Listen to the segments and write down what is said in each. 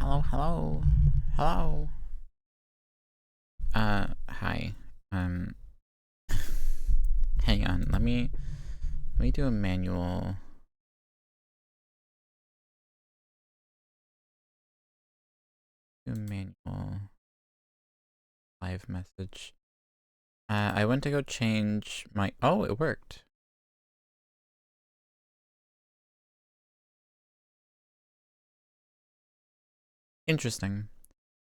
Hello, hello, hello. Hi. Um, hang on. Let me do a manual. Do a manual live message. I went to go change my. Oh, it worked. Interesting.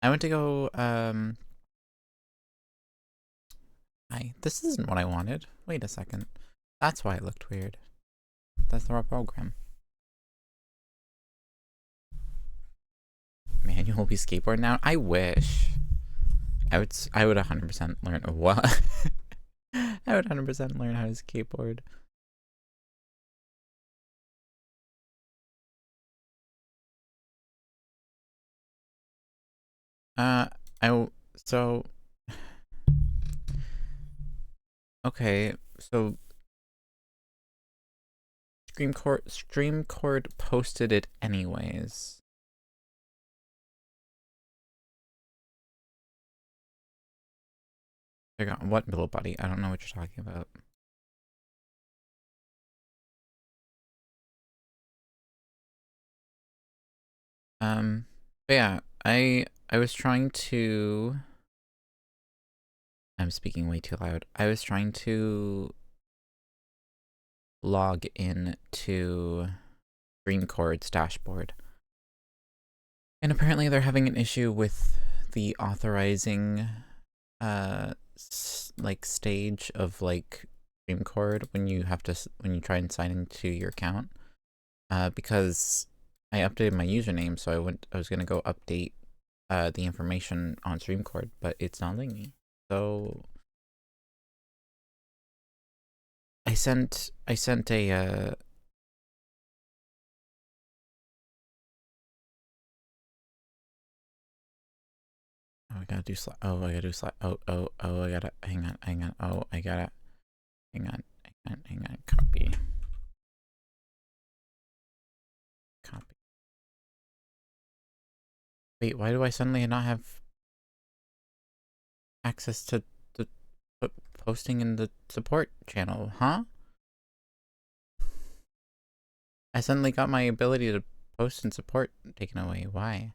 I went to go. This isn't what I wanted. Wait a second. That's why it looked weird. That's the wrong program. Manual will be skateboard now. I wish. I would 100% learn what. I would 100% learn how to skateboard. Uh, so okay, so Streamcord posted it anyways. What Bilbo Buddy? I don't know what you're talking about. But yeah, I was trying to. I'm speaking way too loud. I was trying to log in to Streamcord's dashboard, and apparently they're having an issue with the authorizing, like stage of like Streamcord when you try and sign into your account. Because I updated my username, so I was gonna go update the information on Streamcord, but it's not letting me. So I sent a oh, I gotta do slide. Oh, I gotta do slide. Oh, I gotta hang on. Oh, I gotta hang on. Copy. Wait, why do I suddenly not have access to the posting in the support channel, huh? I suddenly got my ability to post and support taken away. Why?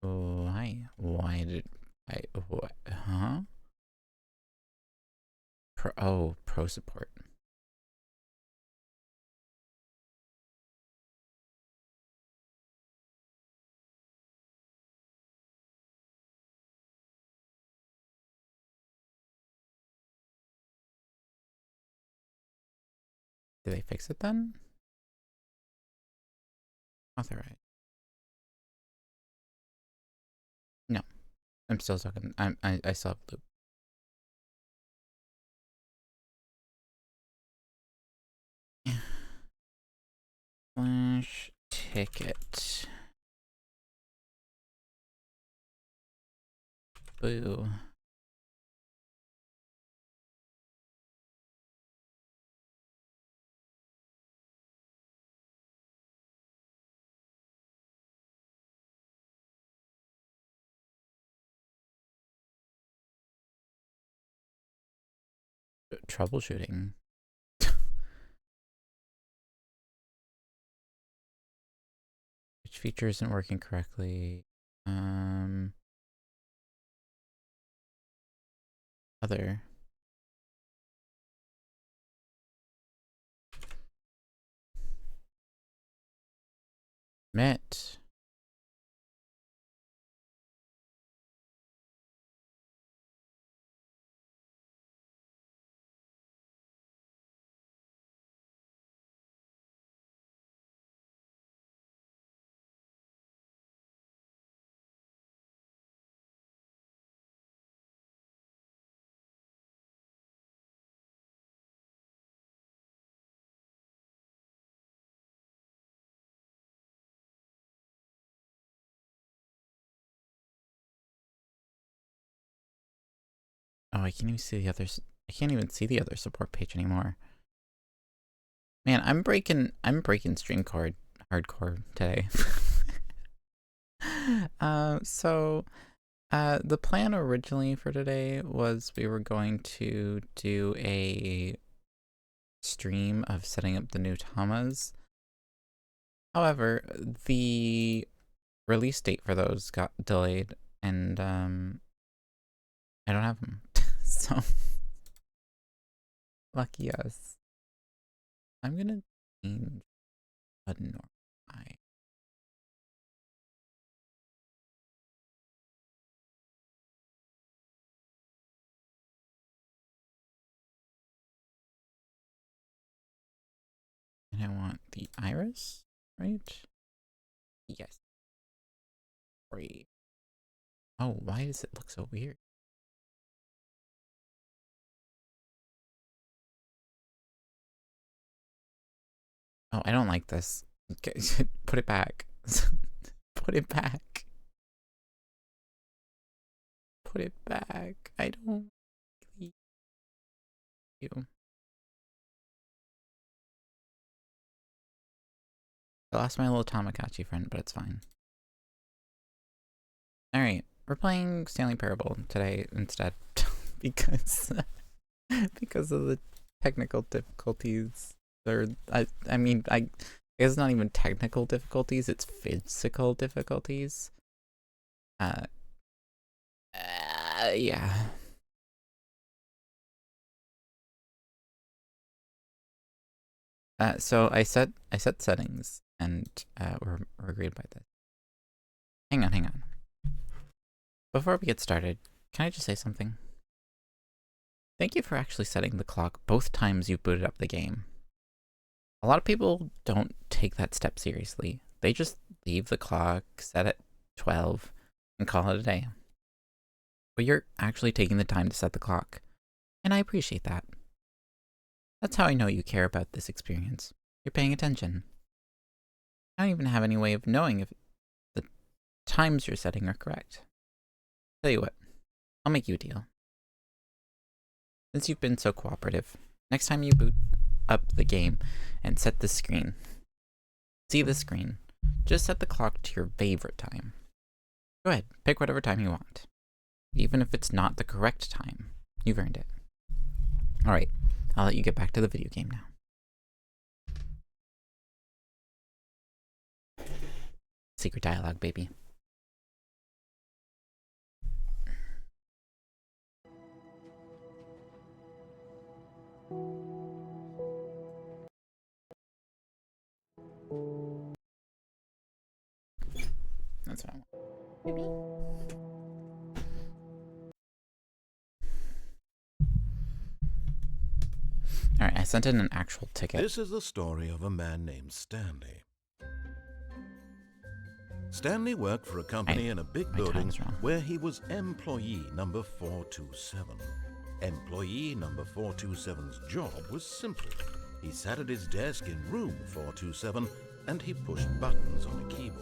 Why? Why did I? What? Huh? Pro support. Did they fix it then? Authorize. No, I'm still talking. I still have loop. Flash ticket. Boo. Troubleshooting. Which feature isn't working correctly? Other. Met. Oh, I can't even see the others. I can't even see the other support page anymore. Man, I'm breaking Streamcord hardcore today. The plan originally for today was we were going to do a stream of setting up the new Tamas. However, the release date for those got delayed, and I don't have them. So lucky us. I'm gonna change a normal eye. And I want the iris, right? Yes. Great. Oh, why does it look so weird? Oh, I don't like this. Put it back. Put it back. Put it back. I don't like you. I lost my little Tamagotchi friend, but it's fine. Alright, we're playing Stanley Parable today instead. because because of the technical difficulties. Or I mean I guess it's not even technical difficulties, it's physical difficulties. Yeah. So I set settings, and we're agreed by this. Hang on. Before we get started, can I just say something? Thank you for actually setting the clock both times you booted up the game. A lot of people don't take that step seriously. They just leave the clock set at 12 and call it a day. But you're actually taking the time to set the clock, and I appreciate that. That's how I know you care about this experience. You're paying attention. I don't even have any way of knowing if the times you're setting are correct. Tell you what, I'll make you a deal. Since you've been so cooperative, next time you boot up the game and set the screen, see the screen, just set the clock to your favorite time. Go ahead, pick whatever time you want. Even if it's not the correct time, you've earned it. Alright, I'll let you get back to the video game now. Secret dialogue, baby. That's what I want. Baby. Alright, I sent in an actual ticket. This is the story of a man named Stanley. Stanley worked for a company in a big building where he was employee number 427. Employee number 427's job was simple. He sat at his desk in room 427 and he pushed buttons on a keyboard.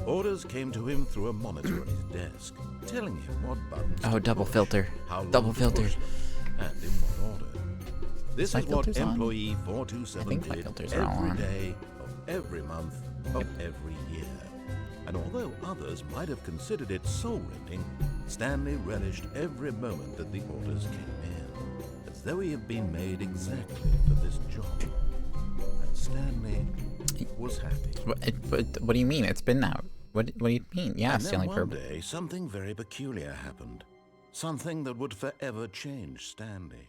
Orders came to him through a monitor on his desk, telling him what buttons to double push, filter. how long Double to filter. push them, and in what order. This is what employee 427 did every day of every month of every year. And although others might have considered it soul-rending, Stanley relished every moment that the orders came in, as though he had been made exactly for this job. And Stanley was happy. What do you mean? It's been out. What do you mean? Yeah, and Stanley then Parable. one day, something very peculiar happened. Something that would forever change Stanley.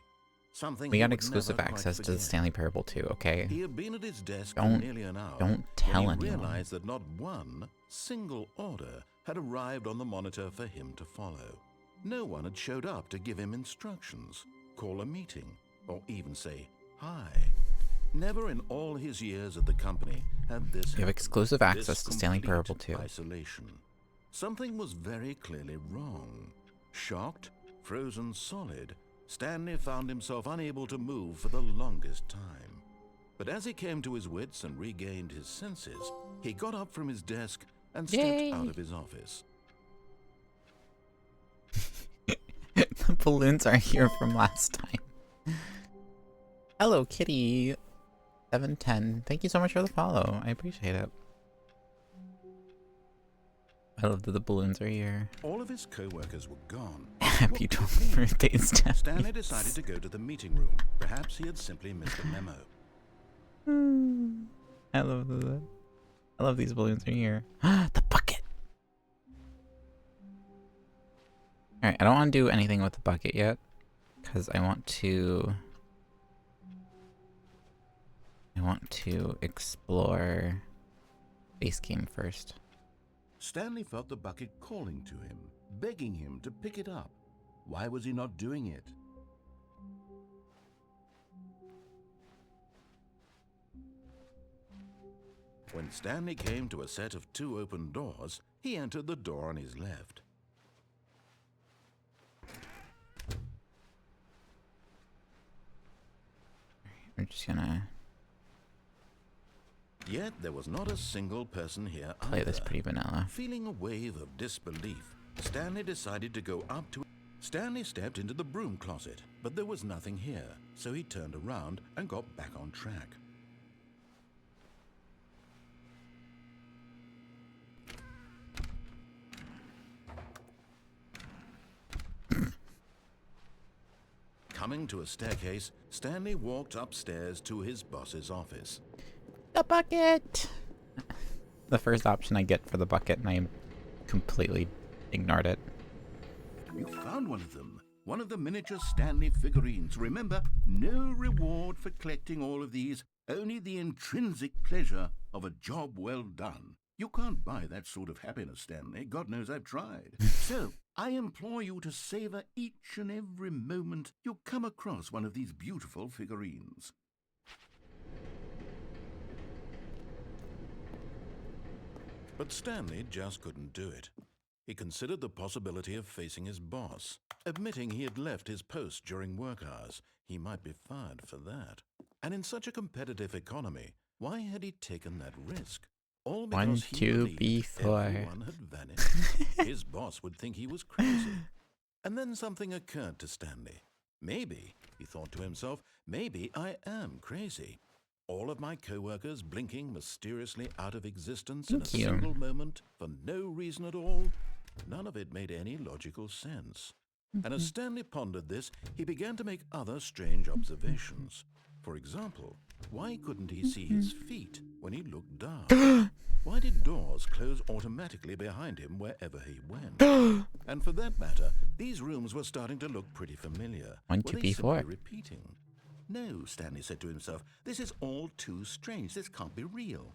Something We he got would exclusive never quite access to the forget. Stanley Parable too, okay? He had been at his desk for Don't- nearly an hour. don't tell when he anyone. realized that not one single order had arrived on the monitor for him to follow. No one had showed up to give him instructions, call a meeting, or even say hi. Never in all his years at the company had this You have happened. exclusive access This to Stanley complete Parable too. Isolation. Something was very clearly wrong. Shocked, frozen solid, Stanley found himself unable to move for the longest time. But as he came to his wits and regained his senses, he got up from his desk and stepped Yay. out of his office. The balloons are here from last time. Hello, Kitty. 710. Thank you so much for the follow. I appreciate it. I love that the balloons are here. All of his co-workers were gone. Happy 12th birthday, Stanley. Stanley decided to go to the meeting room. Perhaps he had simply missed a memo. I love that. I love these balloons are here. The bucket! Alright, I don't want to do anything with the bucket yet. Because I want to explore base game first. Stanley felt the bucket calling to him, begging him to pick it up. Why was he not doing it? When Stanley came to a set of 2 open doors, he entered the door on his left. We're just gonna Yet there was not a single person here play this pretty vanilla. Feeling a wave of disbelief, Stanley decided to go up to it. Stanley stepped into the broom closet, but there was nothing here, so he turned around and got back on track. Coming to a staircase, Stanley walked upstairs to his boss's office. The bucket! The first option I get for the bucket, and I completely ignored it. You found one of them. One of the miniature Stanley figurines. Remember, no reward for collecting all of these, only the intrinsic pleasure of a job well done. You can't buy that sort of happiness, Stanley. God knows I've tried. So, I implore you to savor each and every moment you come across one of these beautiful figurines. But Stanley just couldn't do it. He considered the possibility of facing his boss. Admitting he had left his post during work hours, he might be fired for that. And in such a competitive economy, why had he taken that risk? All because he believed everyone had vanished. His boss would think he was crazy. And then something occurred to Stanley. Maybe, he thought to himself, maybe I am crazy. All of my co-workers blinking mysteriously out of existence in a single moment for no reason at all. None of it made any logical sense. And as Stanley pondered this, he began to make other strange observations. For example, why couldn't he see his feet when he looked down? Why did doors close automatically behind him wherever he went? And for that matter, these rooms were starting to look pretty familiar. 1, 2, B4. Repeating? No, Stanley said to himself, this is all too strange. This can't be real.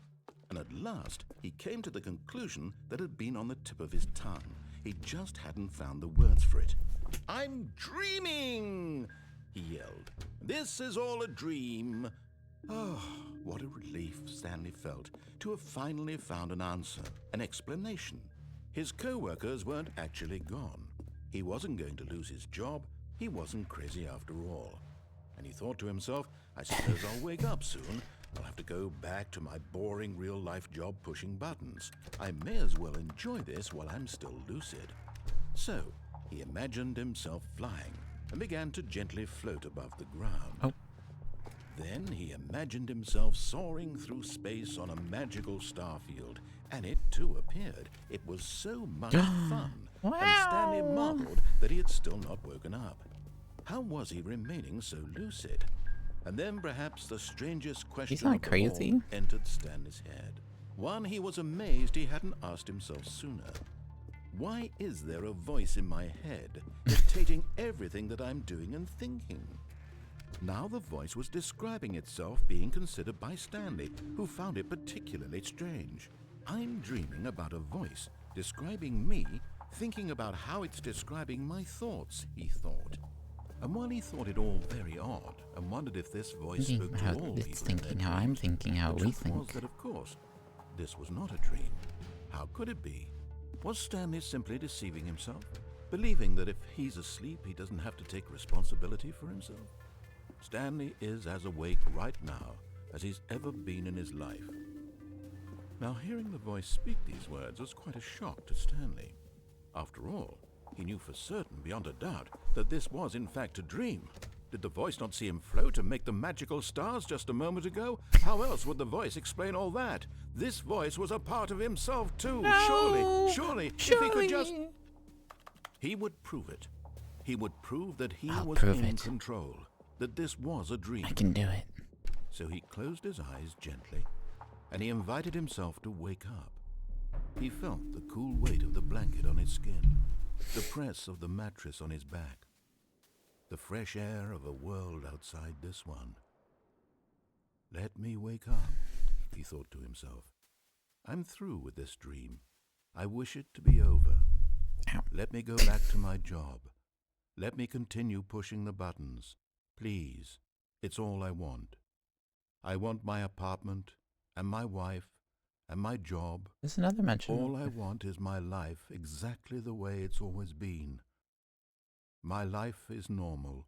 And at last, he came to the conclusion that had been on the tip of his tongue. He just hadn't found the words for it. I'm dreaming, he yelled. This is all a dream. Oh, what a relief Stanley felt to have finally found an answer, an explanation. His co-workers weren't actually gone. He wasn't going to lose his job. He wasn't crazy after all. And he thought to himself, I suppose I'll wake up soon. I'll have to go back to my boring real-life job pushing buttons. I may as well enjoy this while I'm still lucid. So, he imagined himself flying and began to gently float above the ground. Oh. Then he imagined himself soaring through space on a magical starfield, and it too appeared. It was so much fun, Wow. and Stanley marveled that he had still not woken up. How was he remaining so lucid? And then perhaps the strangest question He's not of them crazy. all entered Stanley's head. One he was amazed he hadn't asked himself sooner. Why is there a voice in my head dictating everything that I'm doing and thinking? Now the voice was describing itself being considered by Stanley, who found it particularly strange. I'm dreaming about a voice describing me, thinking about how it's describing my thoughts, he thought. And while he thought it all very odd and wondered if this voice spoke to all It's people, thinking how I'm thinking, how the we truth was think. that, of course, this was not a dream. How could it be? Was Stanley simply deceiving himself, believing that if he's asleep, he doesn't have to take responsibility for himself? Stanley is as awake right now as he's ever been in his life. Now, hearing the voice speak these words was quite a shock to Stanley. After all, he knew for certain, beyond a doubt, that this was in fact a dream. Did the voice not see him float and make the magical stars just a moment ago? How else would the voice explain all that? This voice was a part of himself too. No! Surely, if he could just... He would prove it. He would prove that he was in control, that this was a dream. I can do it. So he closed his eyes gently, and he invited himself to wake up. He felt the cool weight of the blanket on his skin, the press of the mattress on his back, the fresh air of a world outside this one. Let me wake up, he thought to himself. I'm through with this dream. I wish it to be over. Ow. Let me go back to my job. Let me continue pushing the buttons. Please, it's all I want. I want my apartment, and my wife, and my job. There's another mention. All I want is my life exactly the way it's always been. My life is normal.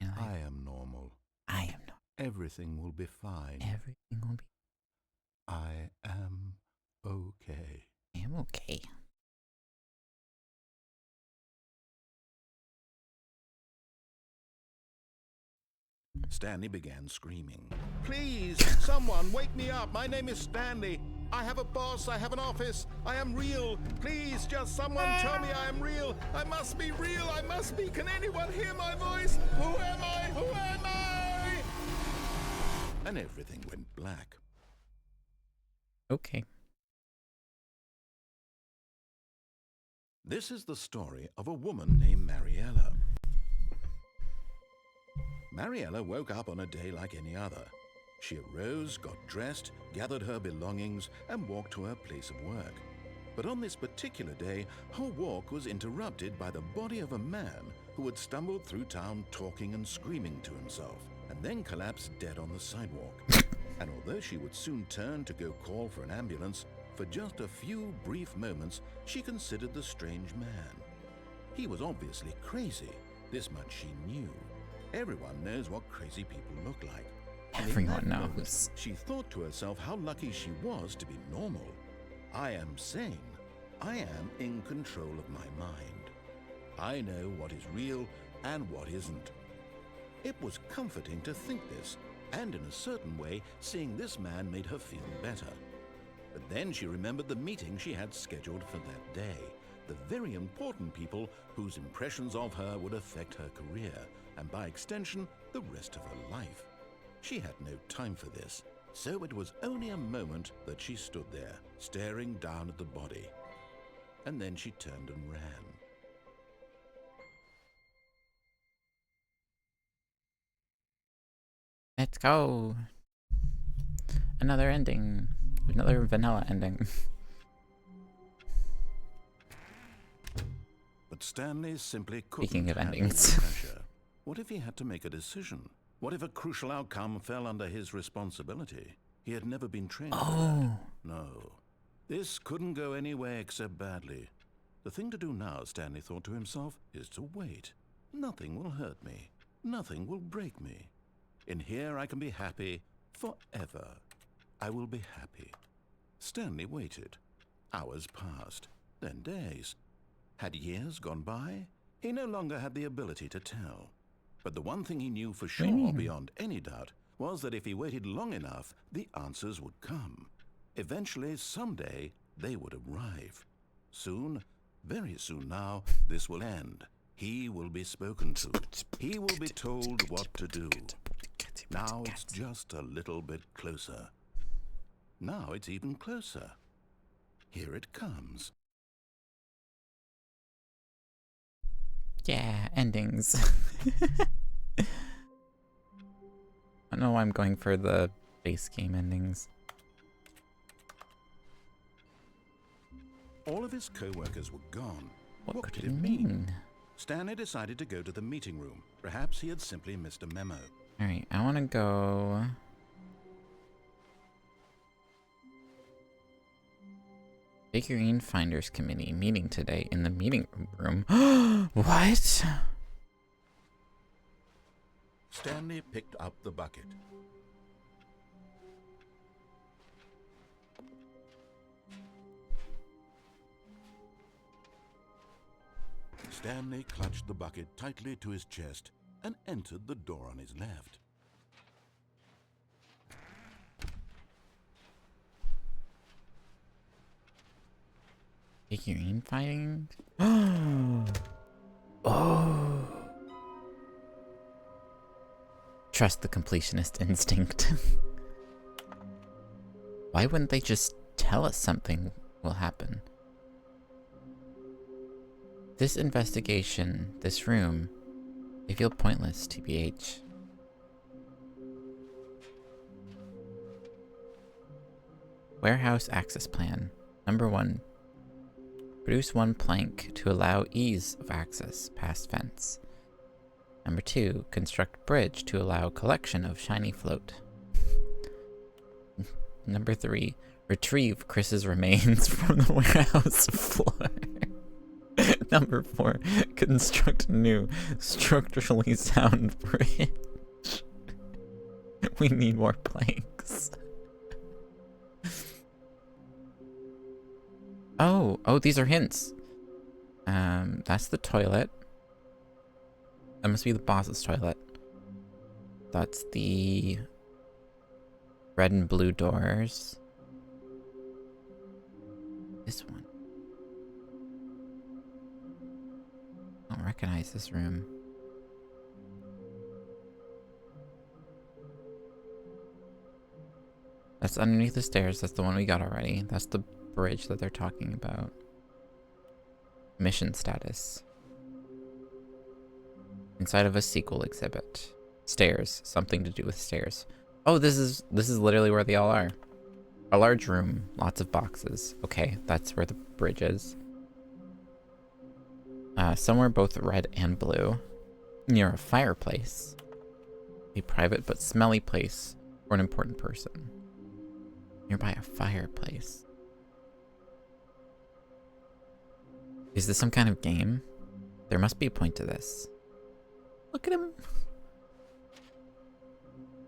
I am normal. I am normal. Everything will be fine. Everything will be... I am okay. I am okay. Stanley began screaming. Please, someone, wake me up. My name is Stanley. I have a boss. I have an office. I am real. Please, just someone tell me I am real. I must be real. I must be. Can anyone hear my voice? Who am I? Who am I? And everything went black. Okay. This is the story of a woman named Mariella. Mariella woke up on a day like any other. She arose, got dressed, gathered her belongings, and walked to her place of work. But on this particular day, her walk was interrupted by the body of a man who had stumbled through town talking and screaming to himself, and then collapsed dead on the sidewalk. And although she would soon turn to go call for an ambulance, for just a few brief moments, she considered the strange man. He was obviously crazy. This much she knew. Everyone knows what crazy people look like. Everyone knows. She thought to herself how lucky she was to be normal. I am sane. I am in control of my mind. I know what is real and what isn't. It was comforting to think this, and in a certain way, seeing this man made her feel better. But then she remembered the meeting she had scheduled for that day, the very important people whose impressions of her would affect her career, and by extension, the rest of her life. She had no time for this, so it was only a moment that she stood there, staring down at the body. And then she turned and ran. Let's go. Another ending. Another vanilla ending. But Stanley simply couldn't. Speaking of handle endings. the pressure. What if he had to make a decision? What if a crucial outcome fell under his responsibility? He had never been trained for that. No. This couldn't go anywhere except badly. The thing to do now, Stanley thought to himself, is to wait. Nothing will hurt me. Nothing will break me. In here I can be happy forever. I will be happy. Stanley waited. Hours passed, then days. Had years gone by? He no longer had the ability to tell. But the one thing he knew for sure, beyond any doubt, was that if he waited long enough, the answers would come. Eventually, someday, they would arrive. Soon, very soon now, this will end. He will be spoken to. He will be told what to do. Now it's just a little bit closer. Now it's even closer. Here it comes. Yeah, endings. I know I'm going for the base game endings. All of his co-workers were gone. What could it mean? Stanley decided to go to the meeting room. Perhaps he had simply missed a memo. Alright, I want to go... Figurine Finders Committee meeting today in the meeting room. What? Stanley picked up the bucket. Stanley clutched the bucket tightly to his chest and entered the door on his left. Figurine fighting? Oh. Trust the completionist instinct. Why wouldn't they just tell us something will happen? This investigation, this room, they feel pointless, TBH. Warehouse access plan. Number 1. Produce 1 plank to allow ease of access past fence. Number 2. Construct bridge to allow collection of shiny float. Number 3. Retrieve Chris's remains from the warehouse floor. Number 4. Construct a new, structurally sound bridge. We need more planks. Oh, these are hints. That's the toilet. That must be the boss's toilet. That's the red and blue doors. This one. I don't recognize this room. That's underneath the stairs. That's the one we got already. That's the bridge that they're talking about. Mission status. Inside of a sequel exhibit. Stairs. Something to do with stairs. Oh, this is literally where they all are. A large room. Lots of boxes. Okay, that's where the bridge is. Somewhere both red and blue. Near a fireplace. A private but smelly place for an important person. Nearby a fireplace. Is this some kind of game? There must be a point to this. Look at him.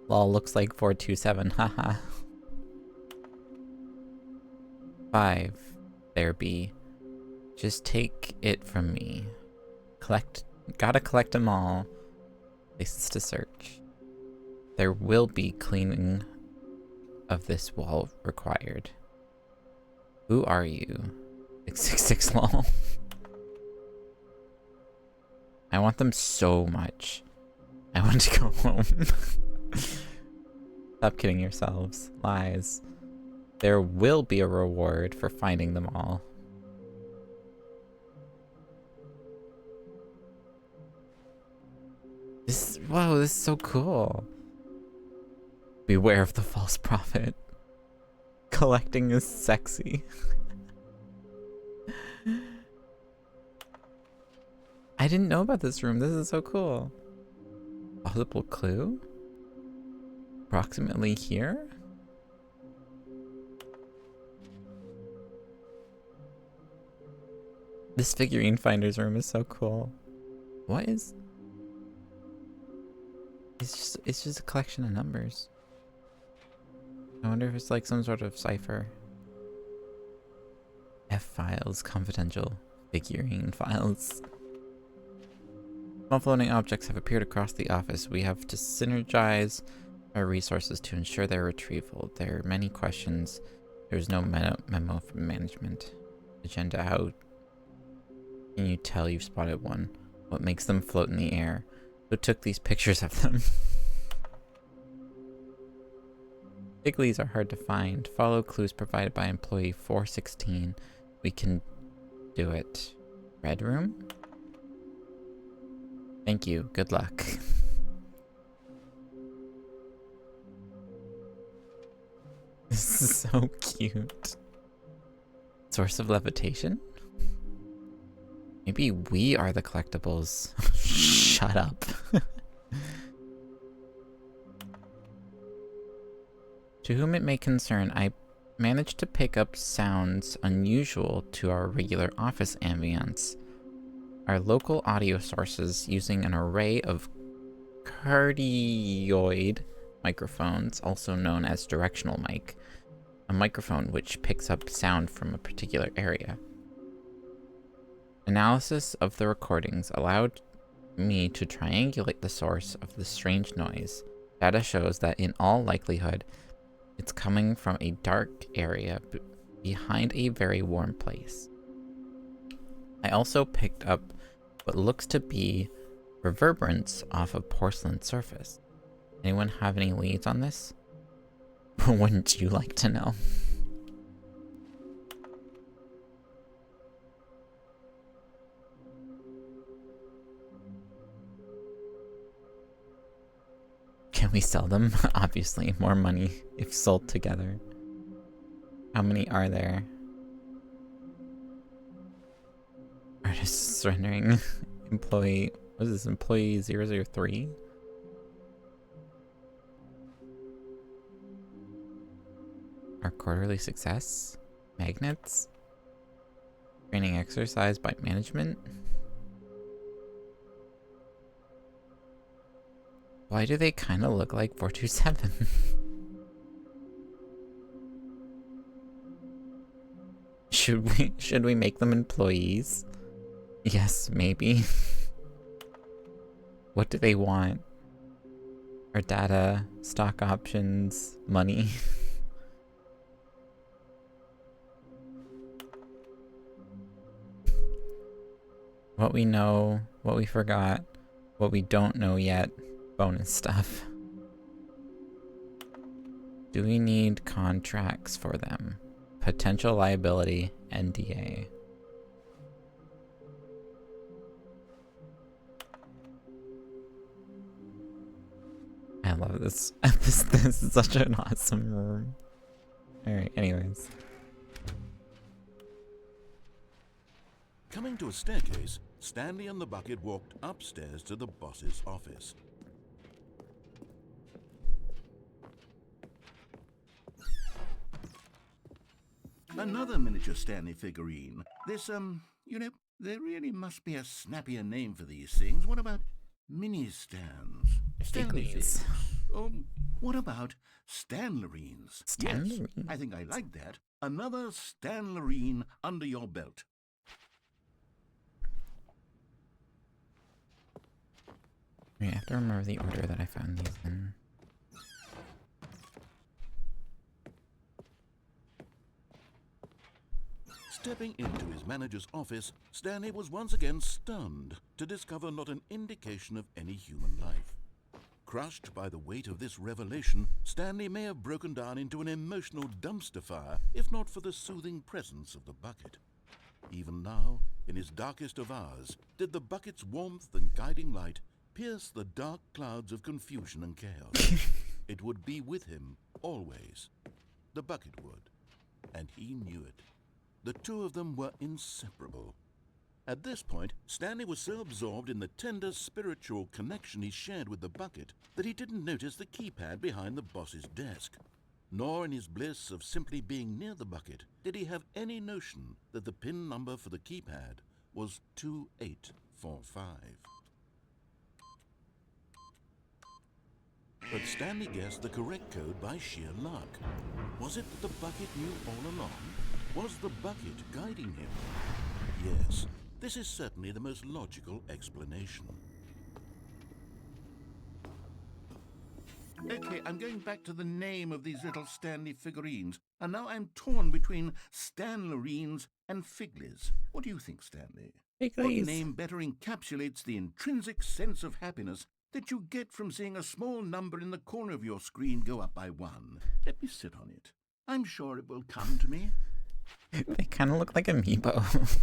Lol, looks like 427, haha. 5. There be. Just take it from me. Gotta collect them all. Places to search. There will be cleaning of this wall required. Who are you? 666 lol. I want them so much. I want to go home. Stop kidding yourselves. Lies. There will be a reward for finding them all. Whoa, this is so cool. Beware of the false prophet. Collecting is sexy. I didn't know about this room. This is so cool. Possible clue? Approximately here? This figurine finder's room is so cool. What is... It's just a collection of numbers. I wonder if it's like some sort of cipher. F files, confidential, figurine files. Small floating objects have appeared across the office. We have to synergize our resources to ensure their retrieval. There are many questions. There's no memo from management. Agenda out. Can you tell you've spotted one? What makes them float in the air? Who took these pictures of them? Figleys are hard to find. Follow clues provided by employee 416. We can do it. Red room? Thank you. Good luck. This is so cute. Source of levitation? Maybe we are the collectibles. Shut up. To whom it may concern, I managed to pick up sounds unusual to our regular office ambience. Our local audio sources using an array of cardioid microphones, also known as directional mic, a microphone which picks up sound from a particular area. Analysis of the recordings allowed me to triangulate the source of the strange noise. Data shows that in all likelihood, it's coming from a dark area behind a very warm place. I also picked up what looks to be reverberance off a porcelain surface. Anyone have any leads on this? Wouldn't you like to know? Can we sell them? Obviously, more money if sold together. How many are there? Artist surrendering. Employee, what is this? Employee 003? Our quarterly success? Magnets? Training exercise by management? Why do they kind of look like 427? Should we make them employees? Yes, maybe. What do they want? Our data, stock options, money. What we know, what we forgot, what we don't know yet, bonus stuff. Do we need contracts for them? Potential liability, NDA. I love this. This is such an awesome room. Alright, anyways. Coming to a staircase, Stanley and the bucket walked upstairs to the boss's office. Another miniature Stanley figurine. This, you know, there really must be a snappier name for these things. What about mini-stands? Stanley figs. What about Stanlerines? Yes, I think I like that. Another Stanlerine under your belt. I have to remember the order that I found these in. Stepping into his manager's office, Stanley was once again stunned to discover not an indication of any human life. Crushed by the weight of this revelation, Stanley may have broken down into an emotional dumpster fire if not for the soothing presence of the bucket. Even now, in his darkest of hours, did the bucket's warmth and guiding light pierce the dark clouds of confusion and chaos. It would be with him, always. The bucket would. And he knew it. The two of them were inseparable. At this point, Stanley was so absorbed in the tender spiritual connection he shared with the bucket that he didn't notice the keypad behind the boss's desk. Nor in his bliss of simply being near the bucket did he have any notion that the PIN number for the keypad was 2845. But Stanley guessed the correct code by sheer luck. Was it that the bucket knew all along? Was the bucket guiding him? Yes, this is certainly the most logical explanation. Okay, I'm going back to the name of these little Stanley figurines, and now I'm torn between Stanlerines and Figlies. What do you think, Stanley? Figlies. What name better encapsulates the intrinsic sense of happiness that you get from seeing a small number in the corner of your screen go up by 1? Let me sit on it. I'm sure it will come to me. They kind of look like amiibo.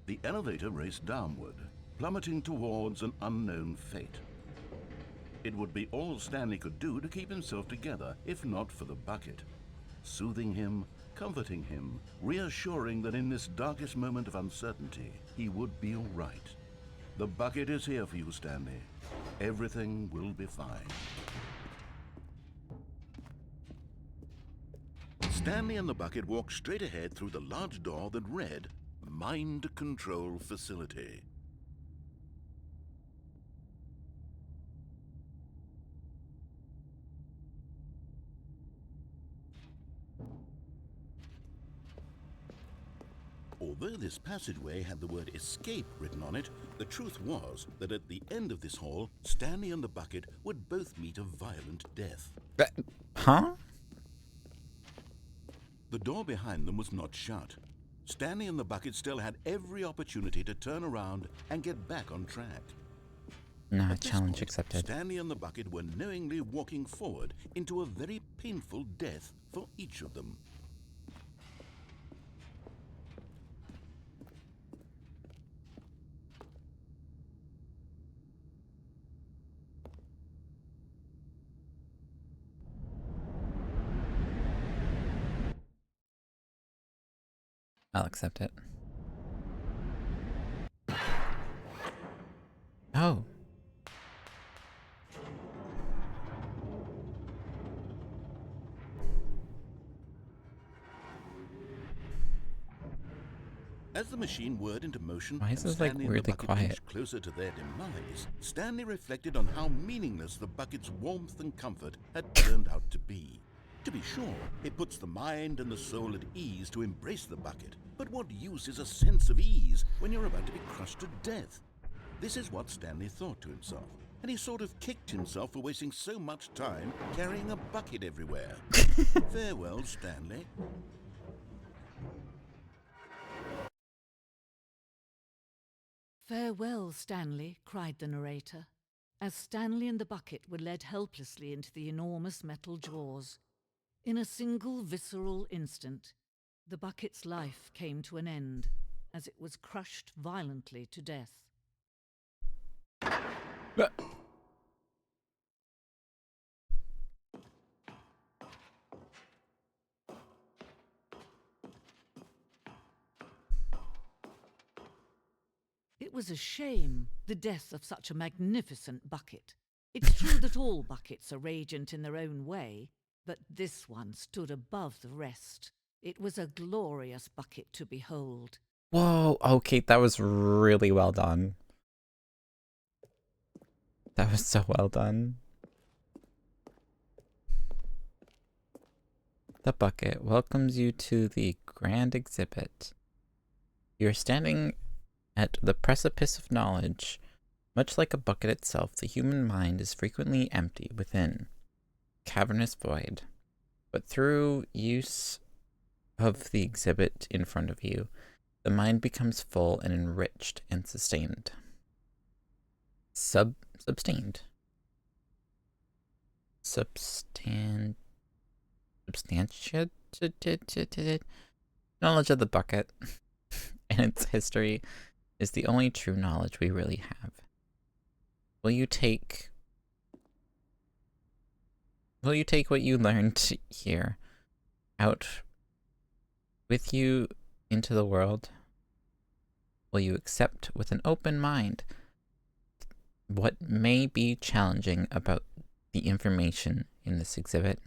The elevator raced downward, plummeting towards an unknown fate. It would be all Stanley could do to keep himself together, if not for the bucket. Soothing him, comforting him, reassuring that in this darkest moment of uncertainty, he would be all right. The bucket is here for you, Stanley. Everything will be fine. Stanley and the bucket walked straight ahead through the large door that read, Mind Control Facility. Although this passageway had the word escape written on it, the truth was that at the end of this hall, Stanley and the bucket would both meet a violent death. Huh? The door behind them was not shut. Stanley and the bucket still had every opportunity to turn around and get back on track. Nah, challenge accepted. Stanley and the bucket were knowingly walking forward into a very painful death for each of them. I'll accept it. Oh. As the machine whirred into motion, why is this like weirdly quiet? Closer to their demise, Stanley reflected on how meaningless the bucket's warmth and comfort had turned out to be. To be sure, it puts the mind and the soul at ease to embrace the bucket, but what use is a sense of ease when you're about to be crushed to death? This is what Stanley thought to himself, and he sort of kicked himself for wasting so much time carrying a bucket everywhere. Farewell, Stanley. "Farewell, Stanley," cried the narrator, as Stanley and the bucket were led helplessly into the enormous metal jaws. In a single visceral instant, the bucket's life came to an end, as it was crushed violently to death. It was a shame, the death of such a magnificent bucket. It's true that all buckets are radiant in their own way, but this one stood above the rest. It was a glorious bucket to behold. Whoa, okay, that was really well done. That was so well done. The bucket welcomes you to the grand exhibit. You're standing at the precipice of knowledge. Much like a bucket itself, the human mind is frequently empty within, cavernous void. But through use of the exhibit in front of you, the mind becomes full and enriched and sustained. Substantiated. Knowledge of the bucket and its history is the only true knowledge we really have. Will you take what you learned here out with you into the world? Will you accept with an open mind what may be challenging about the information in this exhibit?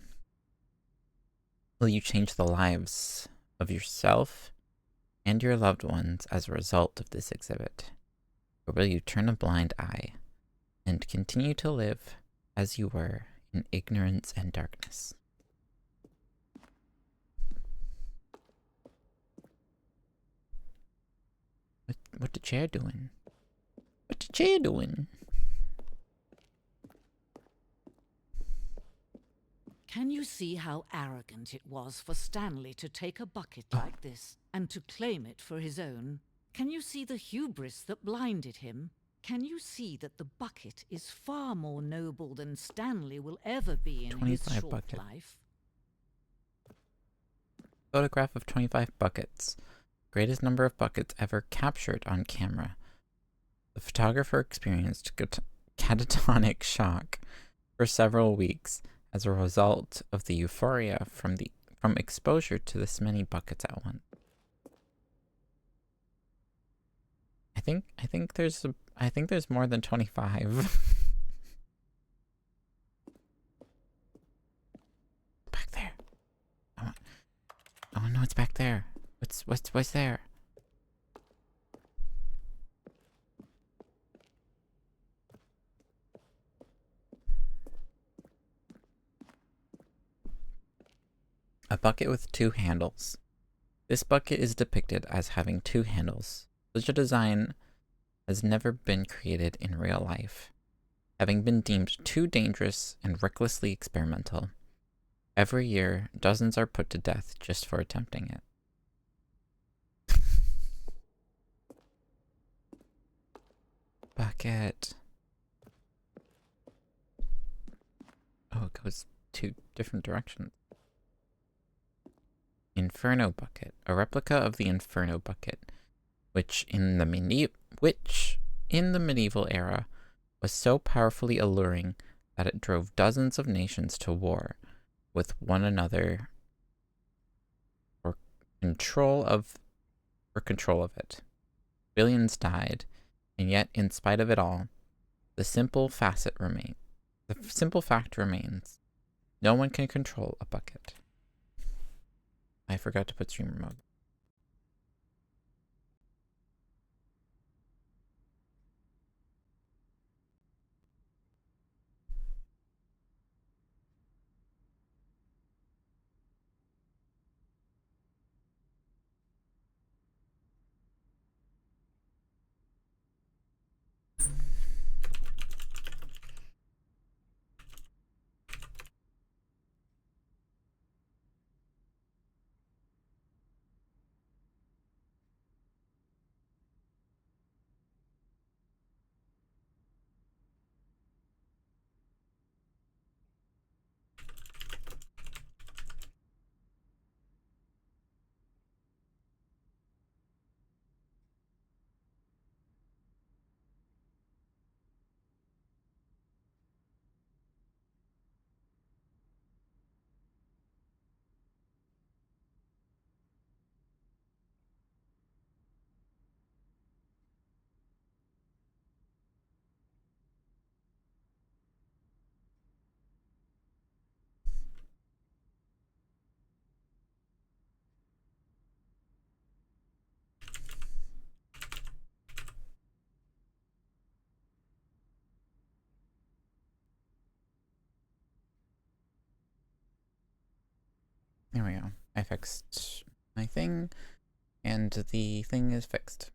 Will you change the lives of yourself and your loved ones as a result of this exhibit? Or will you turn a blind eye and continue to live as you were in ignorance and darkness? What the chair doing? What the chair doing? Can you see how arrogant it was for Stanley to take a bucket like this and to claim it for his own? Can you see the hubris that blinded him? Can you see that the bucket is far more noble than Stanley will ever be in his short life? Photograph of 25 buckets. Greatest number of buckets ever captured on camera. The photographer experienced catatonic shock for several weeks as a result of the euphoria from exposure to this many buckets at once. I think there's more than 25. Back there. Oh no, it's back there. What's there? A bucket with two handles. This bucket is depicted as having 2 handles. Such a design has never been created in real life, having been deemed too dangerous and recklessly experimental. Every year, dozens are put to death just for attempting it. Bucket. Oh, it goes 2 different directions. Inferno bucket, a replica of the Inferno bucket, which in the medieval era was so powerfully alluring that it drove dozens of nations to war with one another for control of it. Billions died, and yet in spite of it all, the simple fact remains. No one can control a bucket. I forgot to put streamer mode. There we go. I fixed my thing, and the thing is fixed.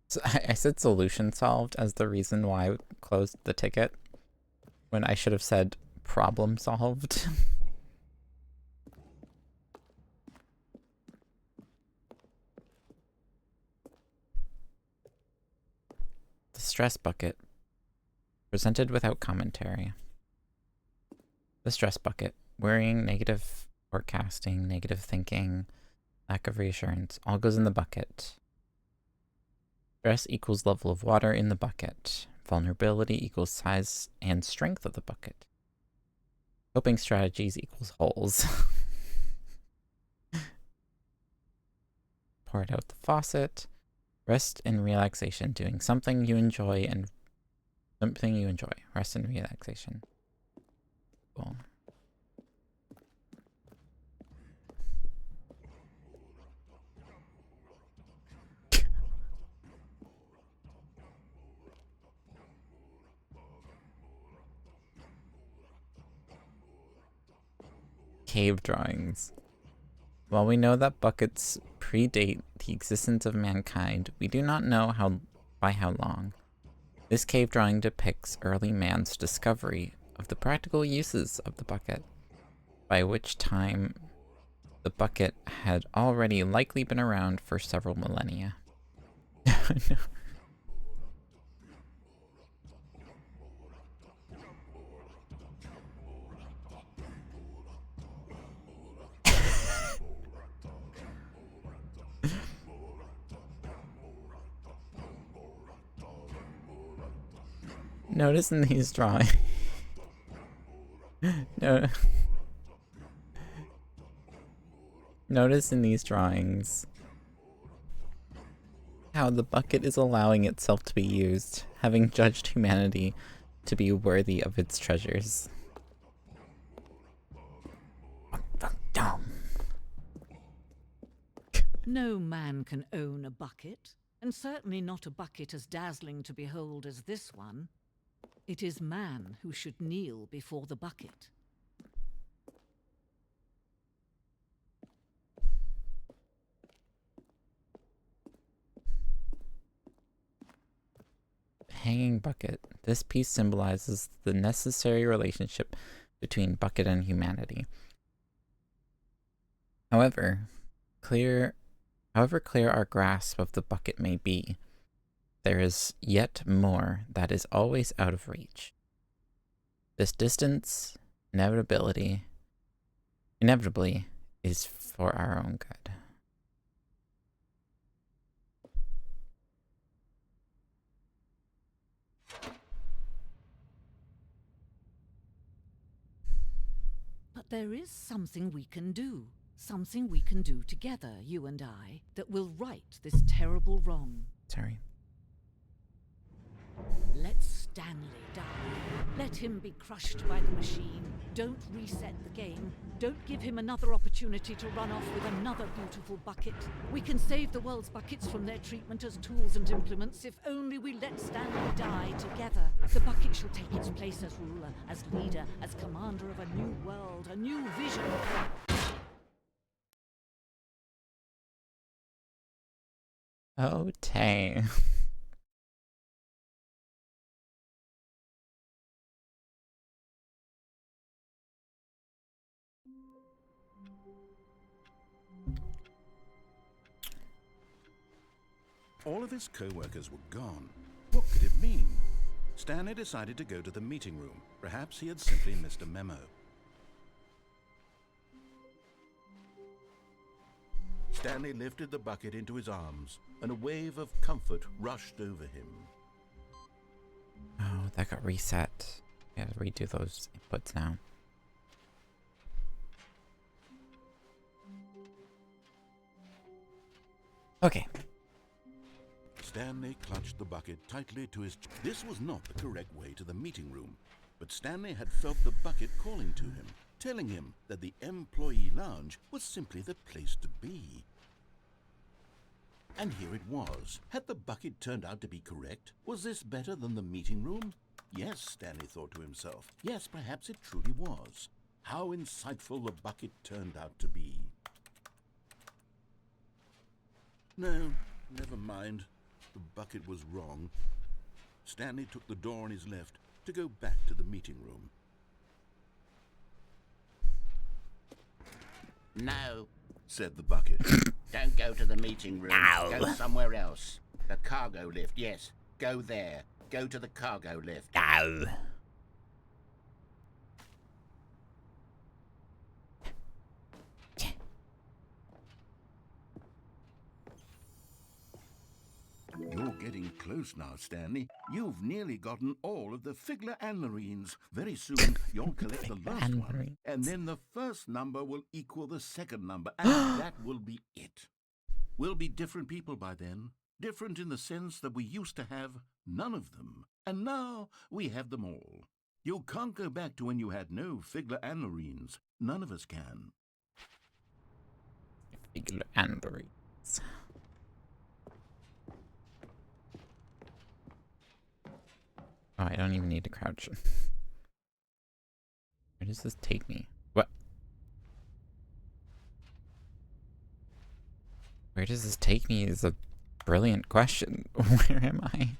So I said solution solved as the reason why I closed the ticket, when I should have said problem solved. The stress bucket. Presented without commentary. The stress bucket. Worrying, negative forecasting, negative thinking, lack of reassurance, all goes in the bucket. Stress equals level of water in the bucket. Vulnerability equals size and strength of the bucket. Coping strategies equals holes. Pour it out the faucet. Rest and relaxation. Doing something you enjoy and something you enjoy. Rest and relaxation. Cool. Cave drawings. While we know that buckets predate the existence of mankind, we do not know by how long. This cave drawing depicts early man's discovery of the practical uses of the bucket, by which time the bucket had already likely been around for several millennia. No. Notice in these drawings. Notice in these drawings how the bucket is allowing itself to be used, having judged humanity to be worthy of its treasures. No man can own a bucket, and certainly not a bucket as dazzling to behold as this one. It is man who should kneel before the bucket. Hanging bucket. This piece symbolizes the necessary relationship between bucket and humanity. However clear our grasp of the bucket may be, there is yet more that is always out of reach. This distance, inevitably, is for our own good. But there is something we can do. Something we can do together, you and I, that will right this terrible wrong. Sorry. Let Stanley die. Let him be crushed by the machine. Don't reset the game. Don't give him another opportunity to run off with another beautiful bucket. We can save the world's buckets from their treatment as tools and implements if only we let Stanley die together. The bucket shall take its place as ruler, as leader, as commander of a new world, a new vision. Oh, dang. All of his co-workers were gone. What could it mean? Stanley decided to go to the meeting room. Perhaps he had simply missed a memo. Stanley lifted the bucket into his arms, and a wave of comfort rushed over him. Oh, that got reset. I gotta redo those inputs now. Okay. Stanley clutched the bucket tightly to his chest. This was not the correct way to the meeting room, but Stanley had felt the bucket calling to him, telling him that the employee lounge was simply the place to be. And here it was. Had the bucket turned out to be correct? Was this better than the meeting room? Yes, Stanley thought to himself. Yes, perhaps it truly was. How insightful the bucket turned out to be. No, never mind. The bucket was wrong. Stanley took the door on his left to go back to the meeting room. No, said the bucket. don't go to the meeting room. No. Go somewhere else. The cargo lift, yes. Go there. Go to the cargo lift. No. You're getting close now, Stanley. You've nearly gotten all of the Figler Anmarines. Very soon, you'll collect the last one. And then the first number will equal the second number, and that will be it. We'll be different people by then. Different in the sense that we used to have none of them. And now we have them all. You can't go back to when you had no Figler Anmarines. None of us can. Figler Anmarines. Oh, I don't even need to crouch. Where does this take me? What? Where does this take me is a brilliant question. Where am I?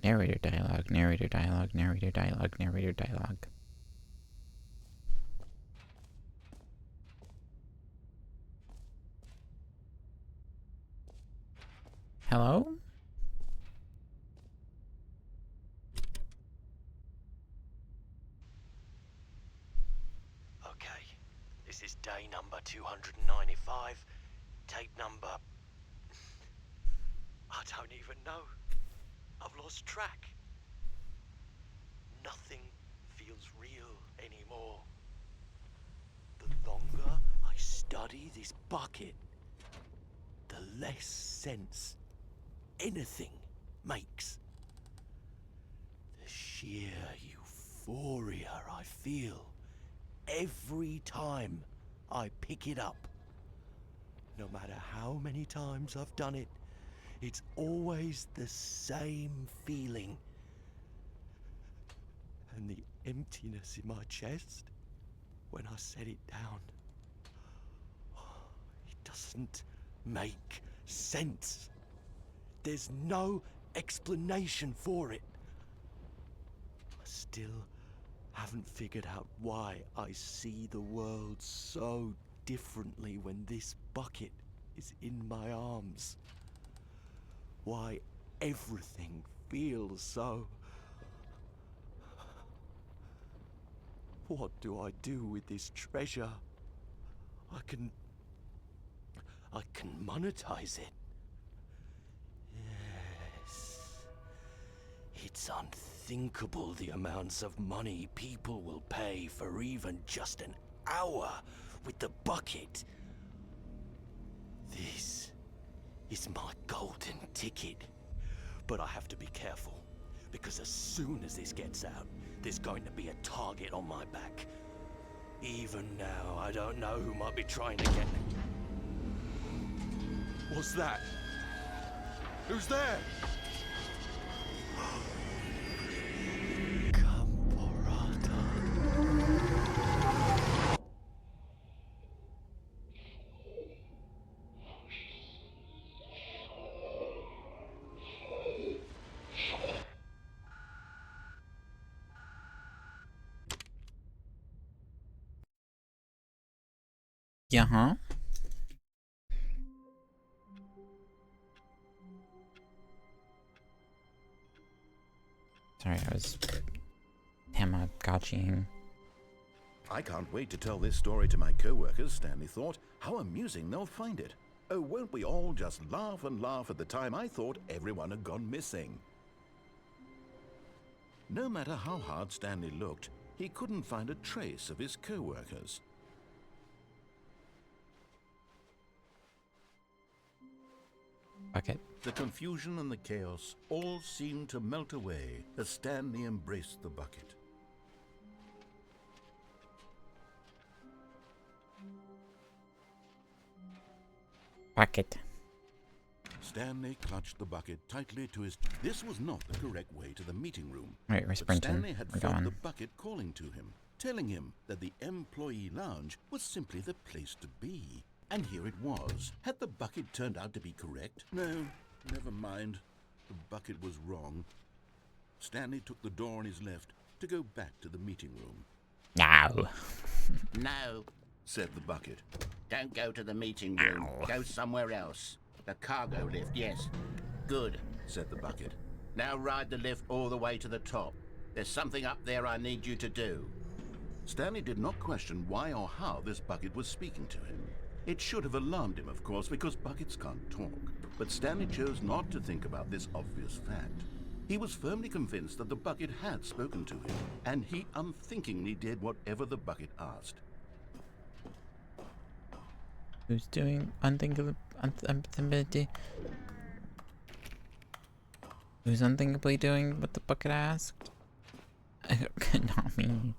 Narrator dialogue, narrator dialogue, narrator dialogue, narrator dialogue. Hello? Okay, this is day number 295. Tape number... I don't even know. I've lost track. Nothing feels real anymore. The longer I study this bucket, the less sense anything makes. The sheer euphoria I feel every time I pick it up. No matter how many times I've done it, it's always the same feeling. And the emptiness in my chest when I set it down. It doesn't make sense. There's no explanation for it. I still haven't figured out why I see the world so differently when this bucket is in my arms. Why everything feels so... What do I do with this treasure? I can monetize it. Yes. It's unthinkable the amounts of money people will pay for even just an hour with the bucket. This is my golden ticket. But I have to be careful, because as soon as this gets out, there's going to be a target on my back. Even now, I don't know who might be trying to get me. What's that? Who's there? Camporata. Yeah, huh? Sorry, I was Tamagotching. I can't wait to tell this story to my co-workers, Stanley thought. How amusing they'll find it. Oh, won't we all just laugh and laugh at the time I thought everyone had gone missing. No matter how hard Stanley looked, he couldn't find a trace of his co-workers. Bucket. The confusion and the chaos all seemed to melt away as Stanley embraced the bucket. Bucket. Stanley clutched the bucket tightly to his... This was not the correct way to the meeting room. Right, we're But sprinting. Stanley had We're felt going. the bucket calling to him, telling him that the employee lounge was simply the place to be. And here it was. Had the bucket turned out to be correct? No, never mind. The bucket was wrong. Stanley took the door on his left to go back to the meeting room. No. No, Said the bucket. don't go to the meeting room. Ow. Go somewhere else. The cargo lift, yes. Good. Said the bucket. Now ride the lift all the way to the top. There's something up there I need you to do. Stanley did not question why or how this bucket was speaking to him. It should have alarmed him, of course, because buckets can't talk. But Stanley chose not to think about this obvious fact. He was firmly convinced that the bucket had spoken to him, and he unthinkingly did whatever the bucket asked. Who's doing unthinkable? Who's unthinkably doing what the bucket asked? Not me.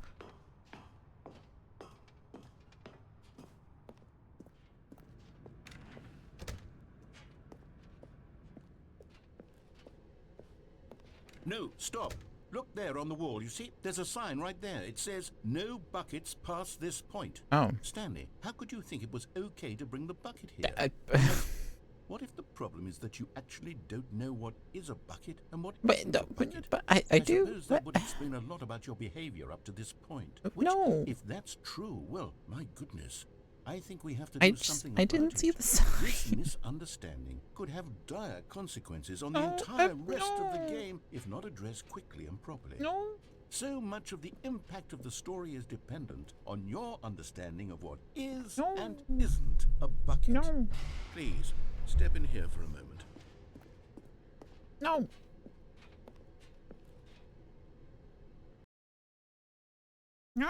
No, stop. Look there on the wall. You see, there's a sign right there. It says, "No buckets past this point." Oh. Stanley, how could you think it was okay to bring the bucket here? What if the problem is that you actually don't know what is a bucket and what isn't a bucket? But I do. suppose that would explain a lot about your behavior up to this point. Which, No. if that's true, well, my goodness, I think we have to do something about I didn't see it. the sign. This misunderstanding could have dire consequences on the No, entire rest of the no. game if not addressed quickly and properly. No. So much of the impact of the story is dependent on your understanding of what is No. and isn't a bucket. No. Please, step in here for a moment. No. No.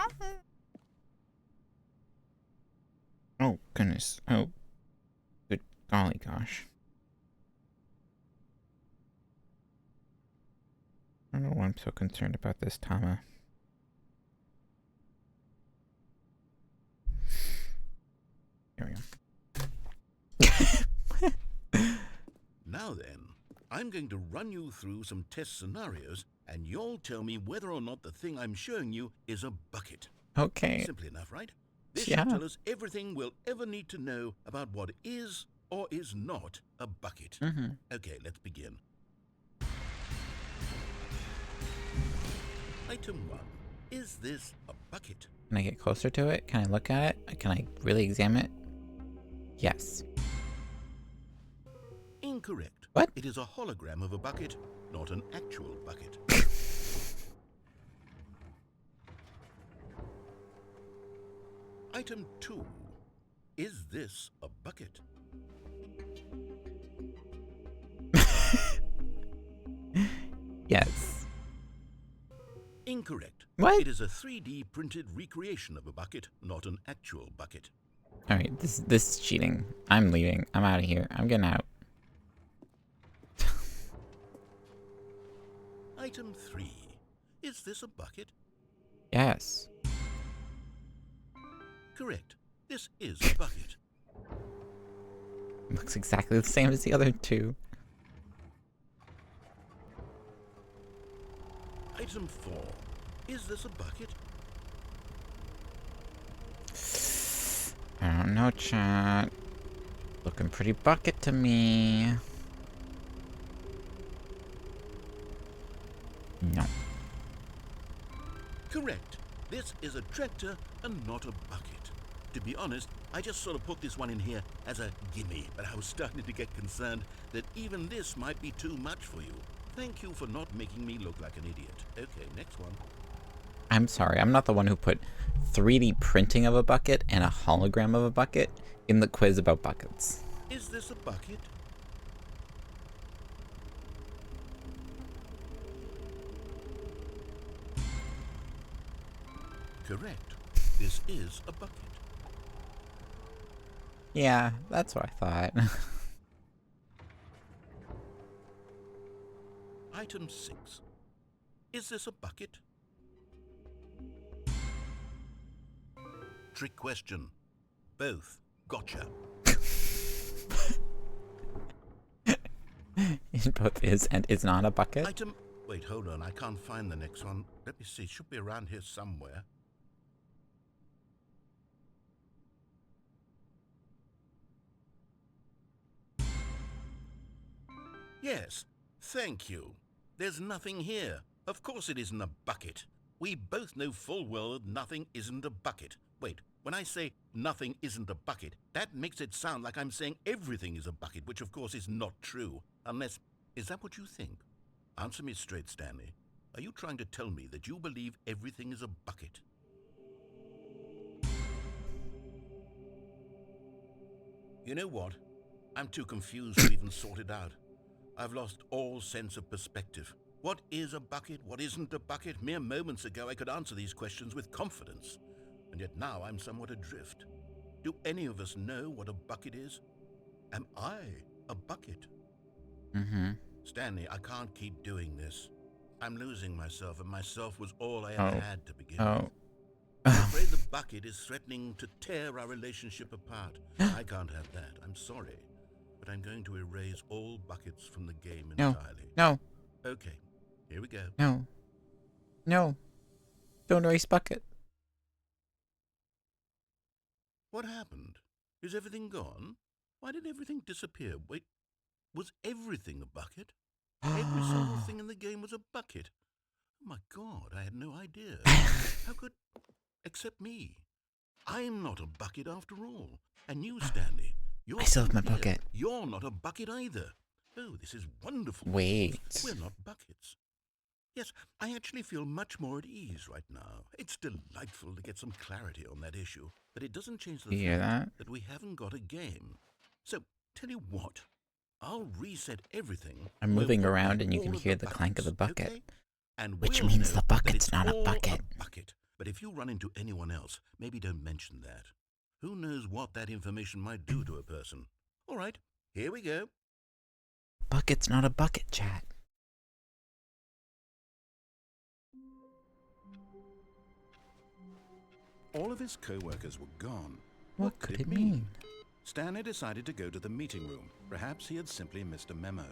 Oh, goodness. Oh. Good golly gosh. I don't know why I'm so concerned about this, Tama. Here we go. I'm going to run you through some test scenarios, and you'll tell me whether or not the thing I'm showing you is a bucket. Okay. Simple enough, right? This should tell us everything we'll ever need to know about what is or is not a bucket. Okay, let's begin. Item 1. Is this a bucket? Can I get closer to it? Can I look at it? Can I really examine it? Yes. Incorrect. What? It is a hologram of a bucket, not an actual bucket. Item 2. Is this a bucket? Yes. Incorrect. What? It is a 3D printed recreation of a bucket, not an actual bucket. Alright, this is cheating. I'm leaving. I'm out of here. I'm getting out. Item 3. Is this a bucket? Yes. Correct. This is a bucket. Looks exactly the same as the other two. Item 4. Is this a bucket? I don't know, chat. Looking pretty bucket to me. No. Correct. This is a tractor and not a bucket. To be honest, I just sort of put this one in here as a gimme, but I was starting to get concerned that even this might be too much for you. Thank you for not making me look like an idiot. Okay, next one. I'm sorry, I'm not the one who put 3D printing of a bucket and a hologram of a bucket in the quiz about buckets. Is this a bucket? Correct. This is a bucket. Yeah, that's what I thought. Item 6. Is this a bucket? Trick question. Both. Gotcha. It both is and is not a bucket. Item... Wait, hold on. I can't find the next one. Let me see. It should be around here somewhere. Yes. Thank you. There's nothing here. Of course it isn't a bucket. We both know full well that nothing isn't a bucket. Wait, when I say nothing isn't a bucket, that makes it sound like I'm saying everything is a bucket, which of course is not true. Unless... Is that what you think? Answer me straight, Stanley. Are you trying to tell me that you believe everything is a bucket? You know what? I'm too confused to even sort it out. I've lost all sense of perspective. What is a bucket? What isn't a bucket? Mere moments ago I could answer these questions with confidence. And yet now I'm somewhat adrift. Do any of us know what a bucket is? Am I a bucket? Stanley, I can't keep doing this. I'm losing myself, and myself was all I ever had to begin with. I'm afraid the bucket is threatening to tear our relationship apart. I can't have that. I'm sorry. But I'm going to erase all buckets from the game entirely. No. Okay, here we go. No. No. Don't erase bucket. What happened? Is everything gone? Why did everything disappear? Wait, was everything a bucket? Every single thing in the game was a bucket. Oh my God, I had no idea. How could... Except me. I'm not a bucket after all. And you, Stanley, you're... I still have my bucket. You're not a bucket either. Oh, this is wonderful. Wait. We're not buckets. Yes, I actually feel much more at ease right now. It's delightful to get some clarity on that issue, but it doesn't change the fact that we haven't got a game. So, tell you what, I'll reset everything. I'm moving around and you can hear the clank of the bucket, okay? And which means the bucket's not a bucket. But if you run into anyone else, maybe don't mention that. Who knows what that information might do to a person. All right, here we go. Bucket's not a bucket, chat. All of his co-workers were gone. What could it mean? Stanley decided to go to the meeting room. Perhaps he had simply missed a memo.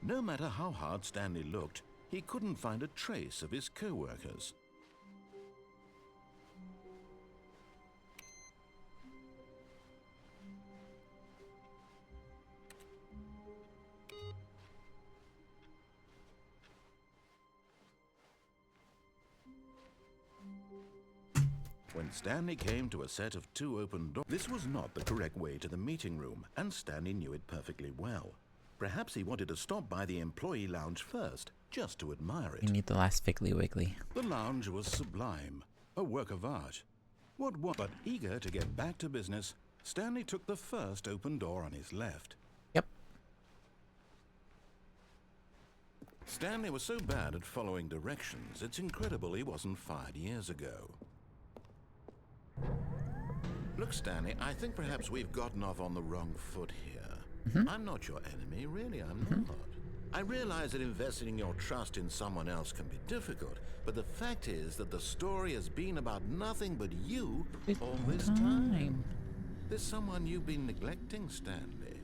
No matter how hard Stanley looked, he couldn't find a trace of his co-workers. When Stanley came to a set of 2 open doors, this was not the correct way to the meeting room, and Stanley knew it perfectly well. Perhaps he wanted to stop by the employee lounge first, just to admire it. You need the last Figgly Wiggly. The lounge was sublime, a work of art. But eager to get back to business, Stanley took the first open door on his left. Yep. Stanley was so bad at following directions, it's incredible he wasn't fired years ago. Look, Stanley, I think perhaps we've gotten off on the wrong foot here. I'm not your enemy, really, I'm not. I realize that investing your trust in someone else can be difficult, but the fact is that the story has been about nothing but you all this time. There's someone you've been neglecting, Stanley.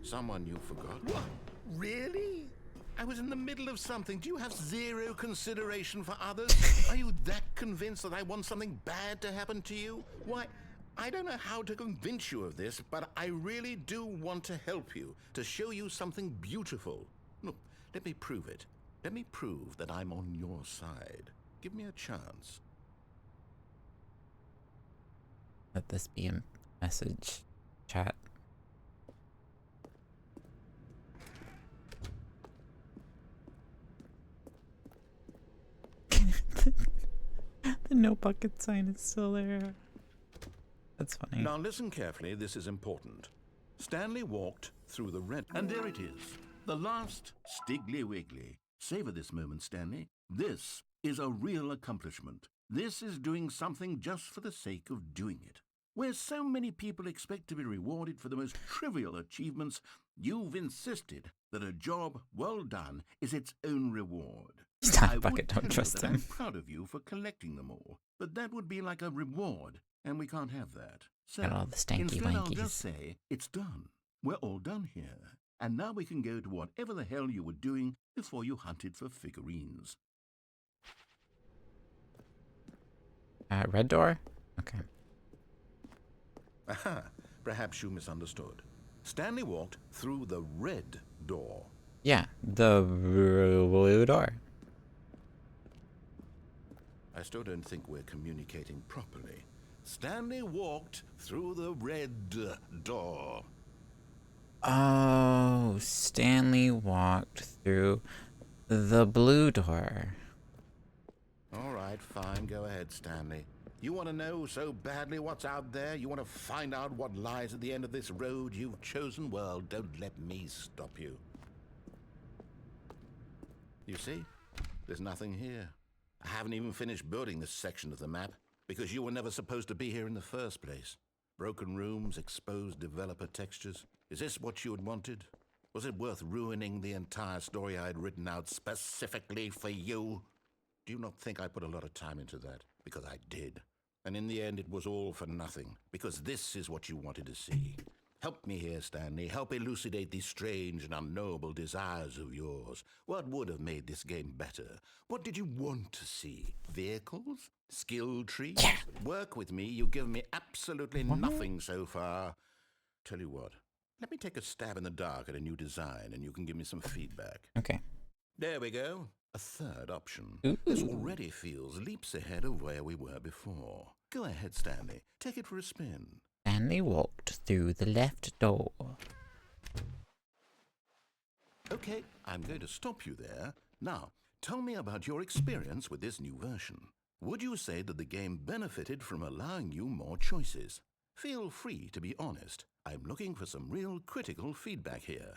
Someone you forgot. What? Really? I was in the middle of something. Do you have zero consideration for others? Are you that convinced that I want something bad to happen to you? Why, I don't know how to convince you of this, but I really do want to help you, to show you something beautiful. Look, let me prove it. Let me prove that I'm on your side. Give me a chance. Let this be a message chat. The no bucket sign is still there. That's funny. Now listen carefully, this is important. Stanley walked through the red... And there it is, the last Stiggly Wiggly. Savor this moment, Stanley. This is a real accomplishment. This is doing something just for the sake of doing it. Where so many people expect to be rewarded for the most trivial achievements, you've insisted that a job well done is its own reward. Stop, Bucket, don't trust him. I'm proud of you for collecting them all, but that would be like a reward, and we can't have that. So Got all the stanky instead I'll wankies. just say, it's done. We're all done here. And now we can go to whatever the hell you were doing before you hunted for figurines. Red door? Okay. Aha, perhaps you misunderstood. Stanley walked through the red door. Yeah, the blue door. I still don't think we're communicating properly. Stanley walked through the red door. Oh, Stanley walked through the blue door. All right, fine. Go ahead, Stanley. You want to know so badly what's out there? You want to find out what lies at the end of this road you've chosen? Well, don't let me stop you. You see? There's nothing here. I haven't even finished building this section of the map because you were never supposed to be here in the first place. Broken rooms, exposed developer textures. Is this what you had wanted? Was it worth ruining the entire story I had written out specifically for you? Do you not think I put a lot of time into that? Because I did. And in the end, it was all for nothing. Because this is what you wanted to see. Help me here, Stanley. Help elucidate these strange and unknowable desires of yours. What would have made this game better? What did you want to see? Vehicles? Skill trees? Yeah. Work with me. You've given me absolutely nothing so far. Tell you what. Let me take a stab in the dark at a new design, and you can give me some feedback. Okay. There we go. A third option. Ooh. This already feels leaps ahead of where we were before. Go ahead, Stanley. Take it for a spin. Stanley walked through the left door. Okay, I'm going to stop you there. Now, tell me about your experience with this new version. Would you say that the game benefited from allowing you more choices? Feel free to be honest. I'm looking for some real critical feedback here.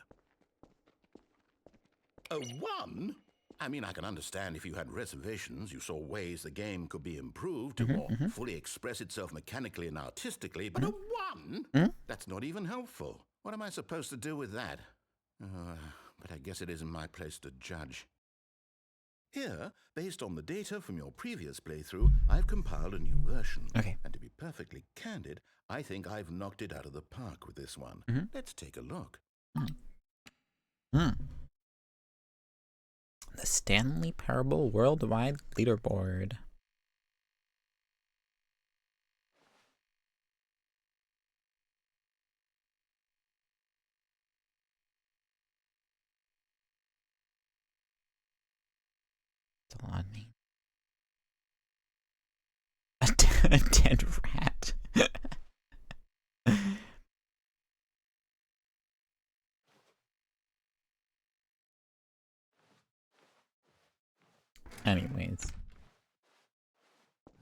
A 1? I mean, I can understand if you had reservations, you saw ways the game could be improved to more fully express itself mechanically and artistically, but a 1? That's not even helpful. What am I supposed to do with that? But I guess it isn't my place to judge. Here, based on the data from your previous playthrough, I've compiled a new version. Okay. And to be perfectly candid, I think I've knocked it out of the park with this one. Let's take a look. The Stanley Parable Worldwide Leaderboard. Still on me. A dead rat. Anyways.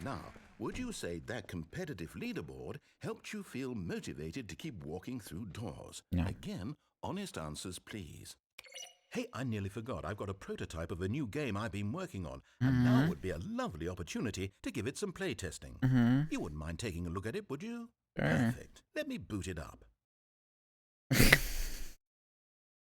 Now, would you say that competitive leaderboard helped you feel motivated to keep walking through doors? No. Again, honest answers, please. Hey, I nearly forgot. I've got a prototype of a new game I've been working on, and now would be a lovely opportunity to give it some playtesting. You wouldn't mind taking a look at it, would you? Sure. Perfect. Let me boot it up.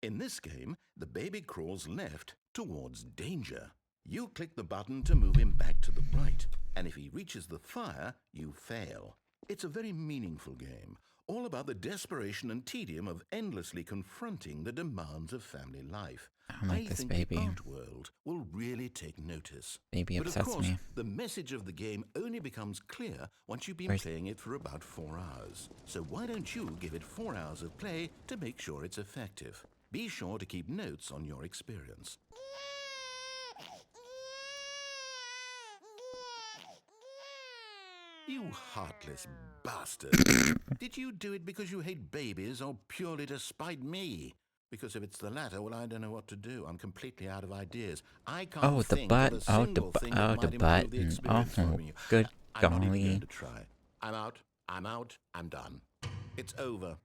In this game, the baby crawls left towards danger. You click the button to move him back to the right, and if he reaches the fire, you fail. It's a very meaningful game, all about the desperation and tedium of endlessly confronting the demands of family life. I don't like this think baby. The art world will really take notice. Baby But of upsets course, me. the message of the game only becomes clear once you've been playing it for about 4 hours. So why don't you give it 4 hours of play to make sure it's effective? Be sure to keep notes on your experience. You heartless bastard. Did you do it because you hate babies or purely to spite me? Because if it's the latter, well, I don't know what to do. I'm completely out of ideas. I can't think of a single thing that might improve the experience for me. Good I'm not even golly. going to try. I'm out. I'm done. It's over.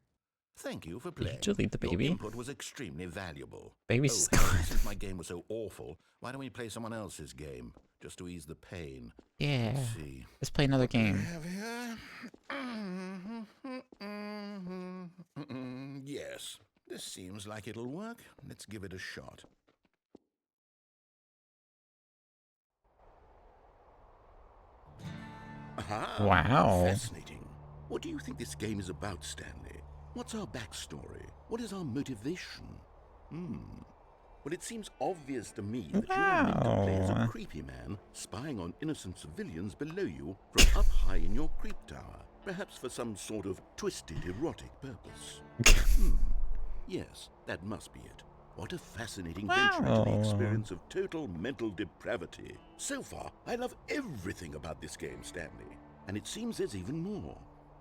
Thank you for playing. Did you leave the baby? Your input was extremely valuable. Baby's just hey, gone. since my game was so awful, why don't we play someone else's game? Just to ease the pain. Yeah. Let's see. Let's play another game. Have here. Yes, this seems like it'll work. Let's give it a shot. Aha! Wow. Fascinating. What do you think this game is about, Stanley? What's our backstory? What is our motivation? Well, it seems obvious to me that you are meant to play as a creepy man spying on innocent civilians below you from up high in your creep tower, perhaps for some sort of twisted erotic purpose. Yes, that must be it. What a fascinating venture into the experience of total mental depravity. So far, I love everything about this game, Stanley, and it seems there's even more.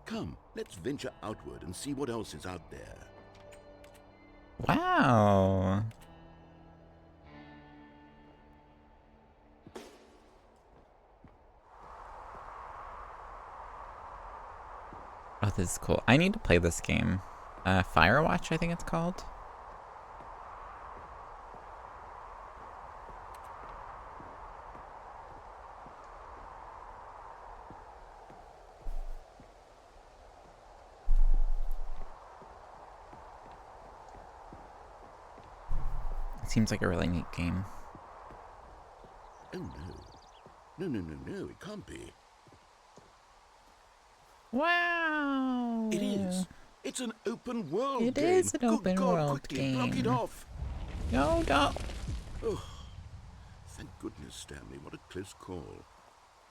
Come, let's venture outward and see what else is out there. Wow. Oh, this is cool. I need to play this game. Firewatch, I think it's called. It seems like a really neat game. Oh no. No, it can't be. Wow. It is. It's an open world It game. is an Good open God, world quickly, block it game. off. No, no. Oh, thank goodness, Stanley. What a close call.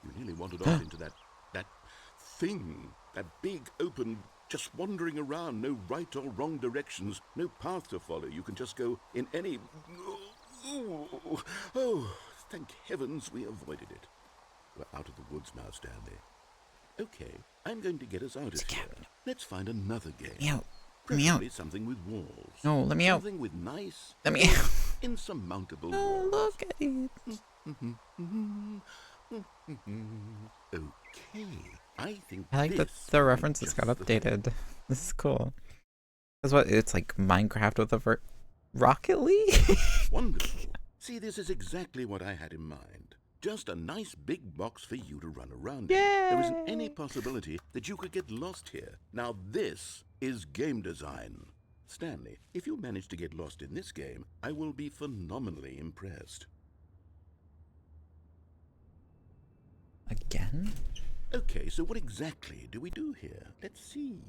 You nearly wandered off into that thing. That big, open, just wandering around. No right or wrong directions. No path to follow. You can just go in any... Oh, thank heavens we avoided it. We're out of the woods now, Stanley. Okay, I'm going to get us out of here. Let's find another game. Let me out. Let me out. Preferably something with walls. No, let me out. Something with nice, Let me out. insurmountable Oh, walls. look at it. Okay, I think I like that this the will be references got just the thing. updated. This is cool. That's what it's like Minecraft with a Rocket League? Wonderful. See, this is exactly what I had in mind. Just a nice big box for you to run around in. There isn't any possibility that you could get lost here. Now this is game design. Stanley, if you manage to get lost in this game, I will be phenomenally impressed. Again? Okay, so what exactly do we do here? Let's see.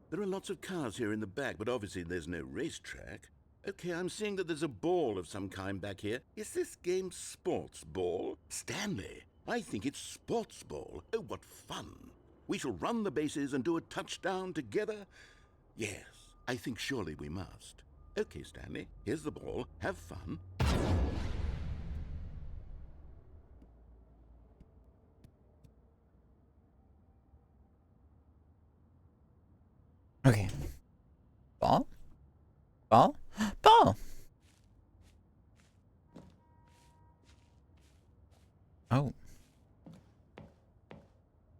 There are lots of cars here in the back, but obviously there's no racetrack. Okay, I'm seeing that there's a ball of some kind back here. Is this game sports ball? Stanley, I think it's sports ball. Oh, what fun. We shall run the bases and do a touchdown together. Yes, I think surely we must. Okay, Stanley, here's the ball. Have fun. Okay. Ball? Ball? Ball! Oh.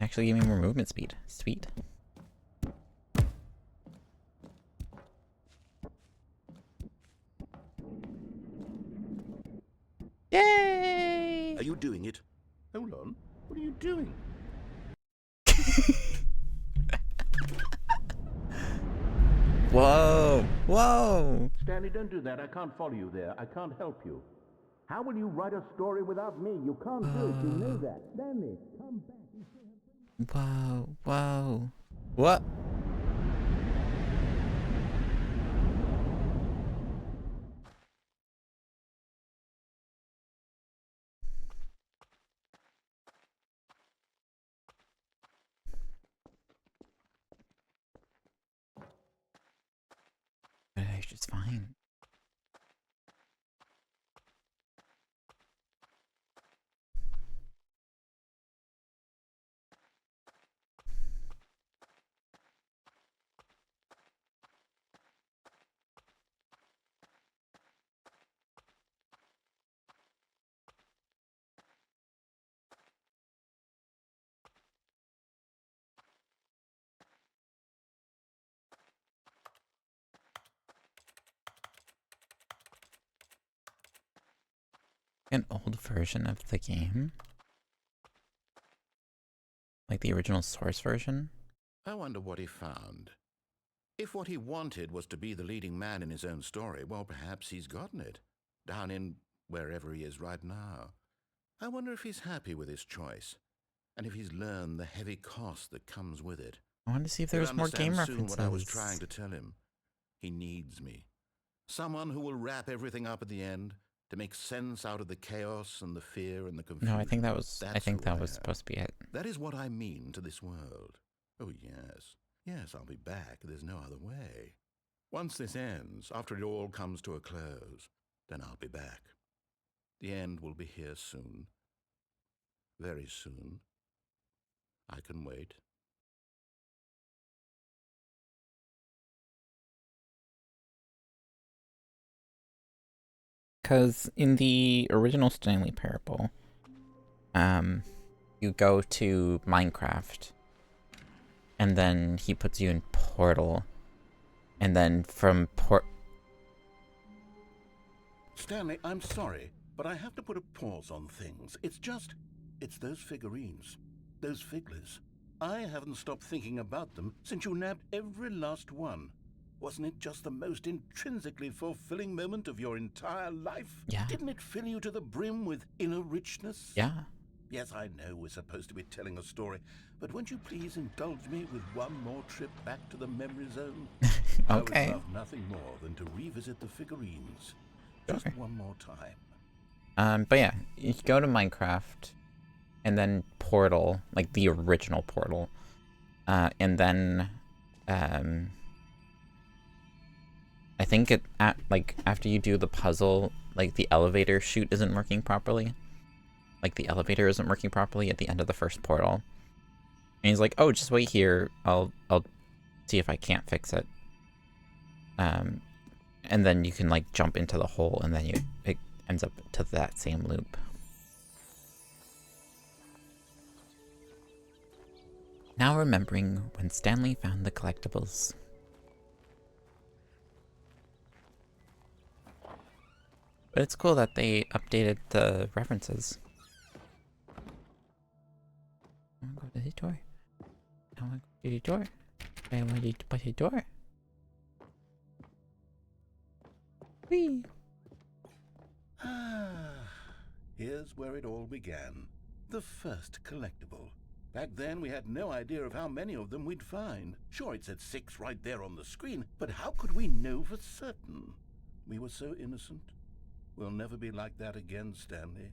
Actually give me more movement speed. Sweet. Yay! Are you doing it? Hold on. What are you doing? Whoa! Whoa! Stanley, don't do that. I can't follow you there. I can't help you. How will you write a story without me? You can't do it. You know that. Stanley, come back. Whoa! Whoa! What? It's just fine. An old version of the game? Like the original source version? I wonder what he found. If what he wanted was to be the leading man in his own story, well, perhaps he's gotten it. Down in wherever he is right now. I wonder if he's happy with his choice. And if he's learned the heavy cost that comes with it. I wanted to see if there was more game references. What I was trying to tell him. He needs me. Someone who will wrap everything up at the end to make sense out of the chaos and the fear and the confusion. No, I think that was supposed to be it. That is what I mean to this world. Oh, yes. Yes, I'll be back. There's no other way. Once this ends, after it all comes to a close, then I'll be back. The end will be here soon. Very soon. I can wait. Because in the original Stanley Parable, you go to Minecraft, and then he puts you in Portal, and then from Stanley, I'm sorry, but I have to put a pause on things. It's those figurines, those figglers. I haven't stopped thinking about them since you nabbed every last one. Wasn't it just the most intrinsically fulfilling moment of your entire life? Yeah. Didn't it fill you to the brim with inner richness? Yeah. Yes, I know we're supposed to be telling a story, but won't you please indulge me with one more trip back to the memory zone? Okay. I would love nothing more than to revisit the figurines. Just one more time. But yeah, you go to Minecraft, and then Portal, like the original Portal, and then, I think after you do the puzzle, like the elevator chute isn't working properly. Like the elevator isn't working properly at the end of the first portal. And he's like, "Oh, just wait here. I'll see if I can't fix it." And then you can like jump into the hole, and then it ends up to that same loop. Now remembering when Stanley found the collectibles. But it's cool that they updated the references. I want to go to the door. I want to go to the door. I want to go to the door. Whee! Here's where it all began. The first collectible. Back then, we had no idea of how many of them we'd find. Sure, it said 6 right there on the screen, but how could we know for certain? We were so innocent. We'll never be like that again, Stanley.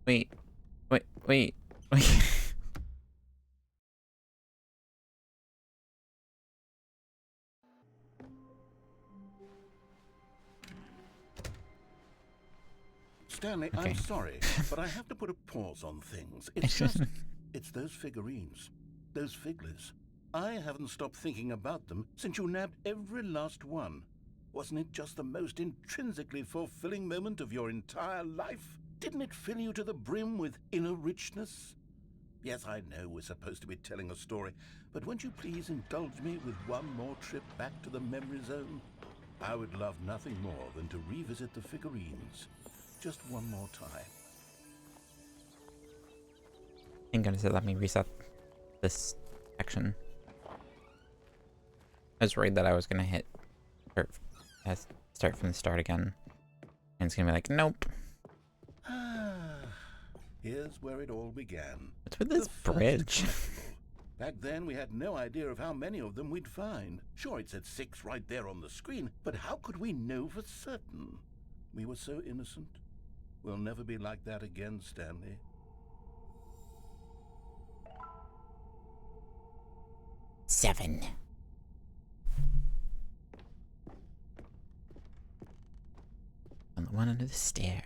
Wait. Stanley, Okay. I'm sorry, but I have to put a pause on things. It's it's those figurines, those figglers. I haven't stopped thinking about them since you nabbed every last one. Wasn't it just the most intrinsically fulfilling moment of your entire life? Didn't it fill you to the brim with inner richness? Yes, I know we're supposed to be telling a story, but won't you please indulge me with one more trip back to the memory zone? I would love nothing more than to revisit the figurines. Just one more time. I'm gonna say let me reset this section. I was worried that I was gonna hit or start from the start again. And it's gonna be like, nope. Here's where it all began. What's with this The first bridge? collectible. Back then, we had no idea of how many of them we'd find. Sure, it said 6 right there on the screen, but how could we know for certain? We were so innocent. We'll never be like that again, Stanley. Seven. On the one under the stairs.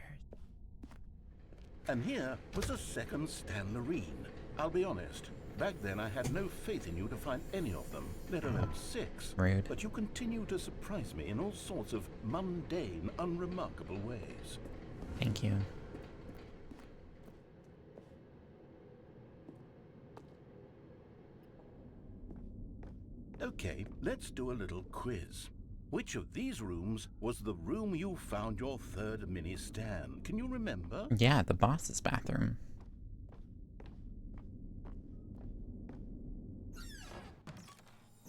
And here was a second Stan Loreen. I'll be honest, back then I had no faith in you to find any of them, let alone 6. Rude. But you continue to surprise me in all sorts of mundane, unremarkable ways. Thank you. Okay, let's do a little quiz. Which of these rooms was the room you found your third mini Stan? Can you remember? Yeah, the boss's bathroom.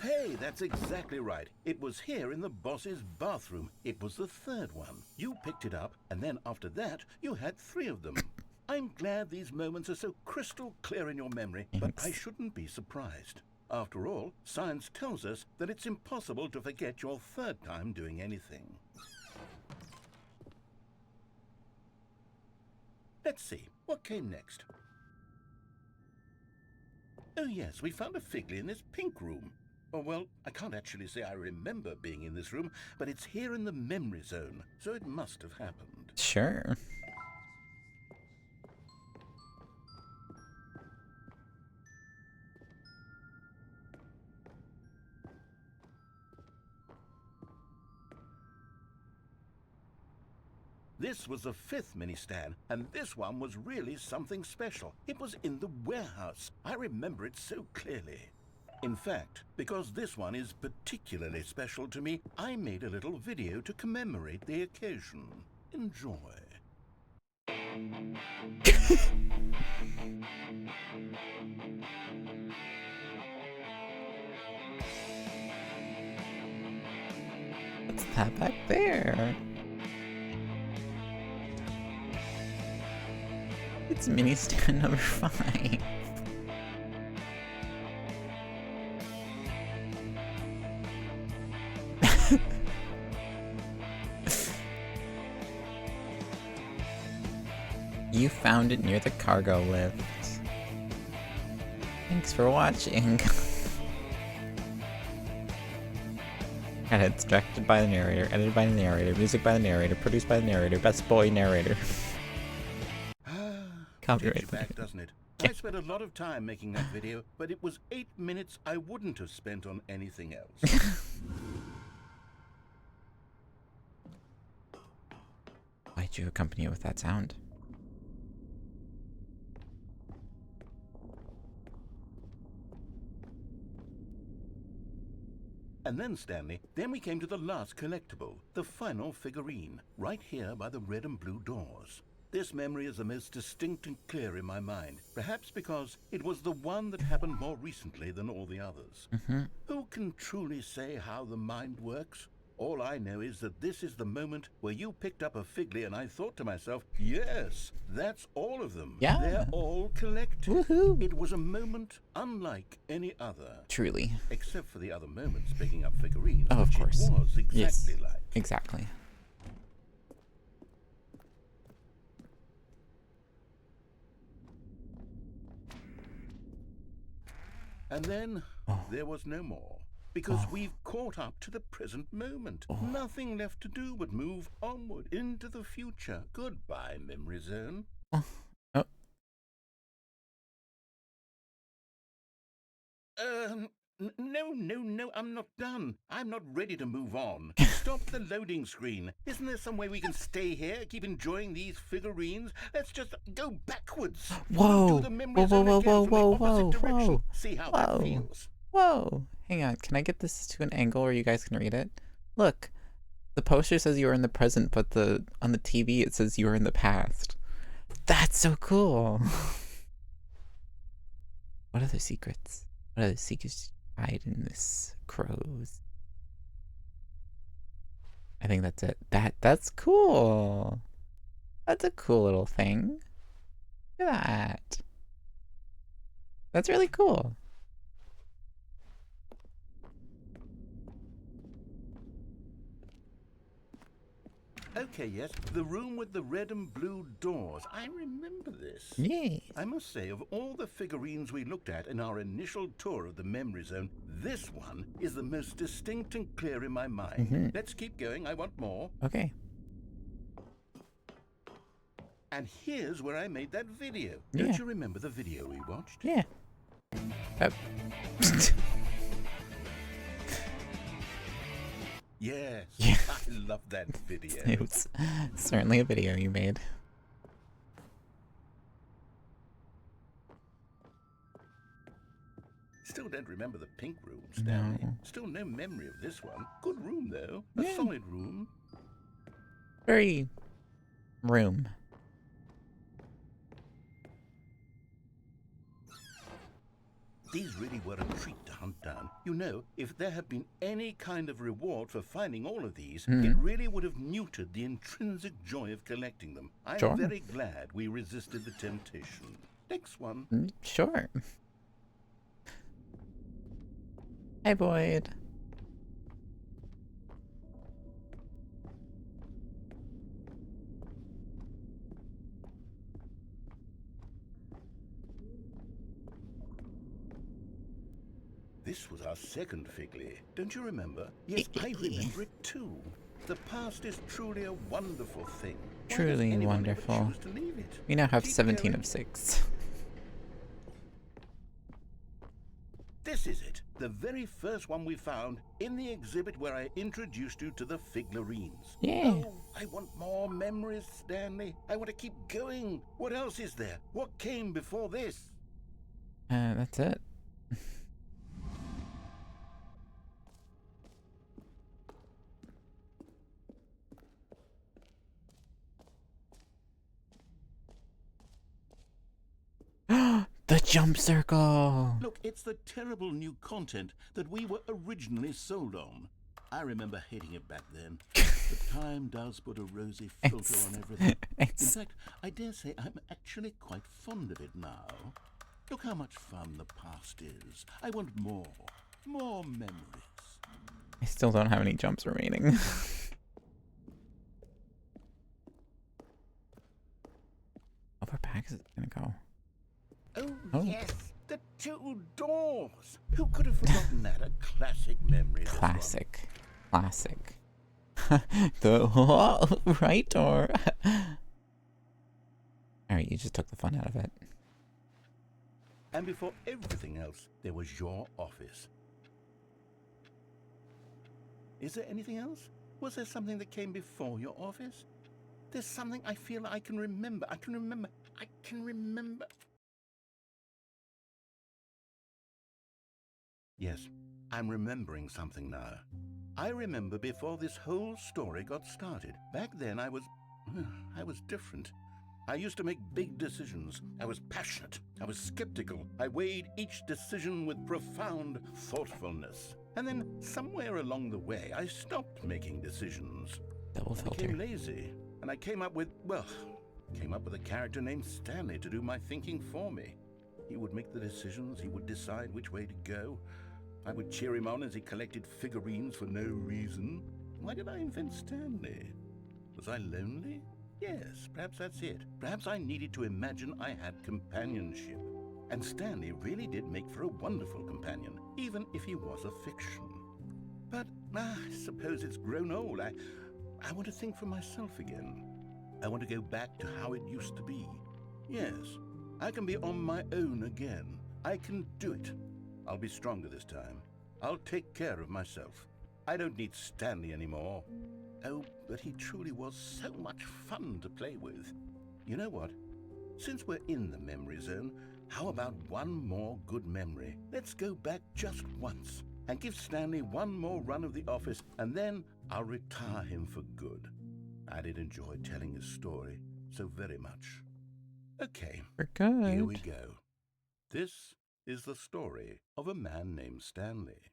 Hey, that's exactly right. It was here in the boss's bathroom. It was the third one. You picked it up, and then after that, you had 3 of them. I'm glad these moments are so crystal clear in your memory, but I shouldn't be surprised. After all, science tells us that it's impossible to forget your third time doing anything. Let's see, what came next? Oh yes, we found a Figley in this pink room. Oh well, I can't actually say I remember being in this room, but it's here in the memory zone, so it must have happened. Sure. This was the 5th mini Stan, and this one was really something special. It was in the warehouse. I remember it so clearly. In fact, because this one is particularly special to me, I made a little video to commemorate the occasion. Enjoy. What's that back there? It's mini Stan number 5. You found it near the cargo lift. Thanks for watching. Credits directed by the narrator, edited by the narrator, music by the narrator, produced by the narrator, best boy narrator. Copyright. Takes you back, doesn't it? I spent a lot of time making that video, but it was 8 minutes I wouldn't have spent on anything else. Why'd you accompany it with that sound? And then, Stanley, then we came to the last collectible, the final figurine, right here by the red and blue doors. This memory is the most distinct and clear in my mind, perhaps because it was the one that happened more recently than all the others. Who can truly say how the mind works, All I know is that this is the moment where you picked up a Figley and I thought to myself, yes, that's all of them. Yeah. They're all collected. Woohoo. It was a moment unlike any other. Truly. Except for the other moments picking up figurines, Oh, of which course. it was exactly Yes. like. Exactly. And then there was no more. Because we've caught up to the present moment. Nothing left to do but move onward into the future. Goodbye, Memory Zone. Oh. No, I'm not done. I'm not ready to move on. Stop the loading screen. Isn't there some way we can stay here, keep enjoying these figurines? Let's just go backwards. Whoa. Do the Memory Zone again from the opposite direction. See how that Whoa. feels. Whoa. Hang on. Can I get this to an angle where you guys can read it? Look. The poster says you are in the present, but on the TV it says you are in the past. That's so cool. What are the secrets? What are the secrets hide in this crows? I think that's it. That's cool. That's a cool little thing. Look at that. That's really cool. Okay, yes, the room with the red and blue doors. I remember this. Yes. I must say, of all the figurines we looked at in our initial tour of the Memory Zone, this one is the most distinct and clear in my mind. Let's keep going. I want more. Okay. And here's where I made that video. Yeah. Don't you remember the video we watched? Yeah. Yes. Yeah. I love that video. It was certainly a video you made. Still don't remember the pink room, Stanley. No. Still no memory of this one. Good room, though. A Yeah. solid room. Very room. These really were a treat to hunt down. You know, if there had been any kind of reward for finding all of these, it really would have muted the intrinsic joy of collecting them. I'm Sure. very glad we resisted the temptation. Next one. Sure. Hi, Boyd. This was our second Figley. Don't you remember? Yes, I remember it too. The past is truly a wonderful thing. Why does Truly anyone ever wonderful. choose to leave it? We now have Keep 17 going. of 6. This is it. The very first one we found in the exhibit where I introduced you to the Figlarines. Yeah. Oh, I want more memories, Stanley. I want to keep going. What else is there? What came before this? That's it. The jump circle! Look, it's the terrible new content that we were originally sold on. I remember hating it back then. But time does put a rosy filter on everything. In fact, I dare say I'm actually quite fond of it now. Look how much fun the past is. I want more. More memories. I still don't have any jumps remaining. How far back is it gonna go? Oh, yes, the two doors. Who could have forgotten that? A classic memory. this one. Classic. Classic. The right door. Alright, you just took the fun out of it. And before everything else, there was your office. Is there anything else? Was there something that came before your office? There's something I feel I can remember. I can remember. Yes, I'm remembering something now. I remember before this whole story got started. Back then I was different. I used to make big decisions. I was passionate. I was skeptical. I weighed each decision with profound thoughtfulness. And then somewhere along the way, I stopped making decisions. Double I filter. became lazy, and I came up with a character named Stanley to do my thinking for me. He would make the decisions, he would decide which way to go. I would cheer him on as he collected figurines for no reason. Why did I invent Stanley? Was I lonely? Yes, perhaps that's it. Perhaps I needed to imagine I had companionship. And Stanley really did make for a wonderful companion, even if he was a fiction. But I suppose it's grown old. I want to think for myself again. I want to go back to how it used to be. Yes, I can be on my own again. I can do it. I'll be stronger this time. I'll take care of myself. I don't need Stanley anymore. Oh, but he truly was so much fun to play with. You know what? Since we're in the memory zone, how about one more good memory? Let's go back just once and give Stanley one more run of the office, and then I'll retire him for good. I did enjoy telling his story so very much. Okay, We're good. here we go. This is the story of a man named Stanley.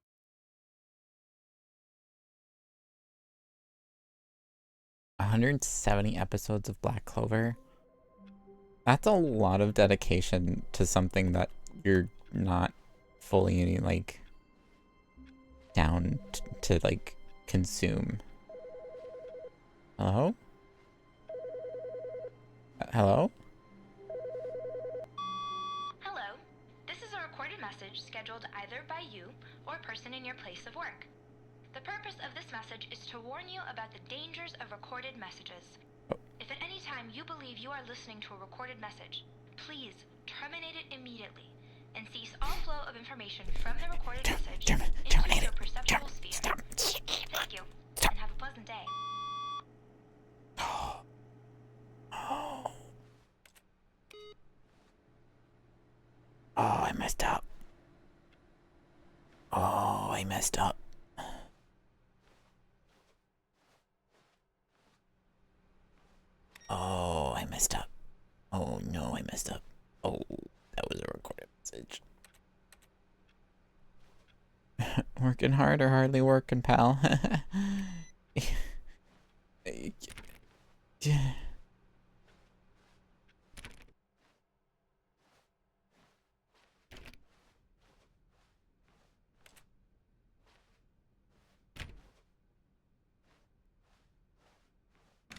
$170 episodes of Black Clover. That's a lot of dedication to something that you're not fully like down to like consume. Hello? Hello? Hello. This is a recorded message scheduled either by you or a person in your place of work. The purpose of this message is to warn you about the dangers of recorded messages. If at any time you believe you are listening to a recorded message, please terminate it immediately and cease all flow of information from the recorded message into your perceptual sphere. Stop. Thank you, and have a pleasant day. Oh, I messed up. Oh, I messed up. Oh, I messed up. Oh no, I messed up. Oh, that was a recorded message. Working hard or hardly working, pal?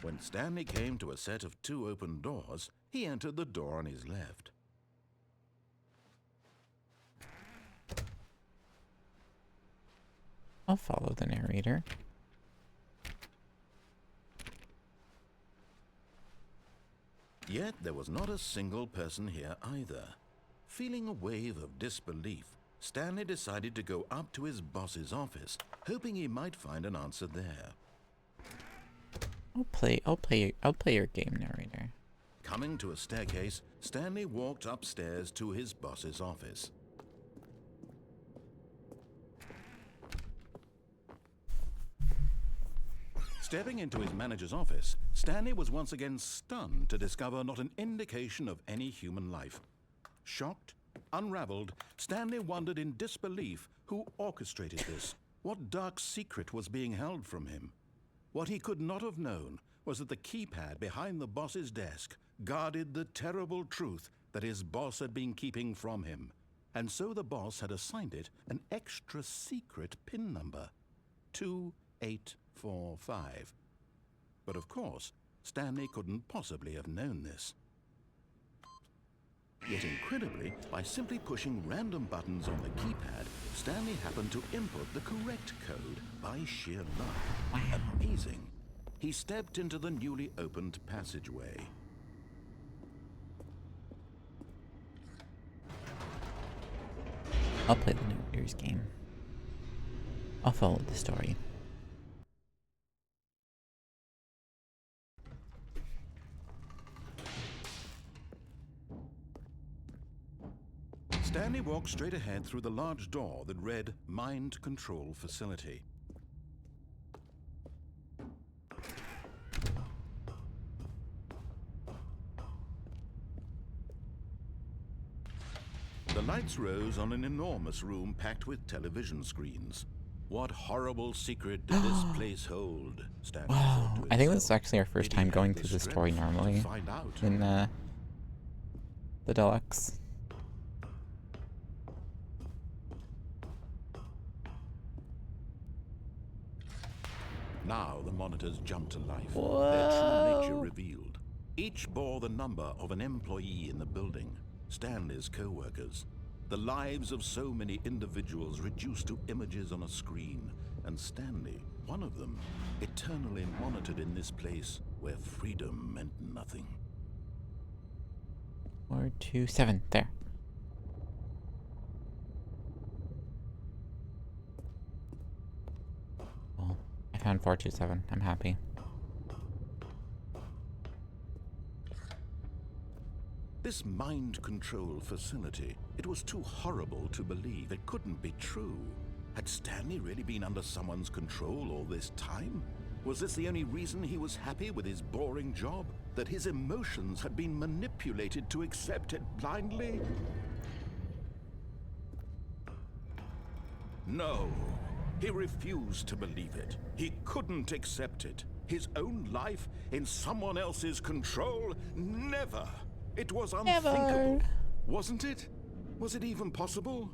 When Stanley came to a set of 2 open doors, he entered the door on his left. I'll follow the narrator. Yet there was not a single person here either. Feeling a wave of disbelief, Stanley decided to go up to his boss's office, hoping he might find an answer there. I'll play your game, narrator. Coming to a staircase, Stanley walked upstairs to his boss's office. Stepping into his manager's office, Stanley was once again stunned to discover not an indication of any human life. Shocked, unraveled, Stanley wondered in disbelief who orchestrated this, what dark secret was being held from him. What he could not have known was that the keypad behind the boss's desk guarded the terrible truth that his boss had been keeping from him. And so the boss had assigned it an extra secret PIN number, 2845. But of course, Stanley couldn't possibly have known this. Yet incredibly, by simply pushing random buttons on the keypad, Stanley happened to input the correct code by sheer luck. Wow. Amazing. He stepped into the newly opened passageway. I'll play the narrator's game. I'll follow the story. Stanley walked straight ahead through the large door that read Mind Control Facility. The lights rose on an enormous room packed with television screens. What horrible secret did this place hold? Stanley Wow, thought to I think this is himself. actually our first Maybe time he going had through the strength story to normally find out. in the deluxe. Now the monitors jumped to life, Whoa. their true nature revealed. Each bore the number of an employee in the building, Stanley's co-workers. The lives of so many individuals reduced to images on a screen, and Stanley, one of them, eternally monitored in this place where freedom meant nothing. 427, there. Well, I found 427. I'm happy. This mind control facility, it was too horrible to believe. It couldn't be true. Had Stanley really been under someone's control all this time? Was this the only reason he was happy with his boring job? That his emotions had been manipulated to accept it blindly? No. He refused to believe it. He couldn't accept it. His own life in someone else's control? Never! It was unthinkable, wasn't it? Was it even possible?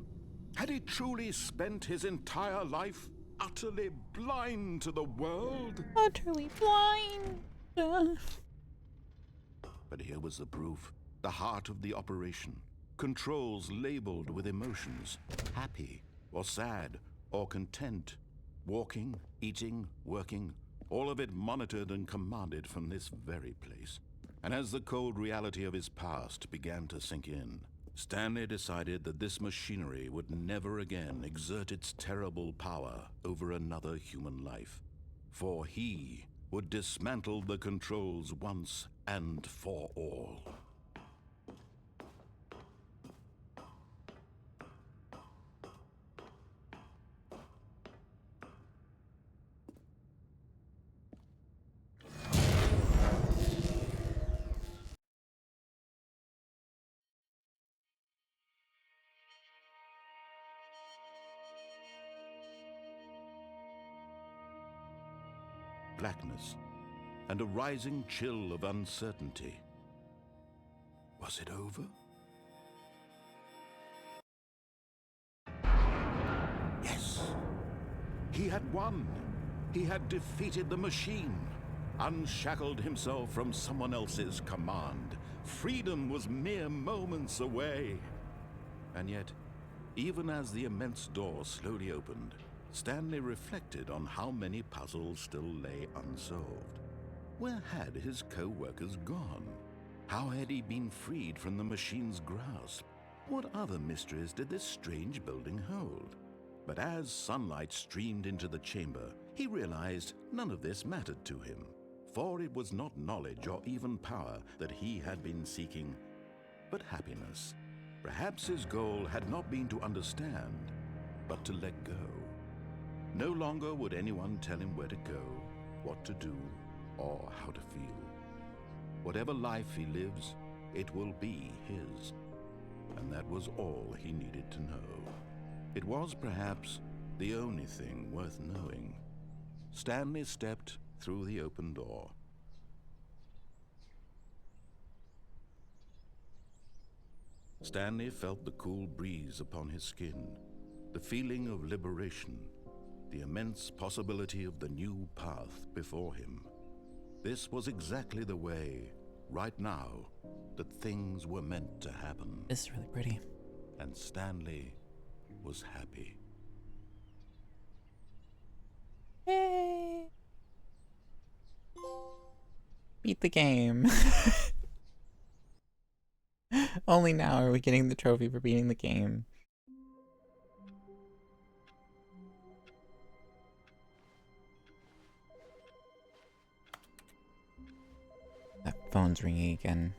Had he truly spent his entire life utterly blind to the world? Utterly blind. But here was the proof. The heart of the operation. Controls labeled with emotions. Happy, or sad, or content. Walking, eating, working. All of it monitored and commanded from this very place. And as the cold reality of his past began to sink in, Stanley decided that this machinery would never again exert its terrible power over another human life. For he would dismantle the controls once and for all. Blackness, and a rising chill of uncertainty. Was it over? Yes! He had won! He had defeated the machine, unshackled himself from someone else's command. Freedom was mere moments away. And yet, even as the immense door slowly opened, Stanley reflected on how many puzzles still lay unsolved. Where had his co-workers gone? How had he been freed from the machine's grasp? What other mysteries did this strange building hold? But as sunlight streamed into the chamber, he realized none of this mattered to him. For it was not knowledge or even power that he had been seeking, but happiness. Perhaps his goal had not been to understand, but to let go. No longer would anyone tell him where to go, what to do, or how to feel. Whatever life he lives, it will be his. And that was all he needed to know. It was perhaps the only thing worth knowing. Stanley stepped through the open door. Stanley felt the cool breeze upon his skin, the feeling of liberation, the immense possibility of the new path before him. This was exactly the way, right now, that things were meant to happen. This is really pretty. And Stanley was happy. Yay! Beat the game. Only now are we getting the trophy for beating the game. That phone's ringing again.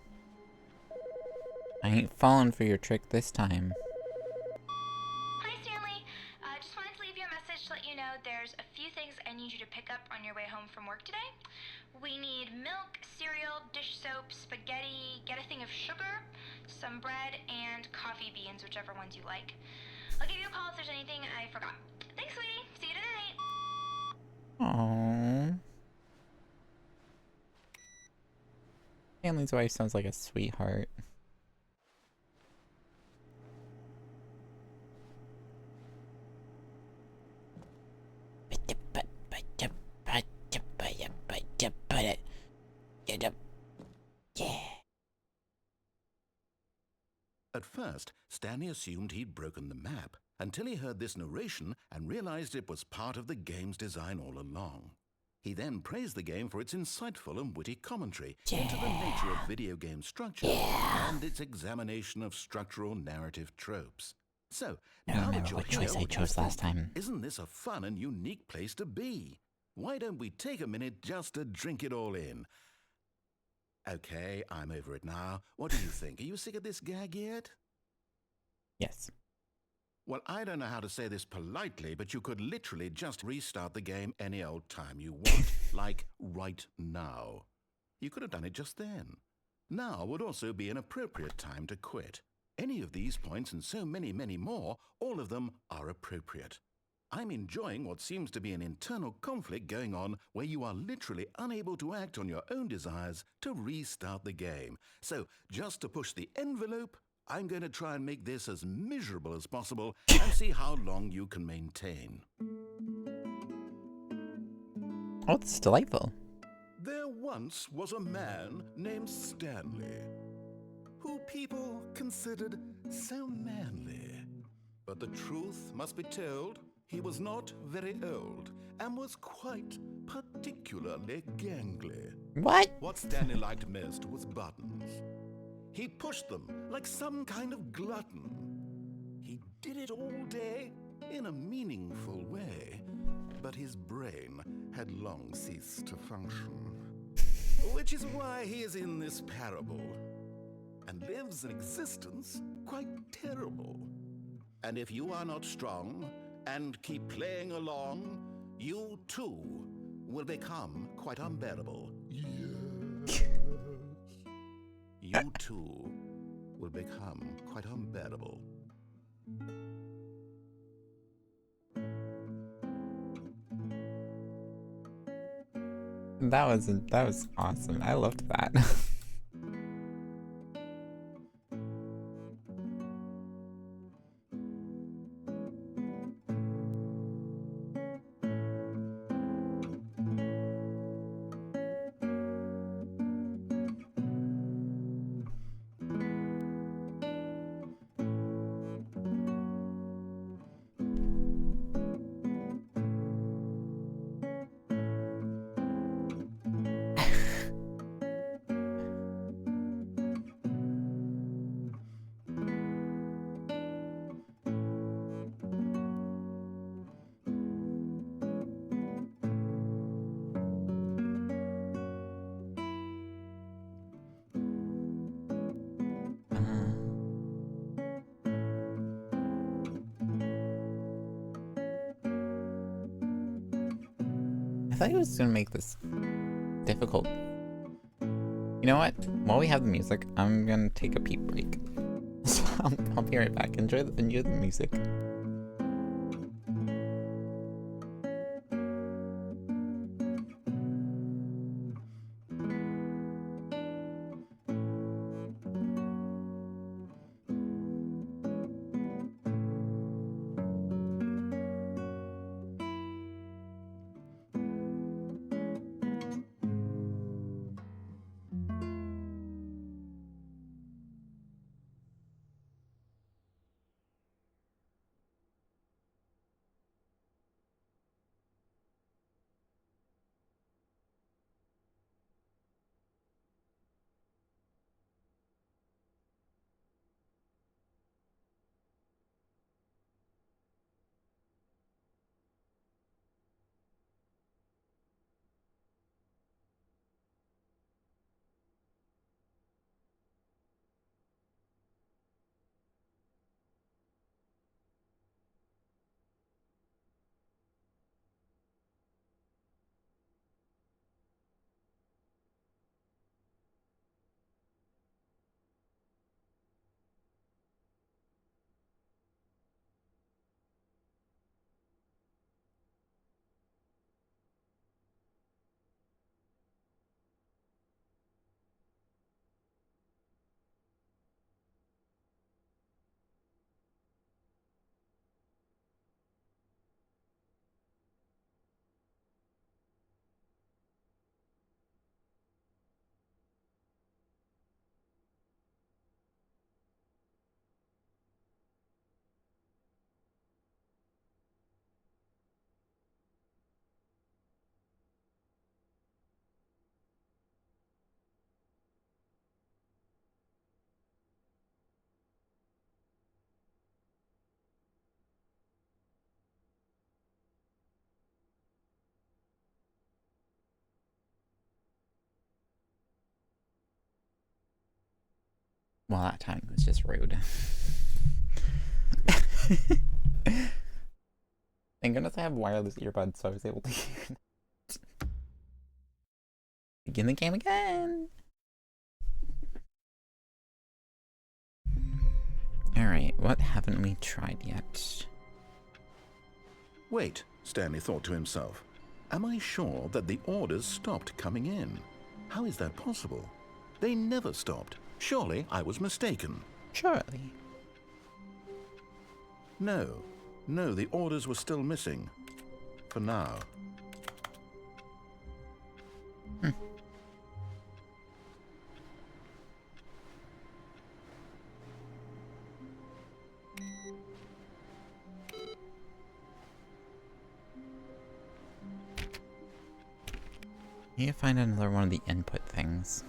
I ain't falling for your trick this time. Hi, Stanley. Just wanted to leave you a message to let you know there's a few things I need you to pick up on your way home from work today. We need milk, cereal, dish soap, spaghetti, get a thing of sugar, some bread, and coffee beans, whichever ones you like. I'll give you a call if there's anything I forgot. Thanks, sweetie. See you today. Stanley's wife sounds like a sweetheart. Yeah. At first, Stanley assumed he'd broken the map, until he heard this narration and realized it was part of the game's design all along. He then praised the game for its insightful and witty commentary into the nature of video game structure and its examination of structural narrative tropes. So, now that you're choice I chose last time. Isn't this a fun and unique place to be? Why don't we take a minute just to drink it all in? Okay, I'm over it now. What do you think? Are you sick of this gag yet? Yes. Well, I don't know how to say this politely, but you could literally just restart the game any old time you want, like right now. You could have done it just then. Now would also be an appropriate time to quit. Any of these points and so many, many more, all of them are appropriate. I'm enjoying what seems to be an internal conflict going on where you are literally unable to act on your own desires to restart the game. So, just to push the envelope, I'm going to try and make this as miserable as possible and see how long you can maintain. Oh, it's delightful. There once was a man named Stanley, who people considered so manly. But the truth must be told, he was not very old and was quite particularly gangly. What Stanley liked most was buttons. He pushed them like some kind of glutton. He did it all day in a meaningful way, but his brain had long ceased to function. Which is why he is in this parable and lives an existence quite terrible. And if you are not strong and keep playing along, you too will become quite unbearable. Yes. You too will become quite unbearable. That was awesome. I loved that. I thought he was gonna make this difficult. You know what? While we have the music, I'm gonna take a pee break. So I'll be right back. Enjoy the music. Well, that timing was just rude. Thank goodness I have wireless earbuds, so I was able to hear that. Begin the game again! Alright, what haven't we tried yet? Wait, Stanley thought to himself. Am I sure that the orders stopped coming in? How is that possible? They never stopped. Surely I was mistaken. Surely. No, the orders were still missing. For now. Need to find another one of the input things.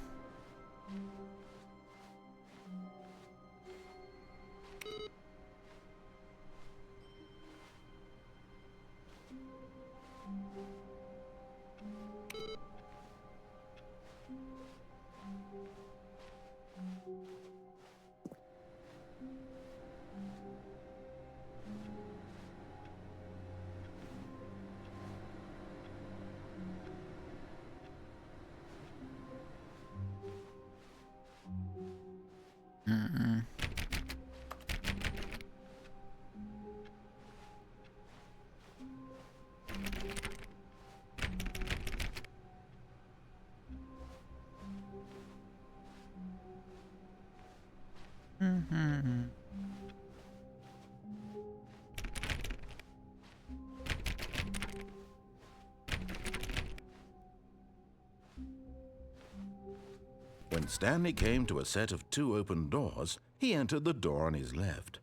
When Stanley came to a set of 2 open doors, he entered the door on his left.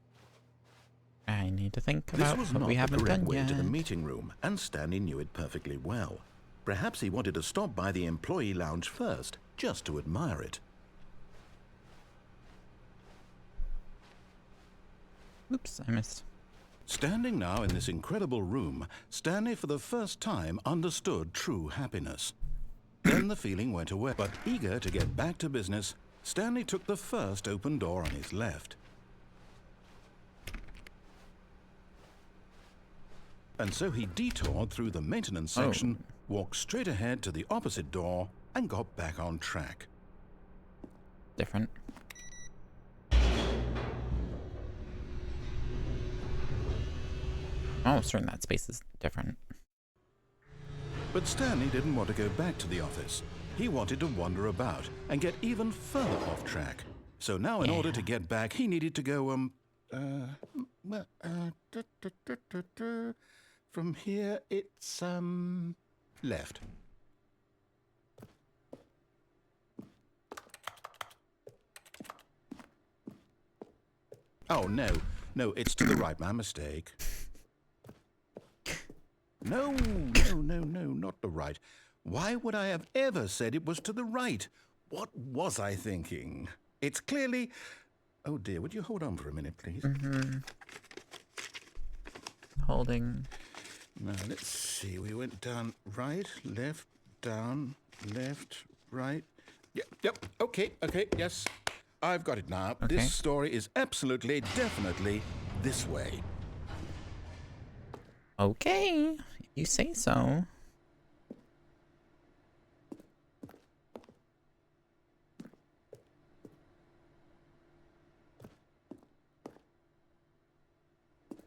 I need to think This about was what not we the haven't correct done way yet. to the meeting room, and Stanley knew it perfectly well. Perhaps he wanted to stop by the employee lounge first, just to admire it. Oops, I missed. Standing now in this incredible room, Stanley for the first time understood true happiness. Then the feeling went away, but eager to get back to business, Stanley took the first open door on his left. And so he detoured through the maintenance section, walked straight ahead to the opposite door, and got back on track. Different. Oh, certain that space is different. But Stanley didn't want to go back to the office. He wanted to wander about and get even further off track. So now in order to get back, he needed to go, from here it's, left. Oh, no, it's to the right, my mistake. No, not the right. Why would I have ever said it was to the right? What was I thinking? It's clearly... Oh dear, would you hold on for a minute, please? Holding. Now, let's see. We went down right, left, down, left, right. Yep, okay, yes. I've got it now. Okay. This story is absolutely, definitely this way. Okay, you say so.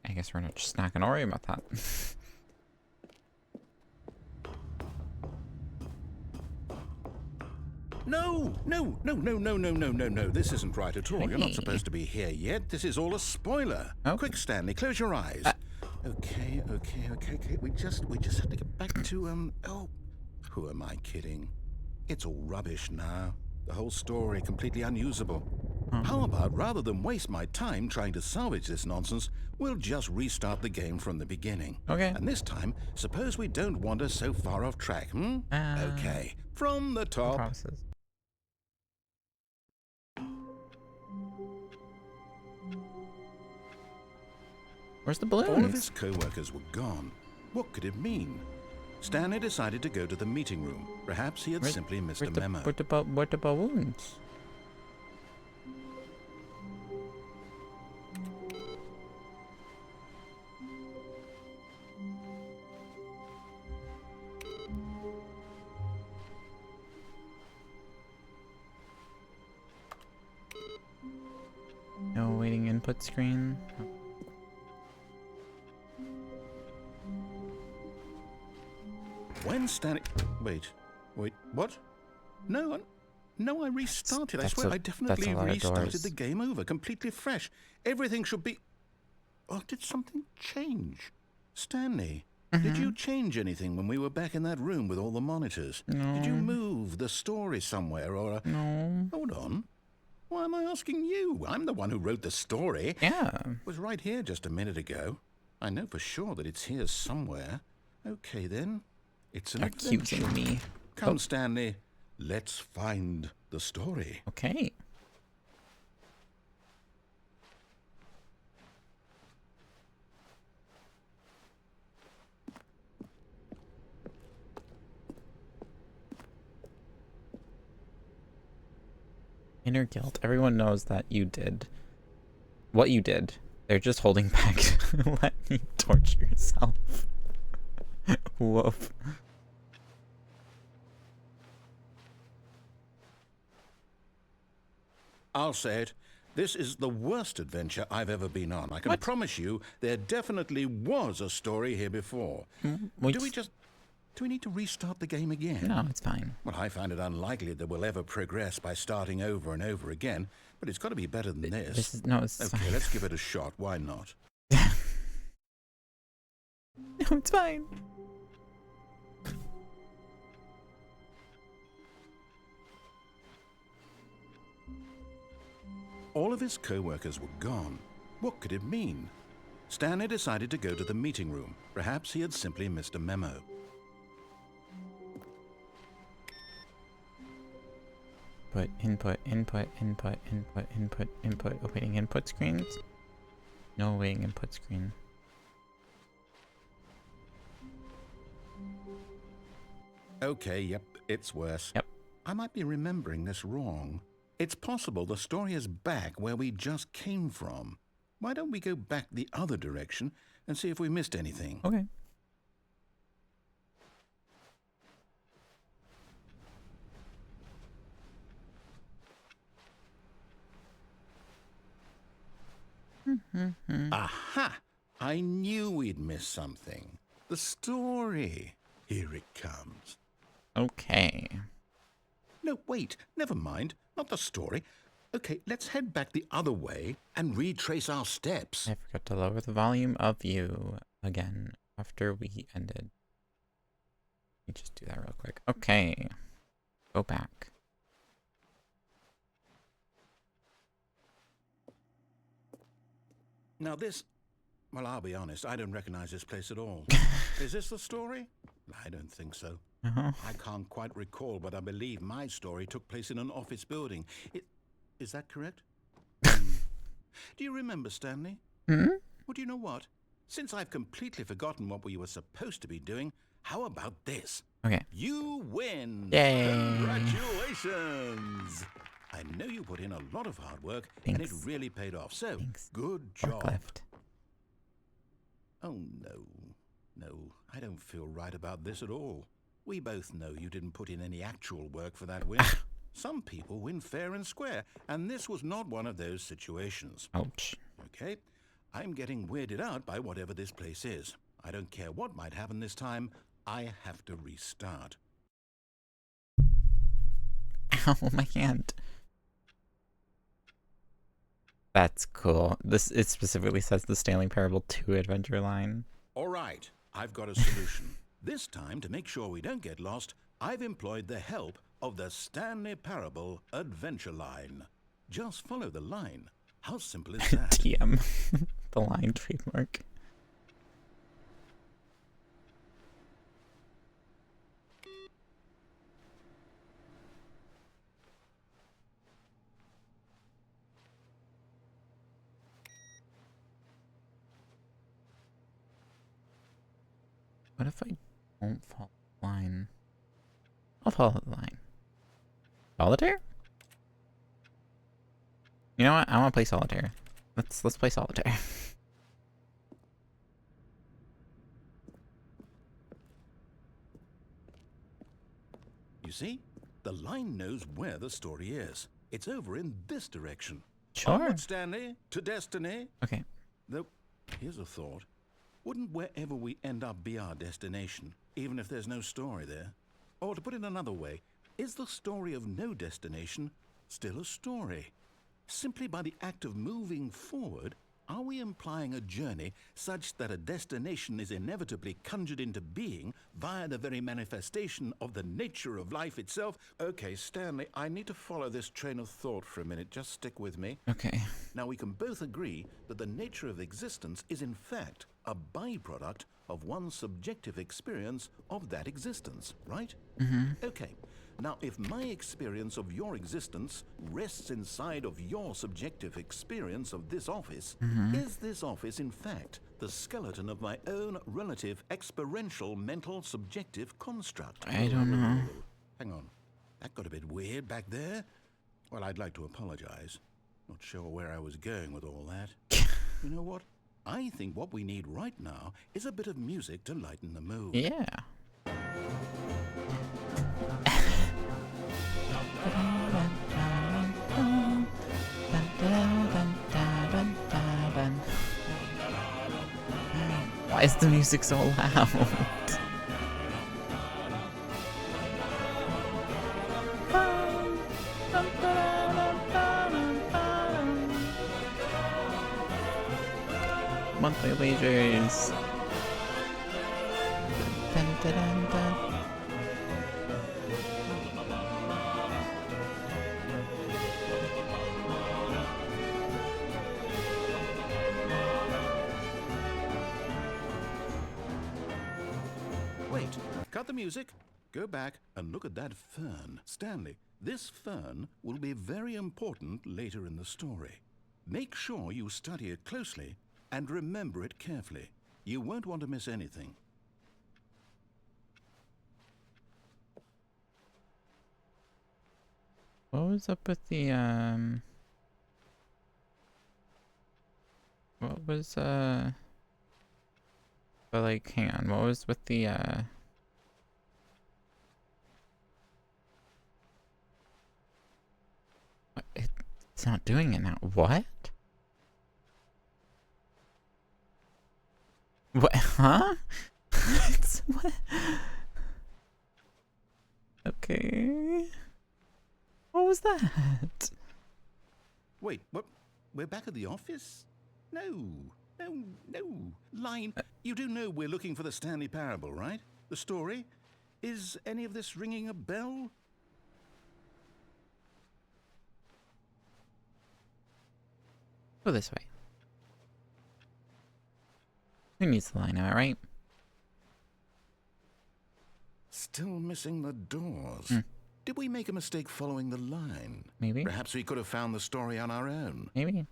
I guess we're just not gonna worry about that. No. This isn't right at all. You're not supposed to be here yet. This is all a spoiler. Oh. Quick, Stanley, close your eyes. Okay. We just have to get back to, who am I kidding? It's all rubbish now. The whole story completely unusable. How about, rather than waste my time trying to salvage this nonsense, we'll just restart the game from the beginning. Okay. And this time, suppose we don't wander so far off track, Okay, from the top. Promises. Where's the balloons? All of his co-workers were gone. What could it mean? Stanley decided to go to the meeting room. Perhaps he had simply missed a memo. What the balloons? input screen. When Stanley... Wait, what? No, I restarted. I swear I definitely restarted the game over, completely fresh. Everything should be... Oh, did something change? Stanley, did you change anything when we were back in that room with all the monitors? No. Did you move the story somewhere or... No. Hold on. Why am I asking you? I'm the one who wrote the story. Yeah. It was right here just a minute ago. I know for sure that it's here somewhere. Okay, then. It's an adventure. Accusing me. Come, Stanley. Let's find the story. Okay. Inner guilt. Everyone knows that you did what you did. They're just holding back to let me torture yourself. Woof. I'll say it. This is the worst adventure I've ever been on. I can promise you there definitely was a story here before. Do we need to restart the game again? No, it's fine. Well, I find it unlikely that we'll ever progress by starting over and over again, but it's got to be better than this. It's okay, fine. Let's give it a shot. Why not? No, it's fine. All of his co-workers were gone. What could it mean? Stanley decided to go to the meeting room. Perhaps he had simply missed a memo. Input. Awaiting input screens. No awaiting input screen. Okay, yep, it's worse. Yep. I might be remembering this wrong. It's possible the story is back where we just came from. Why don't we go back the other direction and see if we missed anything? Okay. Aha! I knew we'd miss something. The story. Here it comes. Okay. No, wait. Never mind. Not the story. Okay, let's head back the other way and retrace our steps. I forgot to lower the volume of you again after we ended. Let me just do that real quick. Okay. Go back. Now this... Well, I'll be honest, I don't recognize this place at all. Is this the story? I don't think so. I can't quite recall, but I believe my story took place in an office building. Is that correct? Do you remember, Stanley? Well, do you know what? Since I've completely forgotten what we were supposed to be doing, how about this? Okay. You win! Yay! Congratulations! I know you put in a lot of hard work, and it really paid off. So, good job. Forklift. Oh, no, I don't feel right about this at all. We both know you didn't put in any actual work for that win. Some people win fair and square, and this was not one of those situations. Ouch. Okay, I'm getting weirded out by whatever this place is. I don't care what might happen this time. I have to restart. Ow, my hand. That's cool. It specifically says the Stanley Parable 2 adventure line. All right, I've got a solution. This time, to make sure we don't get lost, I've employed the help of the Stanley Parable adventure line. Just follow the line. How simple is that? TM. The line trademark. What if I don't follow the line? I'll follow the line. Solitaire? You know what? I want to play solitaire. Let's play solitaire. You see? The line knows where the story is. It's over in this direction. Sure. Onward, Stanley, to destiny. Okay. Though, here's a thought. Wouldn't wherever we end up be our destination, even if there's no story there? Or to put it another way, is the story of no destination still a story? Simply by the act of moving forward, are we implying a journey such that a destination is inevitably conjured into being via the very manifestation of the nature of life itself? Okay, Stanley, I need to follow this train of thought for a minute. Just stick with me. Okay. Now, we can both agree that the nature of existence is in fact a byproduct of one's subjective experience of that existence, right? Okay. Now, if my experience of your existence rests inside of your subjective experience of this office, is this office, in fact, the skeleton of my own relative experiential mental subjective construct? I don't know. Hang on. That got a bit weird back there. Well, I'd like to apologize. Not sure where I was going with all that. You know what? I think what we need right now is a bit of music to lighten the mood. Yeah. Why is the music so loud? Monthly leisures. Dun, dun, dun, dun. Wait, cut the music. Go back and look at that fern. Stanley, this fern will be very important later in the story. Make sure you study it closely and remember it carefully. You won't want to miss anything. What was up with the what was but like hang on, what was with the it's not doing it now. What? What? Huh? What? Okay. What was that? Wait, what? We're back at the office? No. Line, you do know we're looking for the Stanley Parable, right? The story? Is any of this ringing a bell? Go this way. Who needs the line, am I right? Still missing the doors. Did we make a mistake following the line? Maybe. Perhaps we could have found the story on our own. Maybe.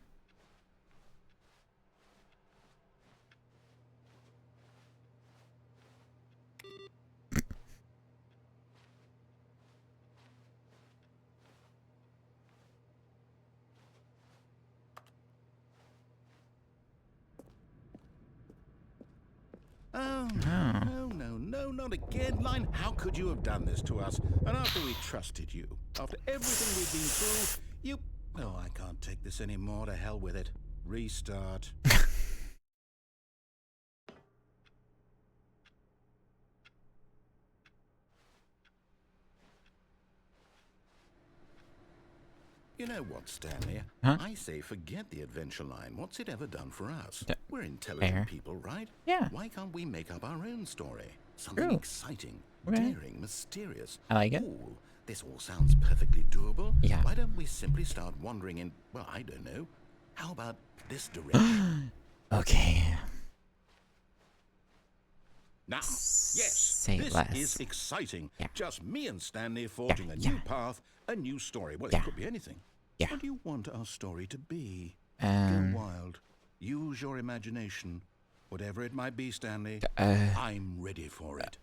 Oh, no, not again. Line, how could you have done this to us? And after we trusted you, after everything we've been through, you... Oh, I can't take this anymore. To hell with it. Restart. You know what, Stanley? Huh? I say forget the adventure line. What's it ever done for us? We're Fair. intelligent people, right? Yeah. Why can't we make up our own story? Something True. exciting, Okay. daring, mysterious. I like it. Ooh, this all sounds perfectly doable. Yeah. Why don't we simply start wandering in, well, I don't know. How about this direction? Okay. Now, yes, Say this less. is exciting. Yeah. Just me and Stanley forging a yeah. new path, a new story. Well, Yeah. it could be anything. Yeah. What do you want our story to be? Um, Go wild. Use your imagination. Whatever it might be, Stanley, Uh, I'm ready for it.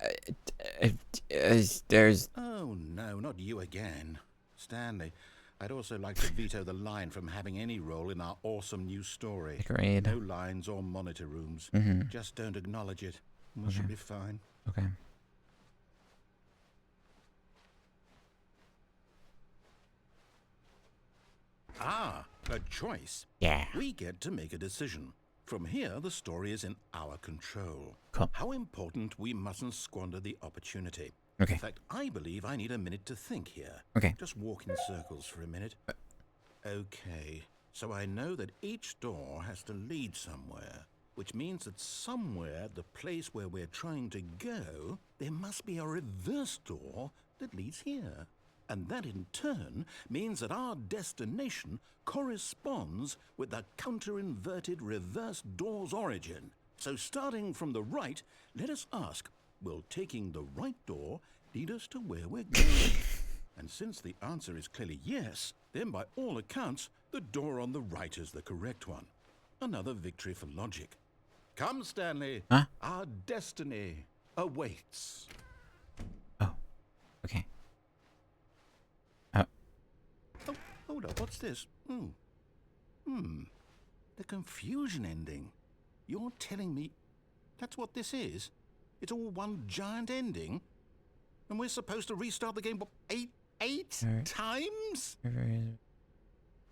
there's Oh, no, not you again. Stanley, I'd also like to veto the line from having any role in our awesome new story. Agreed. No lines or monitor rooms. Just don't acknowledge it. We should be fine. okay. Ah, a choice. Yeah. We get to make a decision. From here, the story is in our control. Cool. How important we mustn't squander the opportunity. Okay. In fact, I believe I need a minute to think here. Okay. Just walk in circles for a minute. Okay, so I know that each door has to lead somewhere, which means that somewhere at the place where we're trying to go, there must be a reverse door that leads here. And that in turn means that our destination corresponds with the counter-inverted reverse door's origin. So starting from the right, let us ask, will taking the right door lead us to where we're going? And since the answer is clearly yes, then by all accounts, the door on the right is the correct one. Another victory for logic. Come, Stanley. Huh? Our destiny awaits. Oh. Okay. Oh, hold up. What's this? The confusion ending. You're telling me that's what this is? It's all one giant ending? And we're supposed to restart the game, what, eight times?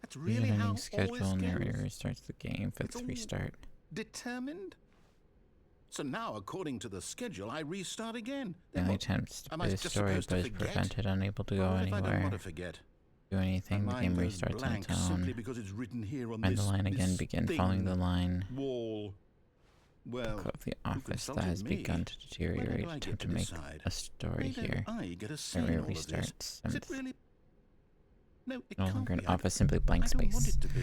That's really how all this schedule narrator goes? restarts the game. Fifth restart. Determined? So now, according to the schedule, I restart again. The Then only what? attempts to Am play I the just story, supposed to but is forget? prevented, unable to go What if I don't anywhere. want to forget? Do anything, My the game mind goes restarts on blank its simply own. because it's written here on Find this, the line again, this begin thing. following the line. Wall. Well, Of the who office that consulted has me? begun to When deteriorate. do I get Attempt to to make decide? a story Why here. don't I get a say in Area all of this? restarts. Is it really? No, it No can't longer an be. office, simply blank I don't want space. it to be.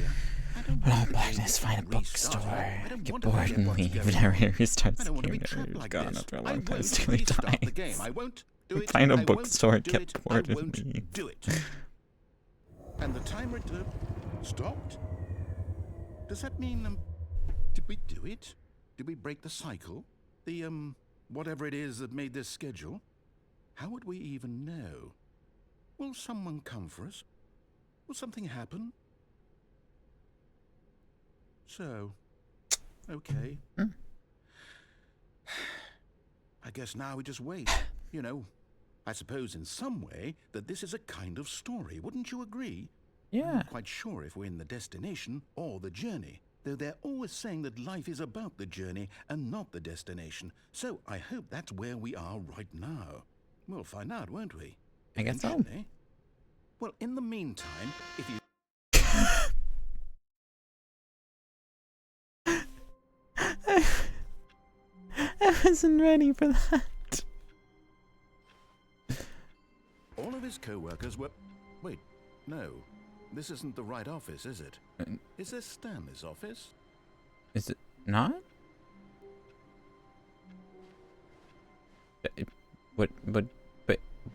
I don't Put want on the game blackness, to find a be bookstore. restarted. I don't Get want to bored forget and what's leave. going Narrator on. restarts I the don't want to game. be trapped Narrator's like gone this. after a I long time. won't Too many restart the game. times. I won't do it. Find a I won't bookstore, do get it. bored I and won't leave. do it. And the timer stopped? Does that mean, did we do it? Did we break the cycle? The, whatever it is that made this schedule? How would we even know? Will someone come for us? Will something happen? So, okay. I guess now we just wait. You know, I suppose in some way that this is a kind of story. Wouldn't you agree? I'm Yeah. not quite sure if we're in the destination or the journey, though they're always saying that life is about the journey and not the destination. So I hope that's where we are right now. We'll find out, won't we? I guess so. Eventually. Well, in the meantime, if you... I wasn't ready for that. All of his co-workers were... Wait, no. This isn't the right office, is it? Is this Stanley's office? Is it not?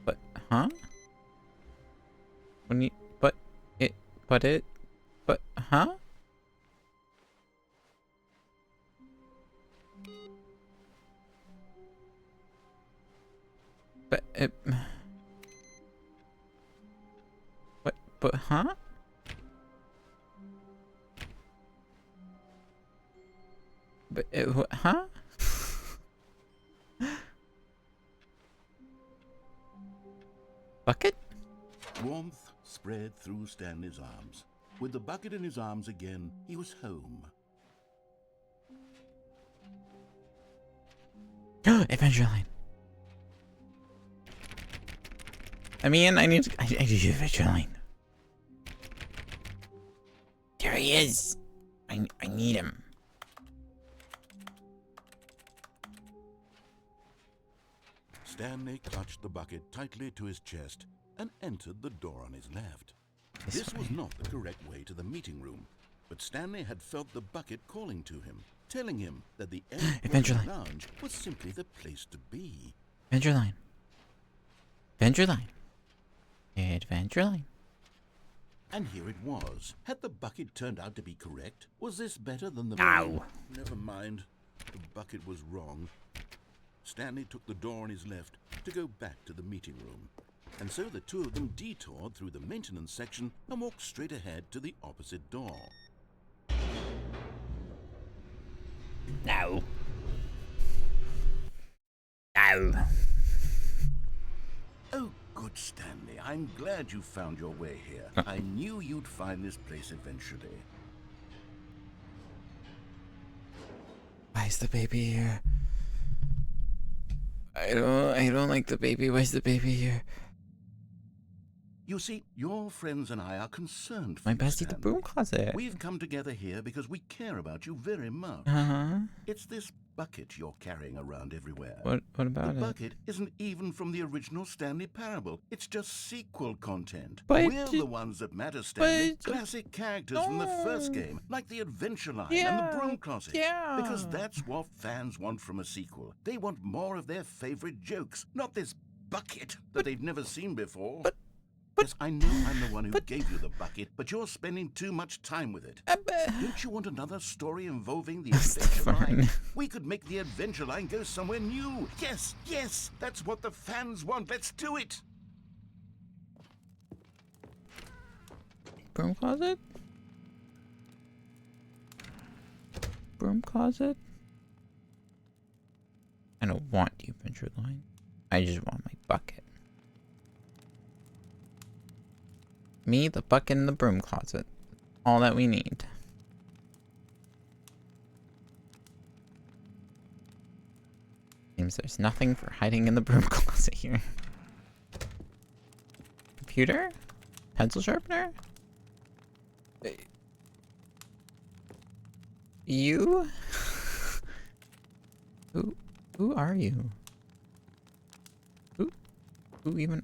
But, huh? When you, but, huh? But, huh? But, huh? Bucket? Warmth spread through Stanley's arms. With the bucket in his arms again, he was home. Adventureline. I mean, I need to do Adventureline. There he is. I need him. Stanley clutched the bucket tightly to his chest and entered the door on his left. This was not the correct way to the meeting room, but Stanley had felt the bucket calling to him, telling him that the Adventureline. lounge was simply the place to be. Adventureline. Adventureline. Adventureline. And here it was. Had the bucket turned out to be correct? Was this better than the... No. Never mind. The bucket was wrong. Stanley took the door on his left to go back to the meeting room. And so the two of them detoured through the maintenance section and walked straight ahead to the opposite door. No. No. Oh, good Stanley. I'm glad you found your way here. I knew you'd find this place eventually. Why is the baby here? I don't like the baby. Why is the baby here? You see, your friends and I are concerned for My you, bestie, the Stanley. broom closet. We've come together here because we care about you very much. It's this bucket you're carrying around everywhere. What about The it? bucket isn't even from the original Stanley Parable. It's just sequel content. But We're the ones that matter, Stanley. but- Classic characters from the first game, like the Adventure Line and Yeah, the Broom Closet. yeah. Because that's what fans want from a sequel. They want more of their favorite jokes, not this bucket that they've never seen before. Yes, I know I'm the one who gave you the bucket, but you're spending too much time with it. Don't you want another story involving the Adventure Line? We could make the Adventure Line go somewhere new. Yes, yes, that's what the fans want. Let's do it. Broom closet? Broom closet? I don't want the Adventure Line. I just want my bucket. Me, the bucket, and the broom closet. All that we need. Seems there's nothing for hiding in the broom closet here. Computer? Pencil sharpener? You? Who are you? Who even?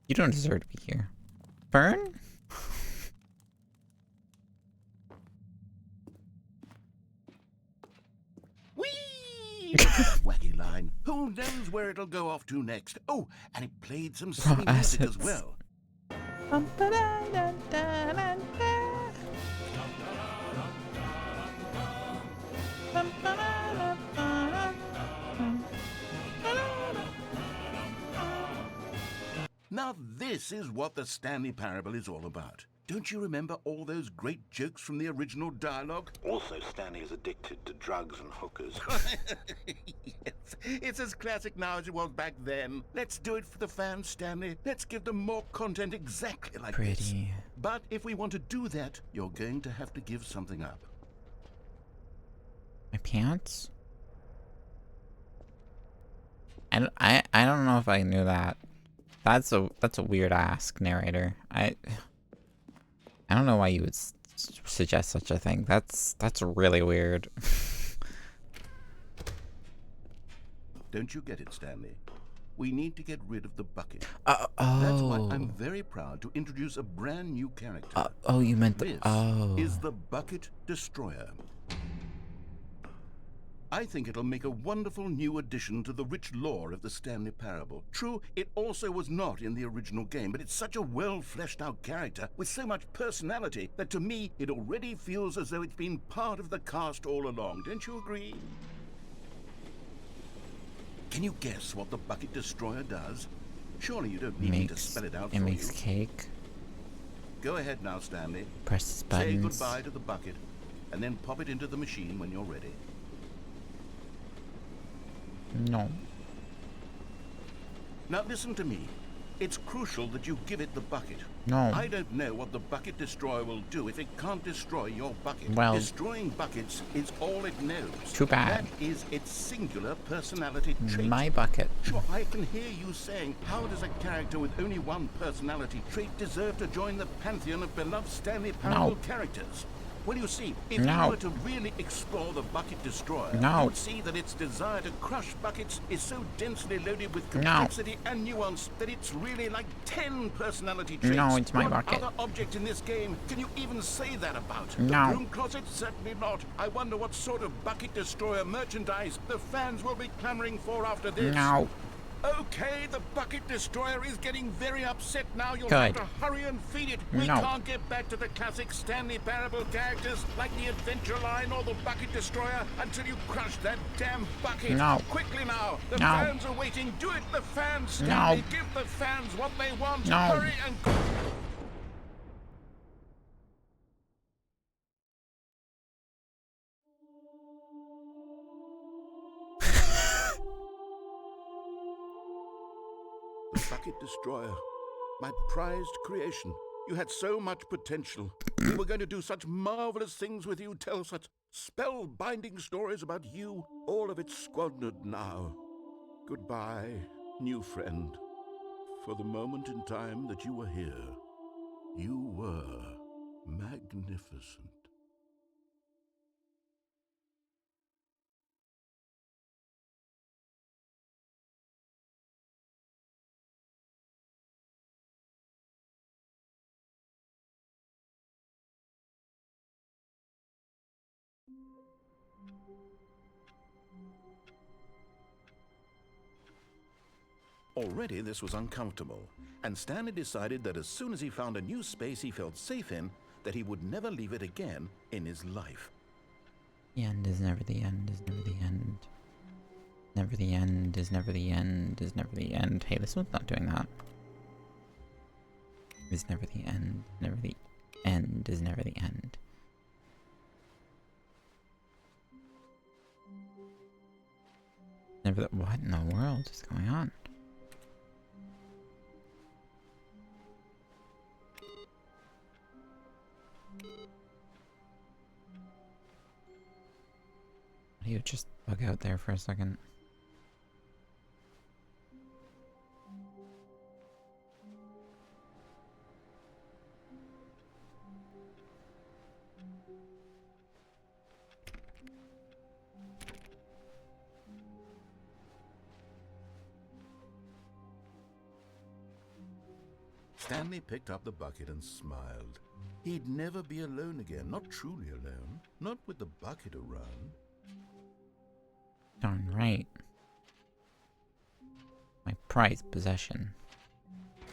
You don't deserve to be here. Fern? Whee! Wacky line. Who knows where it'll go off to next? Oh, and it played some silly music as well. Now this is what the Stanley Parable is all about. Don't you remember all those great jokes from the original dialogue? Also, Stanley is addicted to drugs and hookers. Yes, it's as classic now as it was back then. Let's do it for the fans, Stanley. Let's give them more content exactly like this. Pretty. But if we want to do that, you're going to have to give something up. My pants? I don't know if I knew that. That's a weird ask, narrator. I don't know why you would suggest such a thing. That's really weird. Don't you get it, Stanley? We need to get rid of the bucket. Oh. That's why I'm very proud to introduce a brand new character. Oh, you meant the. This Oh. is the Bucket Destroyer. I think it'll make a wonderful new addition to the rich lore of the Stanley Parable. True, it also was not in the original game, but it's such a well-fleshed-out character with so much personality that to me, it already feels as though it's been part of the cast all along. Don't you agree? Can you guess what the Bucket Destroyer does? Surely you don't need me to spell it out for It makes you. cake. Go ahead now, Stanley. Presses Say buttons. goodbye to the bucket, and then pop it into the machine when you're ready. No. Now listen to me. It's crucial that you give it the bucket. No. I don't know what the Bucket Destroyer will do if it can't destroy your bucket. Well- Destroying buckets is all it knows. Too bad. That is its singular personality trait. My bucket. Sure, I can hear you saying, how does a character with only one personality trait deserve to join the pantheon of beloved Stanley Parable characters? Well, you see, if you were to really explore the Bucket Destroyer, you would see that its desire to crush buckets is so densely loaded with complexity and nuance that it's really like 10 personality traits. No, it's my What bucket. other object in this game can you even say that about? No. The Broom Closet? Certainly not. I wonder what sort of Bucket Destroyer merchandise the fans will be clamoring for after this. No. Okay, the Bucket Destroyer is getting very upset now. You'll Good. have to hurry and feed it. We No. can't get back to the classic Stanley Parable characters like the Adventure Line or the Bucket Destroyer until you crush that damn bucket. No. Quickly now. The No. fans are waiting. Do it, the fans, Stanley. No. Give the fans what they want. No. Hurry and... bucket destroyer. My prized creation. You had so much potential. We were going to do such marvelous things with you, tell such spell-binding stories about you. All of it squandered now. Goodbye, new friend. For the moment in time that you were here, you were magnificent. Already this was uncomfortable, and Stanley decided that as soon as he found a new space he felt safe in, that he would never leave it again in his life. The end is never the end, is never the end. Never the end is never the end, is never the end. Hey, this one's not doing that. Is never the end, never the end is never the end. Never the— what in the world is going on? You just bug out there for a second. Stanley picked up the bucket and smiled. He'd never be alone again, not truly alone, not with the bucket around. Darn right. My prized possession.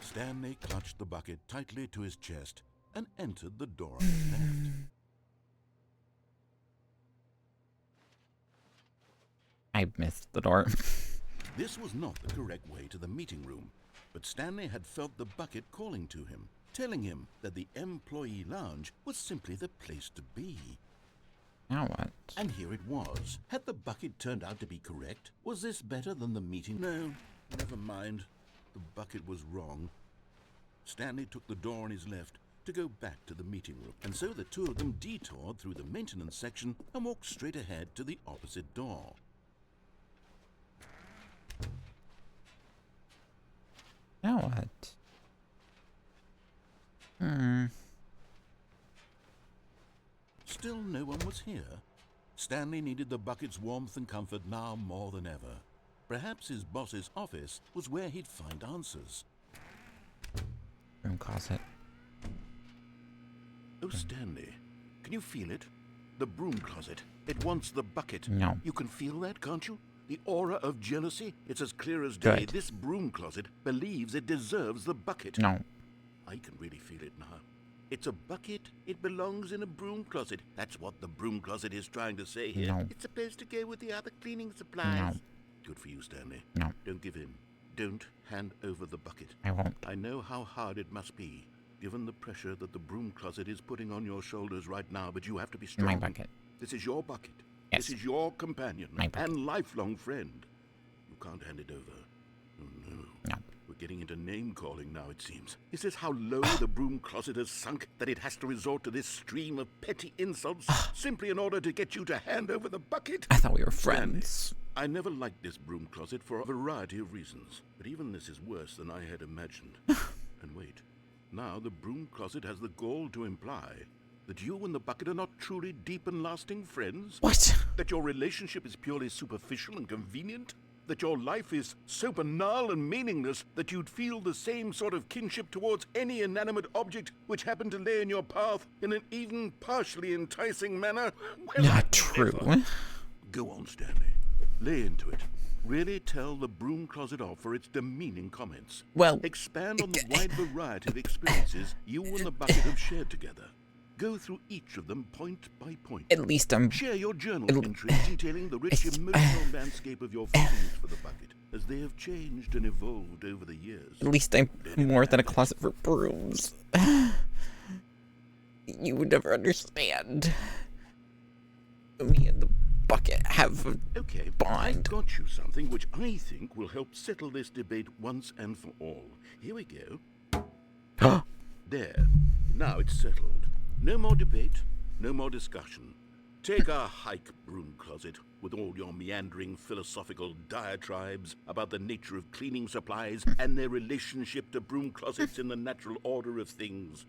Stanley clutched the bucket tightly to his chest and entered the door on his left. I missed the door. This was not the correct way to the meeting room, but Stanley had felt the bucket calling to him, telling him that the employee lounge was simply the place to be. Now what? And here it was. Had the bucket turned out to be correct? Was this better than the meeting? No, never mind. The bucket was wrong. Stanley took the door on his left to go back to the meeting room, and so the two of them detoured through the maintenance section and walked straight ahead to the opposite door. Now what? Still no one was here. Stanley needed the bucket's warmth and comfort now more than ever. Perhaps his boss's office was where he'd find answers. Room closet. Oh, Stanley, can you feel it? The broom closet. It wants the bucket. No. You can feel that, can't you? The aura of jealousy? It's as clear as day. Good. This broom closet believes it deserves the bucket. No. I can really feel it now. It's a bucket. It belongs in a broom closet. That's what the broom closet is trying to say here. No. It's supposed to go with the other cleaning supplies. No. Good for you, Stanley. No. Don't give in. Don't hand over the bucket. I won't. I know how hard it must be, given the pressure that the broom closet is putting on your shoulders right now, but you have to be strong. My bucket. This is your bucket. Yes. This is your companion My bucket. and lifelong friend. You can't hand it over. Oh, no. No. We're getting into name-calling now, it seems. Is this how low the broom closet has sunk, that it has to resort to this stream of petty insults simply in order to get you to hand over the bucket? I thought we were Stanley, friends. I never liked this broom closet for a variety of reasons, but even this is worse than I had imagined. And wait, now the broom closet has the gall to imply that you and the bucket are not truly deep and lasting friends? What? That your relationship is purely superficial and convenient? That your life is so banal and meaningless that you'd feel the same sort of kinship towards any inanimate object which happened to lay in your path in an even partially enticing manner? Well, Not true. never. Go on, Stanley. Lay into it. Really tell the broom closet off for its demeaning comments. Well, Expand on the wide variety of experiences you and the bucket have shared together. Go through each of them point by point. at least I'm. Share your journal entries detailing the rich emotional landscape of your feelings for the bucket, as they have changed and evolved over the years. At least I'm more than a closet for brooms. You would never understand. Me and the bucket have a Okay, bond. I've got you something which I think will help settle this debate once and for all. Here we go. There. Now it's settled. No more debate, no more discussion. Take a hike, Broom Closet, with all your meandering philosophical diatribes about the nature of cleaning supplies and their relationship to broom closets in the natural order of things.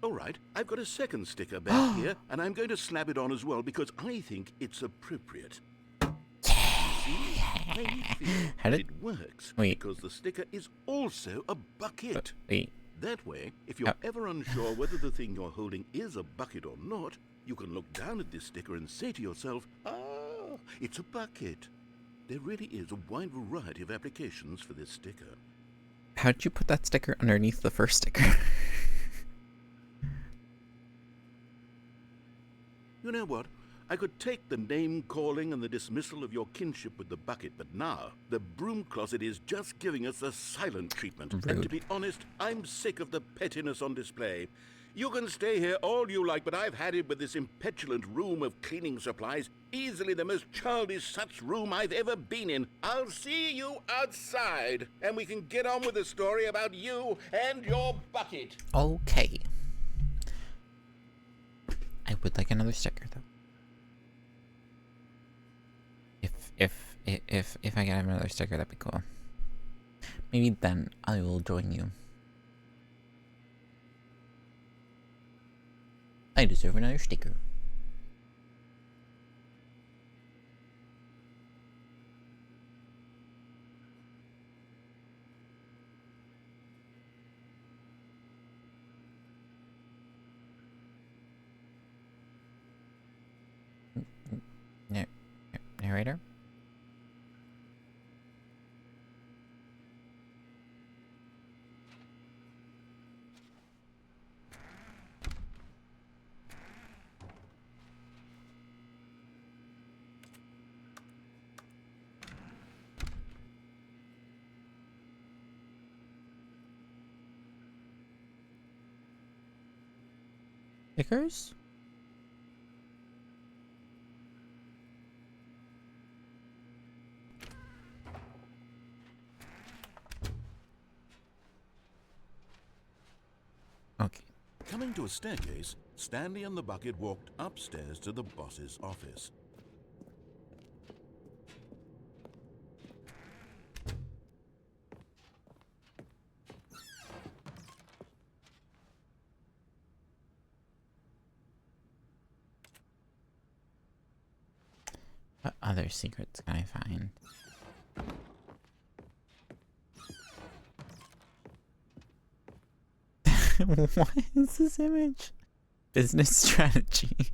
All right, I've got a second sticker back here, and I'm going to slap it on as well because I think it's appropriate. See? I feel it works because the sticker is also a bucket. That way, if you're ever unsure whether the thing you're holding is a bucket or not, you can look down at this sticker and say to yourself, ah, it's a bucket. There really is a wide variety of applications for this sticker. How did you put that sticker underneath the first sticker? You know what? I could take the name-calling and the dismissal of your kinship with the bucket, but now the Broom Closet is just giving us a silent treatment. Rude. And to be honest, I'm sick of the pettiness on display. You can stay here all you like, but I've had it with this impetulant room of cleaning supplies. Easily the most childish such room I've ever been in. I'll see you outside, and we can get on with the story about you and your bucket. Okay. I would like another sticker, though. If I get another sticker, that'd be cool. Maybe then I will join you. I deserve another sticker. Narrator? Stickers? Okay. Coming to a staircase, Stanley and the bucket walked upstairs to the boss's office. What other secrets can I find? What is this image? Business strategy.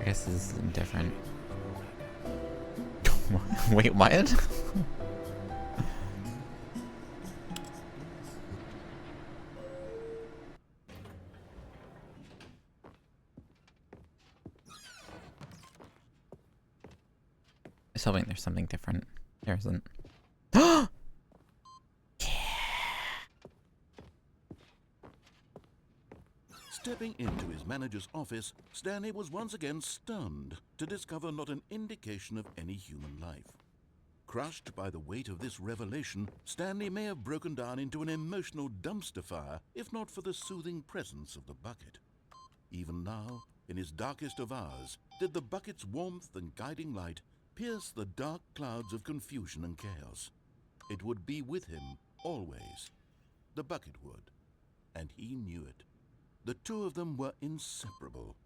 I guess this is different. Wait, what? I was hoping there's something different. There isn't. Stepping into his manager's office, Stanley was once again stunned to discover not an indication of any human life. Crushed by the weight of this revelation, Stanley may have broken down into an emotional dumpster fire if not for the soothing presence of the bucket. Even now, in his darkest of hours, did the bucket's warmth and guiding light pierce the dark clouds of confusion and chaos. It would be with him always. The bucket would, and he knew it. The two of them were inseparable.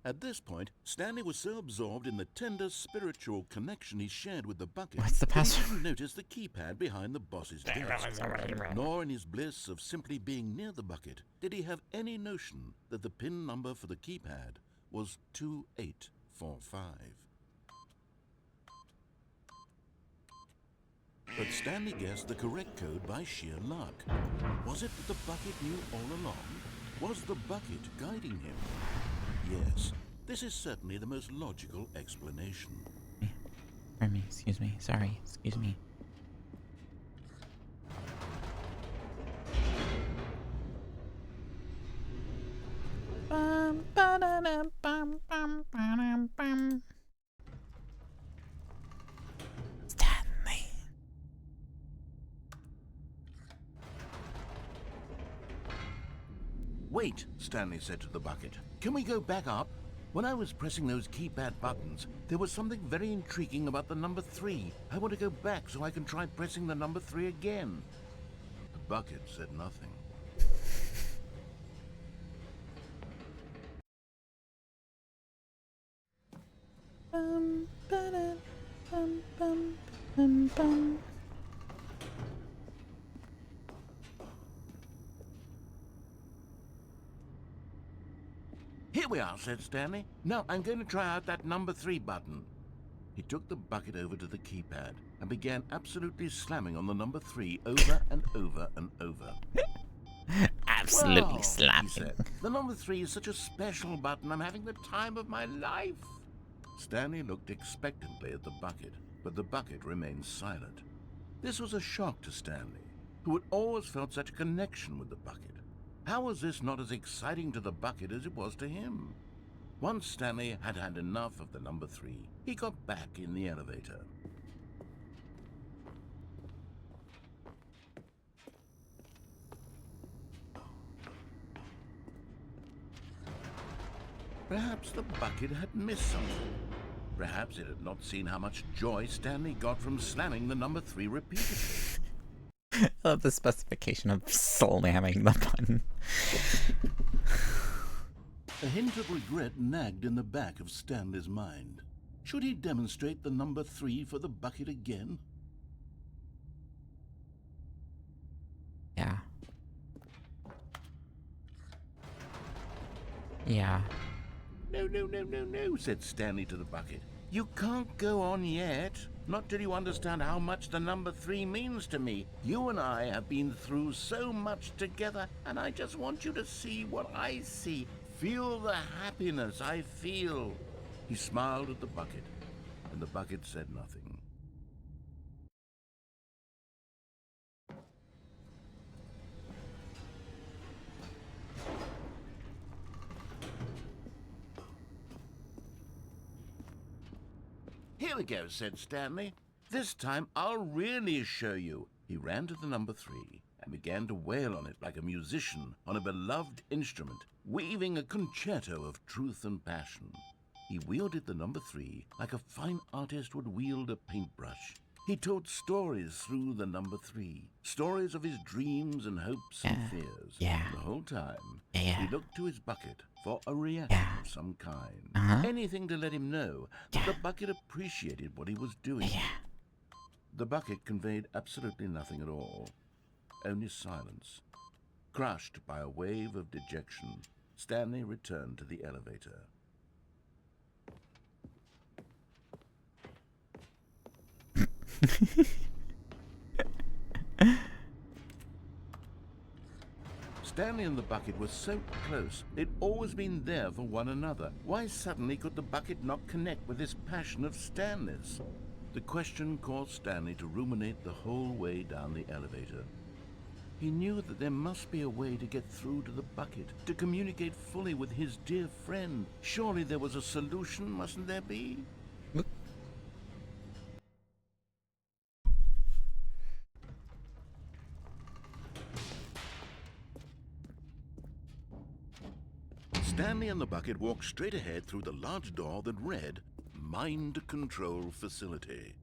At this point, Stanley was so absorbed in the tender spiritual connection he shared with the bucket What's the that he password? didn't notice the keypad behind the boss's desk. Nor in his bliss of simply being near the bucket did he have any notion that the PIN number for the keypad was 2845. But Stanley guessed the correct code by sheer luck. Was it that the bucket knew all along? Was the bucket guiding him? Yes, this is certainly the most logical explanation. Pardon me, excuse me, sorry, excuse me. Stanley. Wait, Stanley said to the bucket. Can we go back up? When I was pressing those keypad buttons, there was something very intriguing about the number 3. I want to go back so I can try pressing the number 3 again. The bucket said nothing. Here we are, said Stanley. Now I'm going to try out that number 3 button. He took the bucket over to the keypad and began absolutely slamming on the number 3 over and over and over. Absolutely Well, slapping. he said, the number 3 is such a special button. I'm having the time of my life. Stanley looked expectantly at the bucket, but the bucket remained silent. This was a shock to Stanley, who had always felt such a connection with the bucket. How was this not as exciting to the bucket as it was to him? Once Stanley had had enough of the number 3, he got back in the elevator. Perhaps the bucket had missed something. Perhaps it had not seen how much joy Stanley got from slamming the number 3 repeatedly. I love the specification of slamming the button. A hint of regret nagged in the back of Stanley's mind. Should he demonstrate the number 3 for the bucket again? Yeah. Yeah. No, said Stanley to the bucket. You can't go on yet. Not till you understand how much the number 3 means to me. You and I have been through so much together, and I just want you to see what I see. Feel the happiness I feel. He smiled at the bucket, and the bucket said nothing. Here we go, said Stanley. This time I'll really show you. He ran to the number 3 and began to wail on it like a musician on a beloved instrument, weaving a concerto of truth and passion. He wielded the number 3 like a fine artist would wield a paintbrush. He told stories through the number 3, stories of his dreams and hopes and fears. Yeah. And the whole time, Yeah. he looked to his bucket for a reaction of some kind. Anything to let him know that the bucket appreciated what he was doing. The bucket conveyed absolutely nothing at all, only silence. Crushed by a wave of dejection, Stanley returned to the elevator. Stanley and the bucket were so close. They'd always been there for one another. Why suddenly could the bucket not connect with this passion of Stanley's? The question caused Stanley to ruminate the whole way down the elevator. He knew that there must be a way to get through to the bucket, to communicate fully with his dear friend. Surely there was a solution, mustn't there be? Stanley Stanley and the bucket walked straight ahead through the large door that read, Mind Control Facility.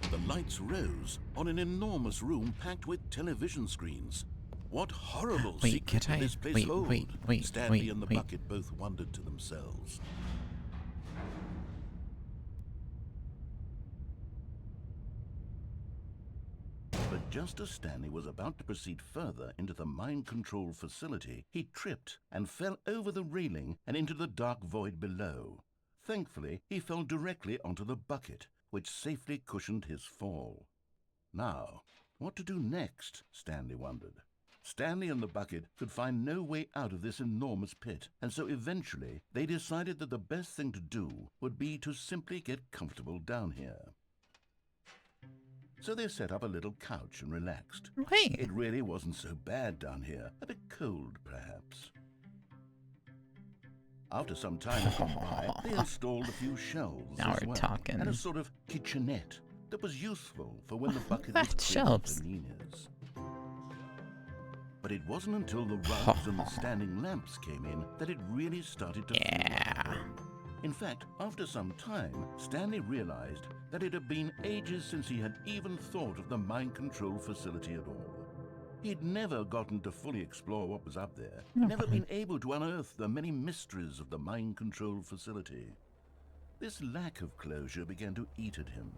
The lights rose on an enormous room packed with television screens. What horrible secret did this place hold? Stanley and the bucket both wondered to themselves. But just as Stanley was about to proceed further into the mind control facility, he tripped and fell over the railing and into the dark void below. Thankfully, he fell directly onto the bucket, which safely cushioned his fall. Now, what to do next? Stanley wondered. Stanley and the bucket could find no way out of this enormous pit, and so eventually they decided that the best thing to do would be to simply get comfortable down here. So they set up a little couch and relaxed. Wait. It really wasn't so bad down here, a bit cold perhaps. After some time had gone by, they installed a few shelves now as we're well, talking. and a sort of kitchenette that was useful for when the bucket That's was shelves. paninis. But it wasn't until the rugs and the standing lamps came in that it really started to feel like a home. In fact, after some time, Stanley realized that it had been ages since he had even thought of the mind control facility at all. He'd never gotten to fully explore what was up there, never been able to unearth the many mysteries of the mind control facility. This lack of closure began to eat at him.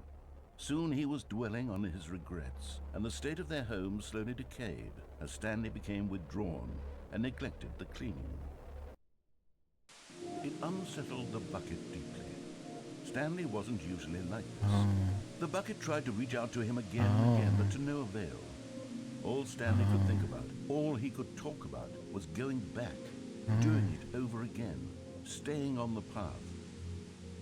Soon he was dwelling on his regrets, and the state of their home slowly decayed as Stanley became withdrawn and neglected the cleaning. It unsettled the bucket deeply. Stanley wasn't usually like this. The bucket tried to reach out to him again and again, but to no avail. All Stanley could think about, all he could talk about, was going back, doing it over again, staying on the path.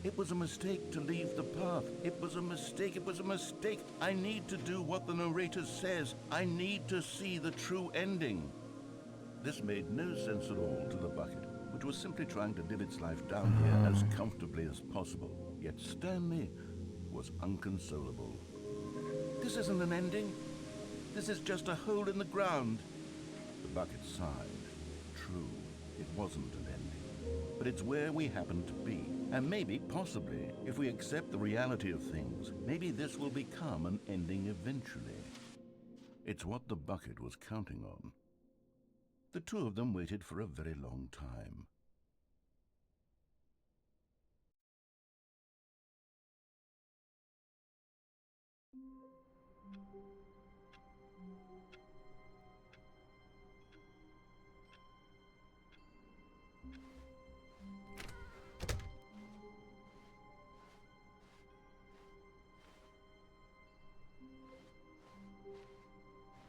It was a mistake to leave the path. It was a mistake. It was a mistake. I need to do what the narrator says. I need to see the true ending. This made no sense at all to the bucket, which was simply trying to live its life down here as comfortably as possible. Yet Stanley was unconsolable. This isn't an ending. This is just a hole in the ground. The bucket sighed. True, it wasn't an ending. But it's where we happen to be. And maybe, possibly, if we accept the reality of things, maybe this will become an ending eventually. It's what the bucket was counting on. The two of them waited for a very long time.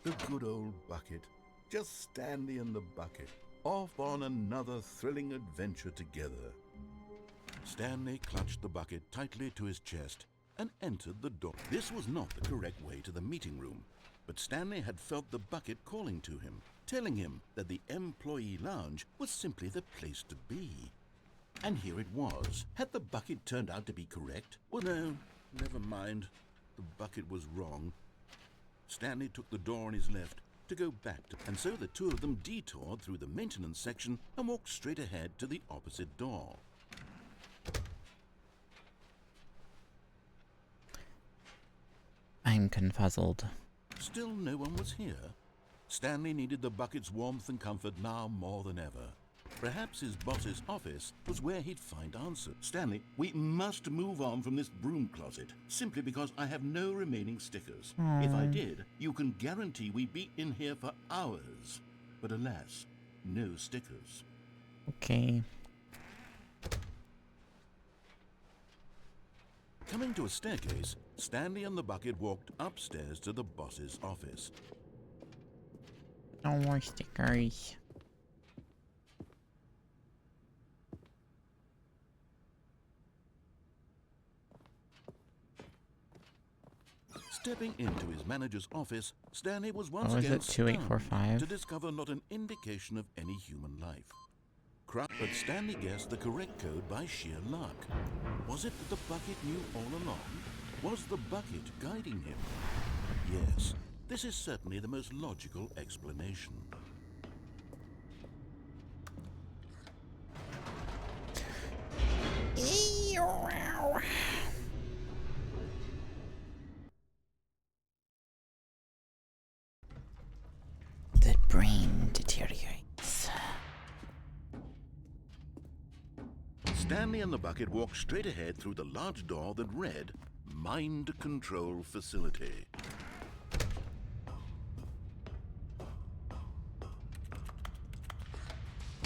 The good old bucket. Just Stanley and the bucket, off on another thrilling adventure together. Stanley clutched the bucket tightly to his chest and entered the door. This was not the correct way to the meeting room, but Stanley had felt the bucket calling to him, telling him that the employee lounge was simply the place to be. And here it was. Had the bucket turned out to be correct? Well, no, never mind. The bucket was wrong. Stanley took the door on his left to go back to, and so the two of them detoured through the maintenance section and walked straight ahead to the opposite door. I'm confuzzled. Still no one was here. Stanley needed the bucket's warmth and comfort now more than ever. Perhaps his boss's office was where he'd find answers. Stanley, we must move on from this broom closet, simply because I have no remaining stickers. If I did, you can guarantee we'd be in here for hours. But alas, no stickers. Okay. Coming to a staircase, Stanley and the bucket walked upstairs to the boss's office. No more stickers. Stepping into his manager's office, Stanley was once Oh, is again it 2845? stunned to discover not an indication of any human life. But Stanley guessed the correct code by sheer luck. Was it that the bucket knew all along? Was the bucket guiding him? Yes, This is certainly the most logical explanation. The brain deteriorates. Stanley and the bucket walked straight ahead through the large door that read, Mind Control Facility.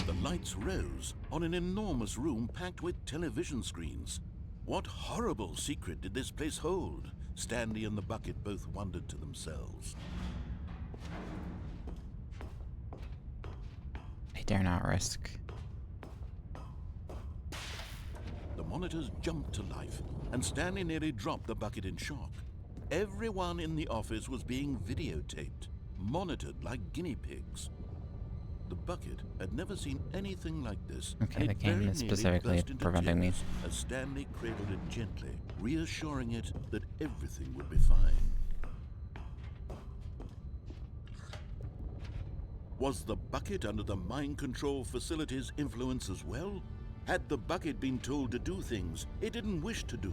The lights rose on an enormous room packed with television screens. What horrible secret did this place hold? Stanley and the bucket both wondered to themselves. I dare not risk. The monitors jumped to life, and Stanley nearly dropped the bucket in shock. Everyone in the office was being videotaped, monitored like guinea pigs. The bucket had never seen anything like this. Okay, the game is specifically preventing me. As Stanley cradled it gently, reassuring it that everything would be fine. Was the bucket under the mind control facility's influence as well? Had the bucket been told to do things it didn't wish to do?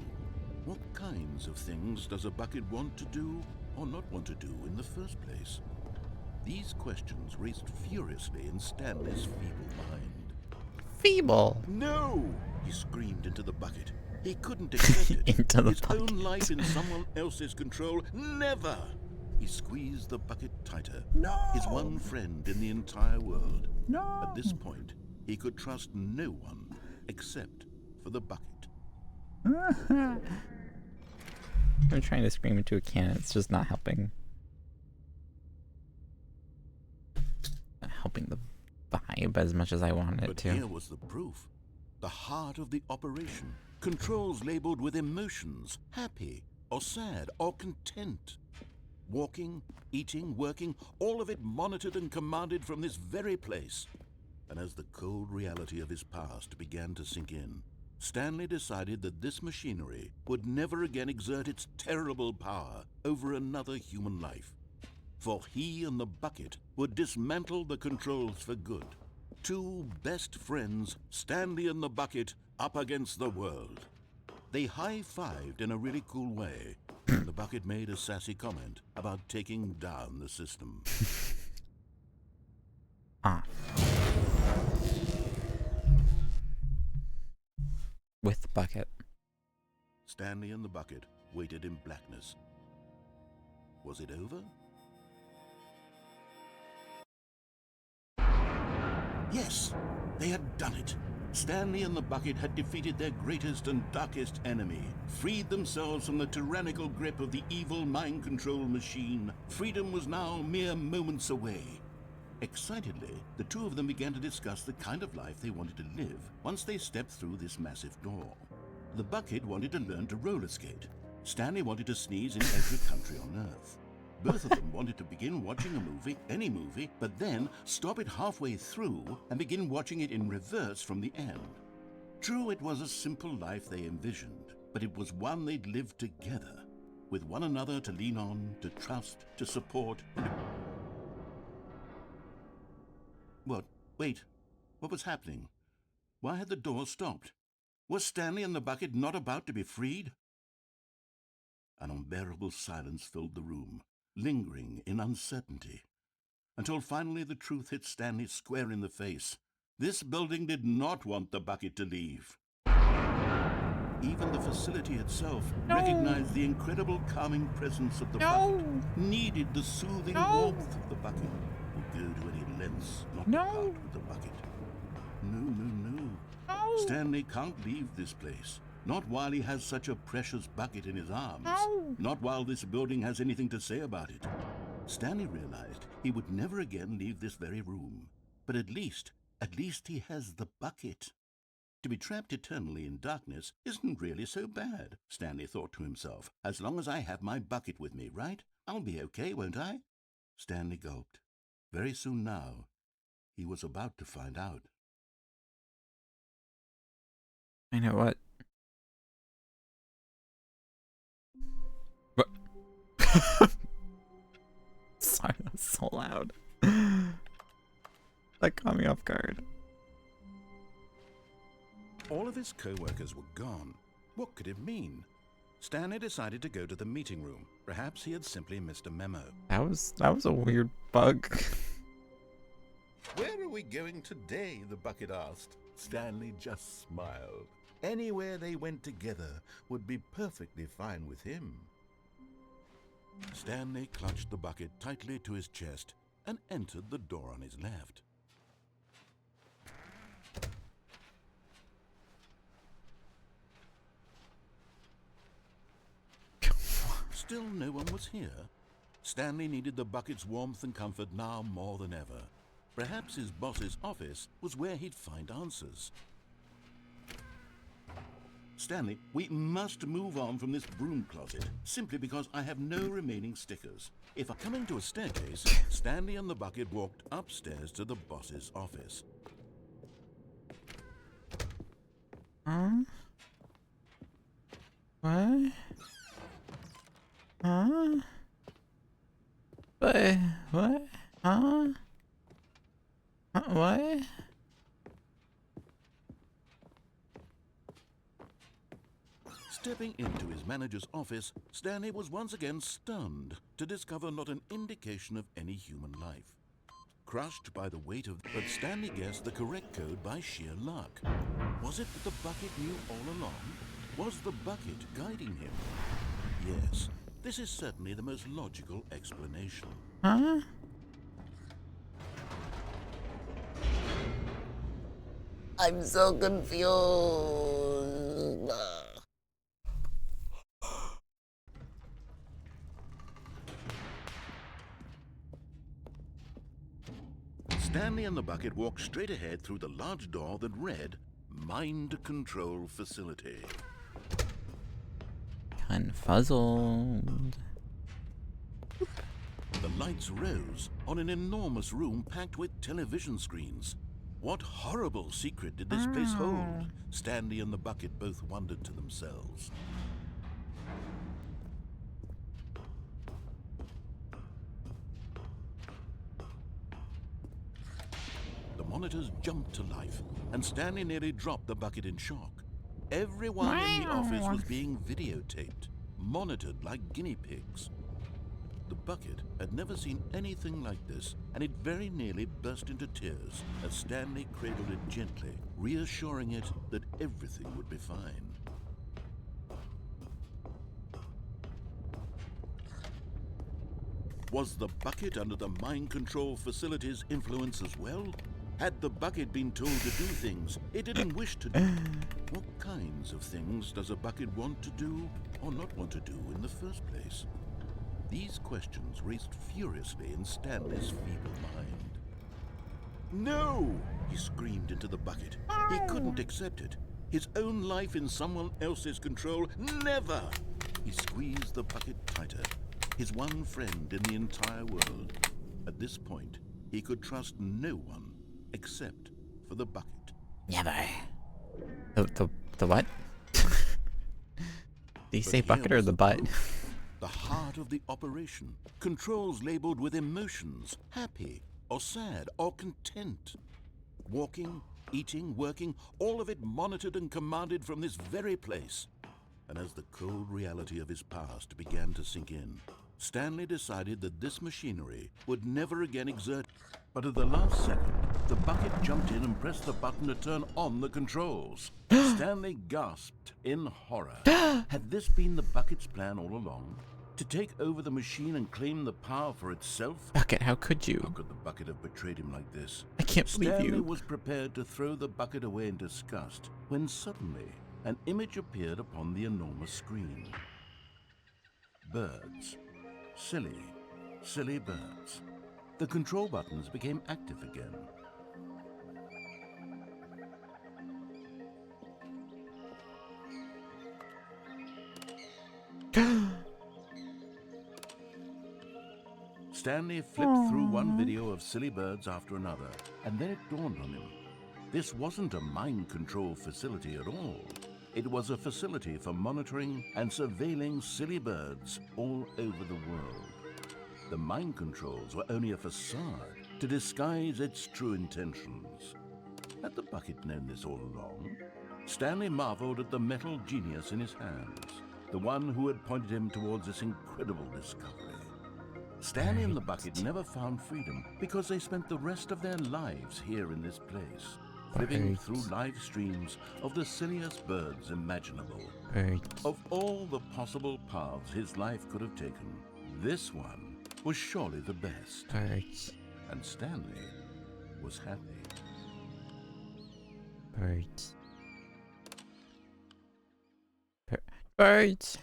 What kinds of things does a bucket want to do or not want to do in the first place? These questions raced furiously in Stanley's feeble mind. Feeble? No! He screamed into the bucket. He couldn't accept it. Into the His bucket. own life in someone else's control. Never! He squeezed the bucket tighter. No! His one friend in the entire world. No! At this point, he could trust no one except for the bucket. I'm trying to scream into a can. It's just not helping. Not helping the vibe as much as I want it But to. here was the proof. The heart of the operation. Controls labeled with emotions. Happy, or sad, or content. Walking, eating, working, all of it monitored and commanded from this very place. And as the cold reality of his past began to sink in, Stanley decided that this machinery would never again exert its terrible power over another human life. For he and the bucket would dismantle the controls for good. Two best friends, Stanley and the bucket, up against the world. They high-fived in a really cool way, and the bucket made a sassy comment about taking down the system. With the bucket. Stanley and the bucket waited in blackness. Was it over? Yes, they had done it. Stanley and the bucket had defeated their greatest and darkest enemy, freed themselves from the tyrannical grip of the evil mind control machine. Freedom was now mere moments away. Excitedly, the two of them began to discuss the kind of life they wanted to live once they stepped through this massive door. The bucket wanted to learn to roller skate. Stanley wanted to sneeze in every country on Earth. Both of them wanted to begin watching a movie, any movie, but then stop it halfway through and begin watching it in reverse from the end. True, it was a simple life they envisioned, but it was one they'd lived together, with one another to lean on, to trust, to support. What? Wait. What was happening? Why had the door stopped? Was Stanley and the bucket not about to be freed? An unbearable silence filled the room, lingering in uncertainty, until finally the truth hit Stanley square in the face. This building did not want the bucket to leave. Even the facility itself recognized the incredible calming presence of the bucket, needed the soothing warmth of the bucket, would go to any lengths not to part with the bucket. No. Stanley can't leave this place. Not while he has such a precious bucket in his arms. Not while this building has anything to say about it. Stanley realized he would never again leave this very room. But at least he has the bucket. To be trapped eternally in darkness isn't really so bad, Stanley thought to himself. As long as I have my bucket with me, right? I'll be okay, won't I? Stanley gulped. Very soon now, he was about to find out. I know what. Sorry, that was so loud. That caught me off guard. All of his co-workers were gone. What could it mean? Stanley decided to go to the meeting room. Perhaps he had simply missed a memo. That was a weird bug. Where are we going today? The bucket asked. Stanley just smiled. Anywhere they went together would be perfectly fine with him. Stanley clutched the bucket tightly to his chest and entered the door on his left. Still no one was here. Stanley needed the bucket's warmth and comfort now more than ever. Perhaps his boss's office was where he'd find answers. Stanley, we must move on from this broom closet, simply because I have no remaining stickers. If I'm coming to a staircase, Stanley and the bucket walked upstairs to the boss's office. Huh? What? Huh? What? Huh? What? Stepping into his manager's office, Stanley was once again stunned to discover not an indication of any human life. Crushed by the weight of... But Stanley guessed the correct code by sheer luck. Was it that the bucket knew all along? Was the bucket guiding him? Yes, this is certainly the most logical explanation. Huh? I'm so confused. Stanley and the bucket walked straight ahead through the large door that read, Mind Control Facility. Confuzzled. The lights rose on an enormous room packed with television screens. What horrible secret did this place hold? Stanley and the bucket both wondered to themselves. The monitors jumped to life, and Stanley nearly dropped the bucket in shock. Everyone in the office was being videotaped, monitored like guinea pigs. The bucket had never seen anything like this, and it very nearly burst into tears as Stanley cradled it gently, reassuring it that everything would be fine. Was the bucket under the mind control facility's influence as well? Had the bucket been told to do things it didn't wish to do? What kinds of things does a bucket want to do or not want to do in the first place? These questions raced furiously in Stanley's feeble mind. No! He screamed into the bucket. He couldn't accept it. His own life in someone else's control, never! He squeezed the bucket tighter. His one friend in the entire world. At this point, he could trust no one except for the bucket. Never. The what? Did he say bucket or the butt? The heart of the operation. Controls labeled with emotions, happy or sad or content. Walking, eating, working, all of it monitored and commanded from this very place. And as the cold reality of his past began to sink in, Stanley decided that this machinery would never again exert. But at the last second, the bucket jumped in and pressed the button to turn on the controls. Stanley gasped in horror. Had this been the bucket's plan all along? To take over the machine and claim the power for itself? Bucket, how could you? How could the bucket have betrayed him like this? I can't believe you. Stanley was prepared to throw the bucket away in disgust when suddenly an image appeared upon the enormous screen. Birds. Silly, silly birds. The control buttons became active again. Stanley flipped through one video of silly birds after another, and then it dawned on him. This wasn't a mind control facility at all. It was a facility for monitoring and surveilling silly birds all over the world. The mind controls were only a facade to disguise its true intentions. Had the bucket known this all along? Stanley marveled at the metal genius in his hands, the one who had pointed him towards this incredible discovery. Stanley and the bucket never found freedom because they spent the rest of their lives here in this place, living through live streams of the silliest birds imaginable. Of all the possible paths his life could have taken, this one was surely the best. And Stanley was happy. Birds. Birds.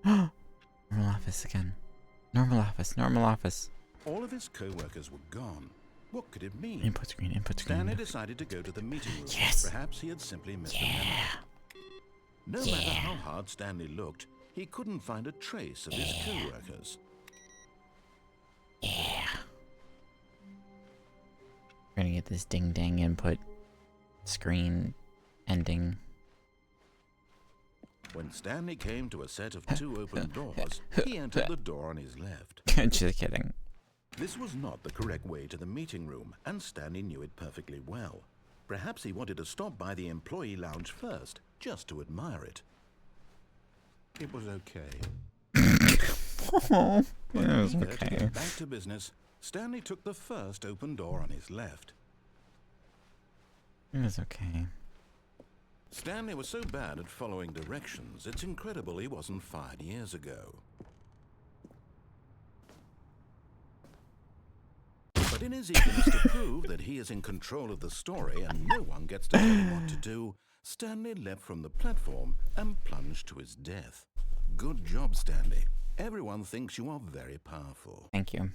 Normal office again. Normal office. Normal office. All of his co-workers were gone. What could it mean? Input screen. Input screen. Stanley decided to go to the meeting room. Yes. Perhaps he had simply missed a memo. No matter how hard Stanley looked, he couldn't find a trace of his co-workers. We're gonna get this ding dang input screen ending. When Stanley came to a set of 2 open doors, he entered the door on his left. Just kidding. This was not the correct way to the meeting room, and Stanley knew it perfectly well. Perhaps he wanted to stop by the employee lounge first, just to admire it. It was okay. Oh, When it was eager to okay. get back to business, Stanley took the first open door on his left. It was okay. Stanley was so bad at following directions, it's incredible he wasn't fired years ago. But in his eagerness to prove that he is in control of the story and no one gets to tell him what to do, Stanley leapt from the platform and plunged to his death. Good job, Stanley. Everyone thinks you are very powerful. Thank you.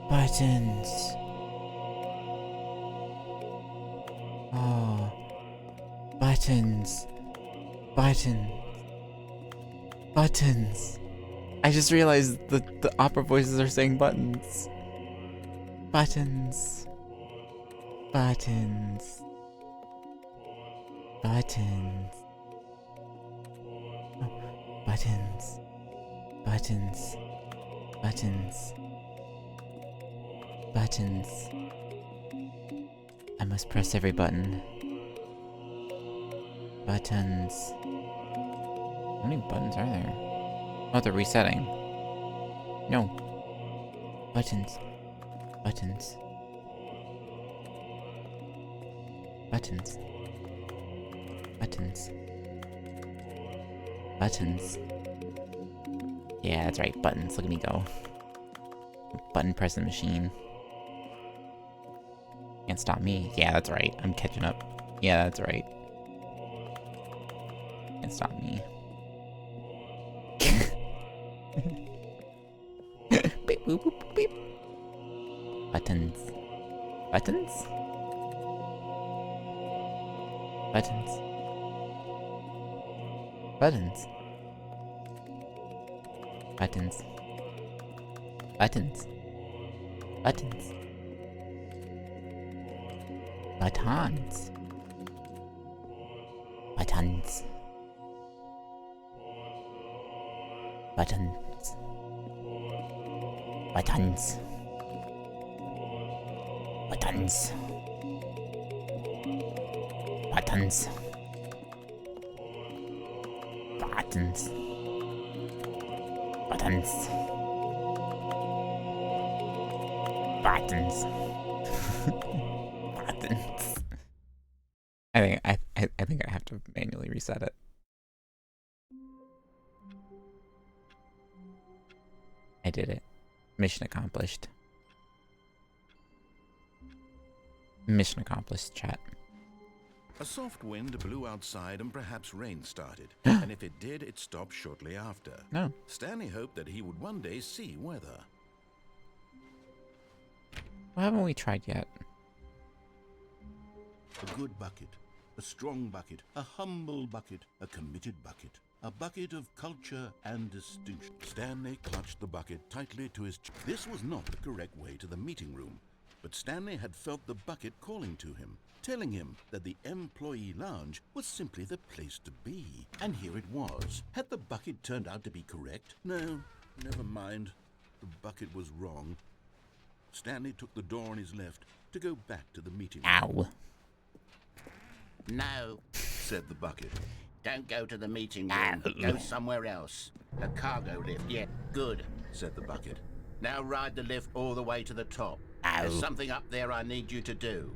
Buttons. Oh. Buttons. Buttons. I just realized that the opera voices are saying buttons. Buttons. Buttons. Buttons. Oh, buttons. Buttons. Buttons. Buttons. I must press every button. Buttons. How many buttons are there? Oh, they're resetting. No. Buttons. Buttons. Buttons. Buttons. Buttons. Yeah, that's right. Buttons. Look at me go. Button pressing machine. Can't stop me. Yeah, that's right. I'm catching up. Yeah, that's right. Can't stop me. Beep, boop, boop, beep. Buttons. Buttons? Buttons. Buttons. Buttons. Buttons. Buttons. Buttons. Buttons. Buttons. Buttons. Buttons. Buttons. Buttons. Buttons. Buttons. Buttons. I think I have to manually reset it. I did it. Mission accomplished. Mission accomplished, chat. A soft wind blew outside and perhaps rain started. And if it did, it stopped shortly after. No. Stanley hoped that he would one day see weather. Why haven't we tried yet? A good bucket, a strong bucket, a humble bucket, a committed bucket. A bucket of culture and distinction. Stanley clutched the bucket tightly to his chest. This was not the correct way to the meeting room, but Stanley had felt the bucket calling to him, telling him that the employee lounge was simply the place to be. And here it was. Had the bucket turned out to be correct? No, never mind. The bucket was wrong. Stanley took the door on his left to go back to the meeting room. Ow. No, Said the bucket. don't go to the meeting room. Go somewhere else. The cargo lift, yeah, good, Said the bucket. Now ride the lift all the way to the top. There's something up there I need you to do.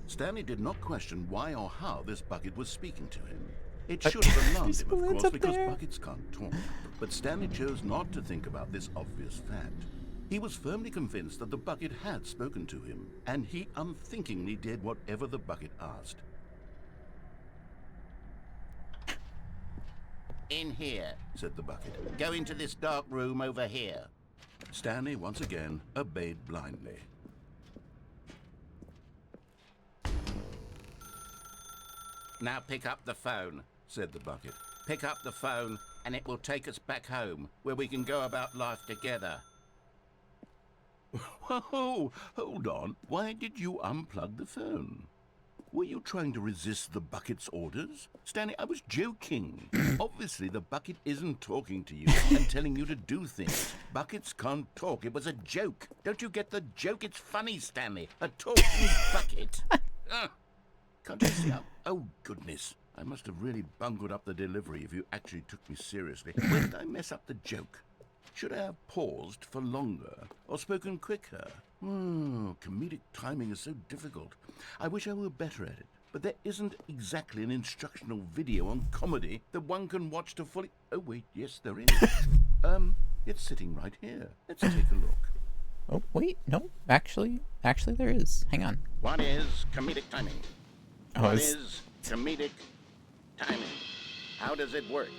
Stanley did not question why or how this bucket was speaking to him. It should have alarmed him, of course, because buckets can't talk. But Stanley chose not to think about this obvious fact. He was firmly convinced that the bucket had spoken to him, and he unthinkingly did whatever the bucket asked. In here. Said the bucket. Go into this dark room over here. Stanley once again obeyed blindly. Now pick up the phone. Said the bucket. Pick up the phone, and it will take us back home, where we can go about life together. Whoa, hold on. Why did you unplug the phone? Were you trying to resist the bucket's orders? Stanley, I was joking. Obviously, the bucket isn't talking to you and telling you to do things. Buckets can't talk. It was a joke. Don't you get the joke? It's funny, Stanley. A talking bucket. Can't you see how... Oh, goodness. I must have really bungled up the delivery if you actually took me seriously. Where did I mess up the joke? Should I have paused for longer or spoken quicker? Comedic timing is so difficult. I wish I were better at it. But there isn't exactly an instructional video on comedy that one can watch to fully... Oh, wait, yes, there is. It's sitting right here. Let's take a look. Oh, wait, no, actually there is. Hang on. What is comedic timing? Oh, What it's is comedic timing? How does it work?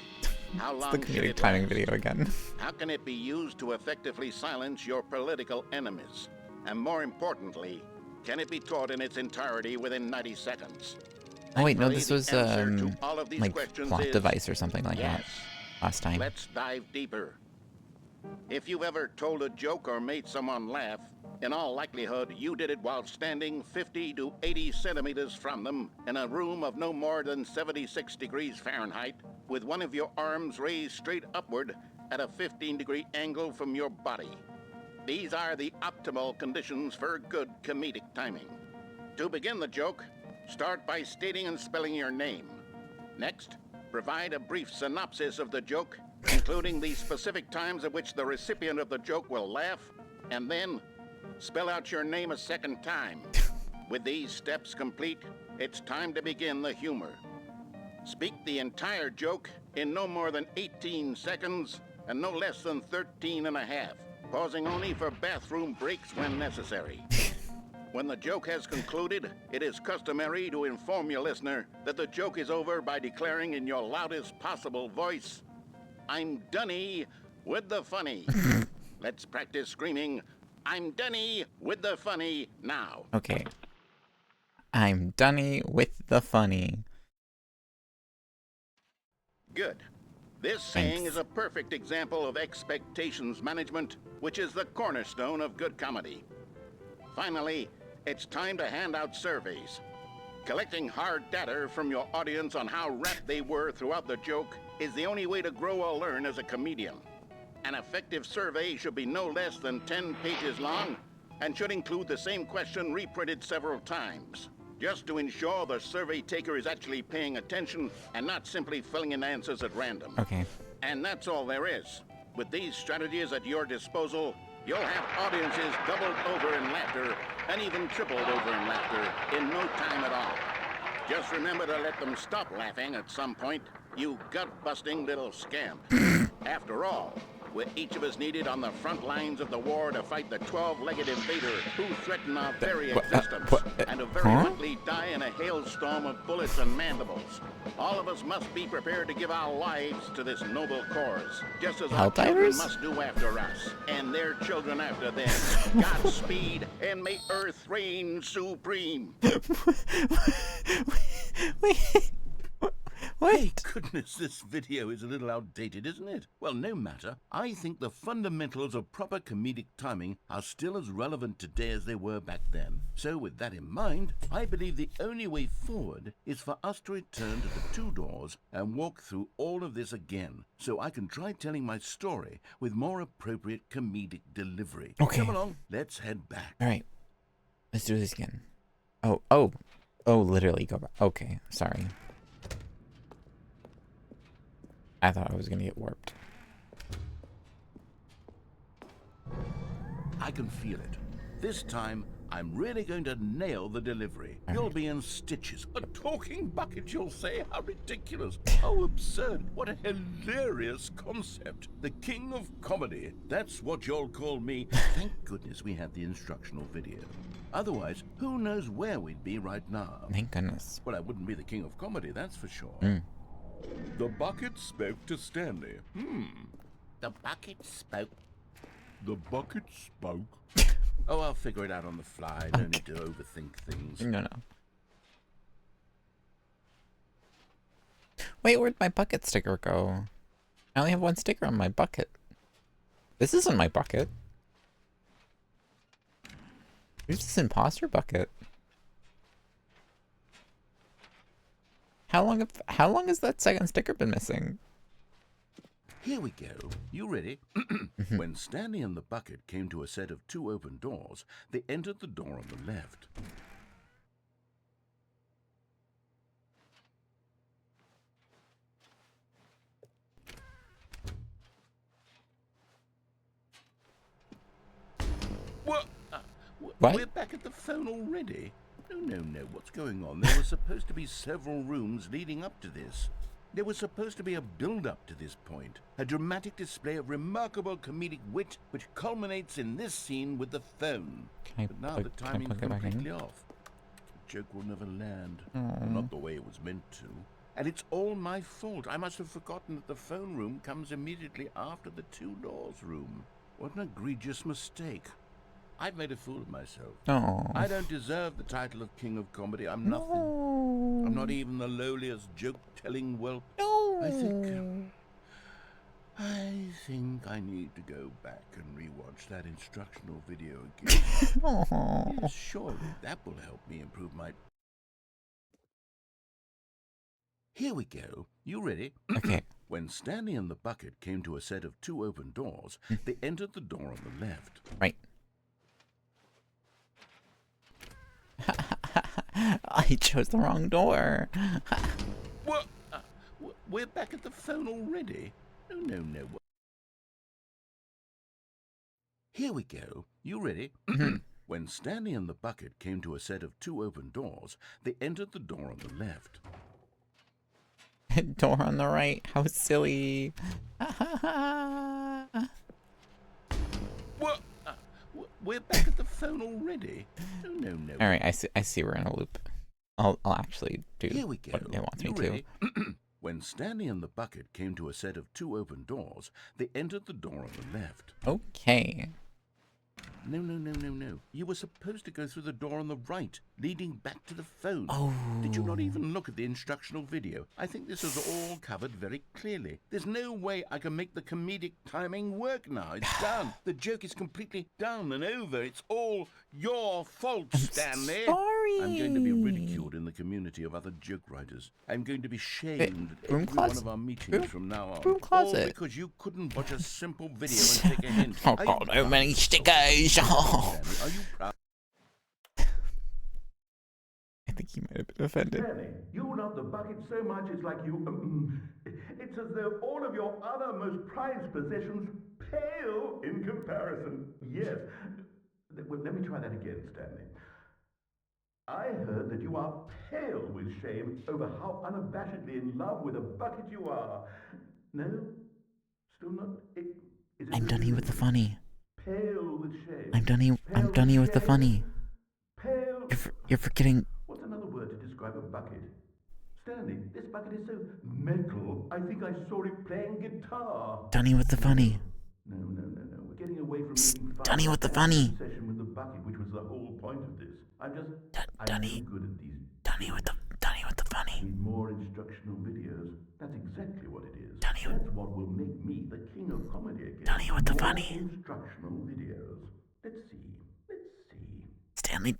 How long the should comedic it timing last? video again. How can it be used to effectively silence your political enemies? And more importantly, can it be taught in its entirety within 90 seconds? Oh wait, no, Thankfully, this was the answer to all of these like questions plot is device or something like yes. that last time. Let's dive deeper. If you've ever told a joke or made someone laugh, in all likelihood, you did it while standing 50 to 80 centimeters from them in a room of no more than 76 degrees Fahrenheit, with one of your arms raised straight upward at a 15-degree angle from your body. These are the optimal conditions for good comedic timing. To begin the joke, start by stating and spelling your name. Next, provide a brief synopsis of the joke, including the specific times at which the recipient of the joke will laugh, and then spell out your name a second time. With these steps complete, it's time to begin the humor. Speak the entire joke in no more than 18 seconds and no less than 13 and a half, pausing only for bathroom breaks when necessary. When the joke has concluded, it is customary to inform your listener that the joke is over by declaring in your loudest possible voice, "I'm Dunny with the funny." Let's practice screaming, "I'm Dunny with the funny" now. Okay. I'm Dunny with the funny. Good. This saying is a perfect example of expectations management, which is the cornerstone of good comedy. Finally, it's time to hand out surveys. Collecting hard data from your audience on how rapt they were throughout the joke is the only way to grow or learn as a comedian. An effective survey should be no less than 10 pages long and should include the same question reprinted several times, just to ensure the survey taker is actually paying attention and not simply filling in answers at random. Okay. And that's all there is. With these strategies at your disposal, you'll have audiences doubled over in laughter and even tripled over in laughter in no time at all. Just remember to let them stop laughing at some point, you gut-busting little scamp. After all, with each of us needed on the front lines of the war to fight the 12-legged invader who threaten our very existence, and who very likely die in a hailstorm of bullets and mandibles. All of us must be prepared to give our lives to this noble cause, just as our children must do after us, and their children after them. Godspeed, and may Earth reign supreme. Wait. What? Hey, goodness, this video is a little outdated, isn't it? Well, no matter. I think the fundamentals of proper comedic timing are still as relevant today as they were back then. So with that in mind, I believe the only way forward is for us to return to the two doors and walk through all of this again, so I can try telling my story with more appropriate comedic delivery. Okay. Come along, let's head back. All right. Let's do this again. Oh, literally go back. Okay, sorry. I thought I was gonna get warped. I can feel it. This time, I'm really going to nail the delivery. All You'll right. be in stitches. A talking bucket, you'll say? How ridiculous. How absurd. What a hilarious concept. The king of comedy. That's what you'll call me. Thank goodness we had the instructional video. Otherwise, who knows where we'd be right now. Thank goodness. Well, I wouldn't be the king of comedy, that's for sure. The bucket spoke to Stanley. The bucket spoke. The bucket spoke. Oh, I'll figure it out on the fly. No need to overthink things. No. Wait, where'd my bucket sticker go? I only have one sticker on my bucket. This isn't my bucket. Where's this imposter bucket? How long has that second sticker been missing? Here we go. You ready? When Stanley and the bucket came to a set of two open doors, they entered the door on the left. What? What? We're back at the phone already? No. What's going on? There were supposed to be several rooms leading up to this. There was supposed to be a build-up to this point, a dramatic display of remarkable comedic wit which culminates in this scene with the phone. But now the timing's completely off. The joke will never land, not the way it was meant to. And it's all my fault. I must have forgotten that the phone room comes immediately after the two doors room. What an egregious mistake. I've made a fool of myself. Oh. I don't deserve the title of King of Comedy. I'm nothing. No. I'm not even the lowliest joke-telling whelp. No. I think I need to go back and rewatch that instructional video again. Oh. Yes, surely that will help me improve my... Here we go. You ready? Okay. When Stanley and the bucket came to a set of two open doors, they entered the door on the left. Right. I chose the wrong door. What? We're back at the phone already? No. Here we go. You ready? When Stanley and the bucket came to a set of two open doors, they entered the door on the left. Door on the right. How silly. What? We're back at the phone already? No. All right, I see we're in a loop. I'll actually do Here we go. what it wants me You to. ready? When Stanley and the bucket came to a set of two open doors, they entered the door on the left. Okay. No. You were supposed to go through the door on the right, leading back to the phone. Oh. Did you not even look at the instructional video? I think this is all covered very clearly. There's no way I can make the comedic timing work now. It's done. The joke is completely done and over. It's all your fault, Stanley. Sorry. I'm going to be ridiculed in the community of other joke writers. I'm going to be shamed at Room every closet. one of our meetings from now on. Room closet. All because you couldn't watch a simple video and take a hint. Oh Are you god, how proud many of yourself, stickers? Oh. Stanley? Are you proud? I think he might have been offended. Stanley, you love the bucket so much it's like you... it's as though all of your other most prized possessions pale in comparison. Yes. Well, let me try that again, Stanley. I heard that you are pale with shame over how unabashedly in love with a bucket you are. No? Still not? Is I'm done with the funny. Pale with shame. I'm done with the funny. Pale. You're forgetting. What's another word to describe a bucket? Stanley, this bucket is so metal. I think I saw it playing guitar. Done with the funny. No. We're getting away from making fun. Done with the funny. Obsession with the bucket, which was the whole point of this. I'm no good at these. Done with the funny. Need more instructional videos. That's exactly what it is. That's what will make me the king of comedy again. Done with the More funny. Instructional videos. Let's see.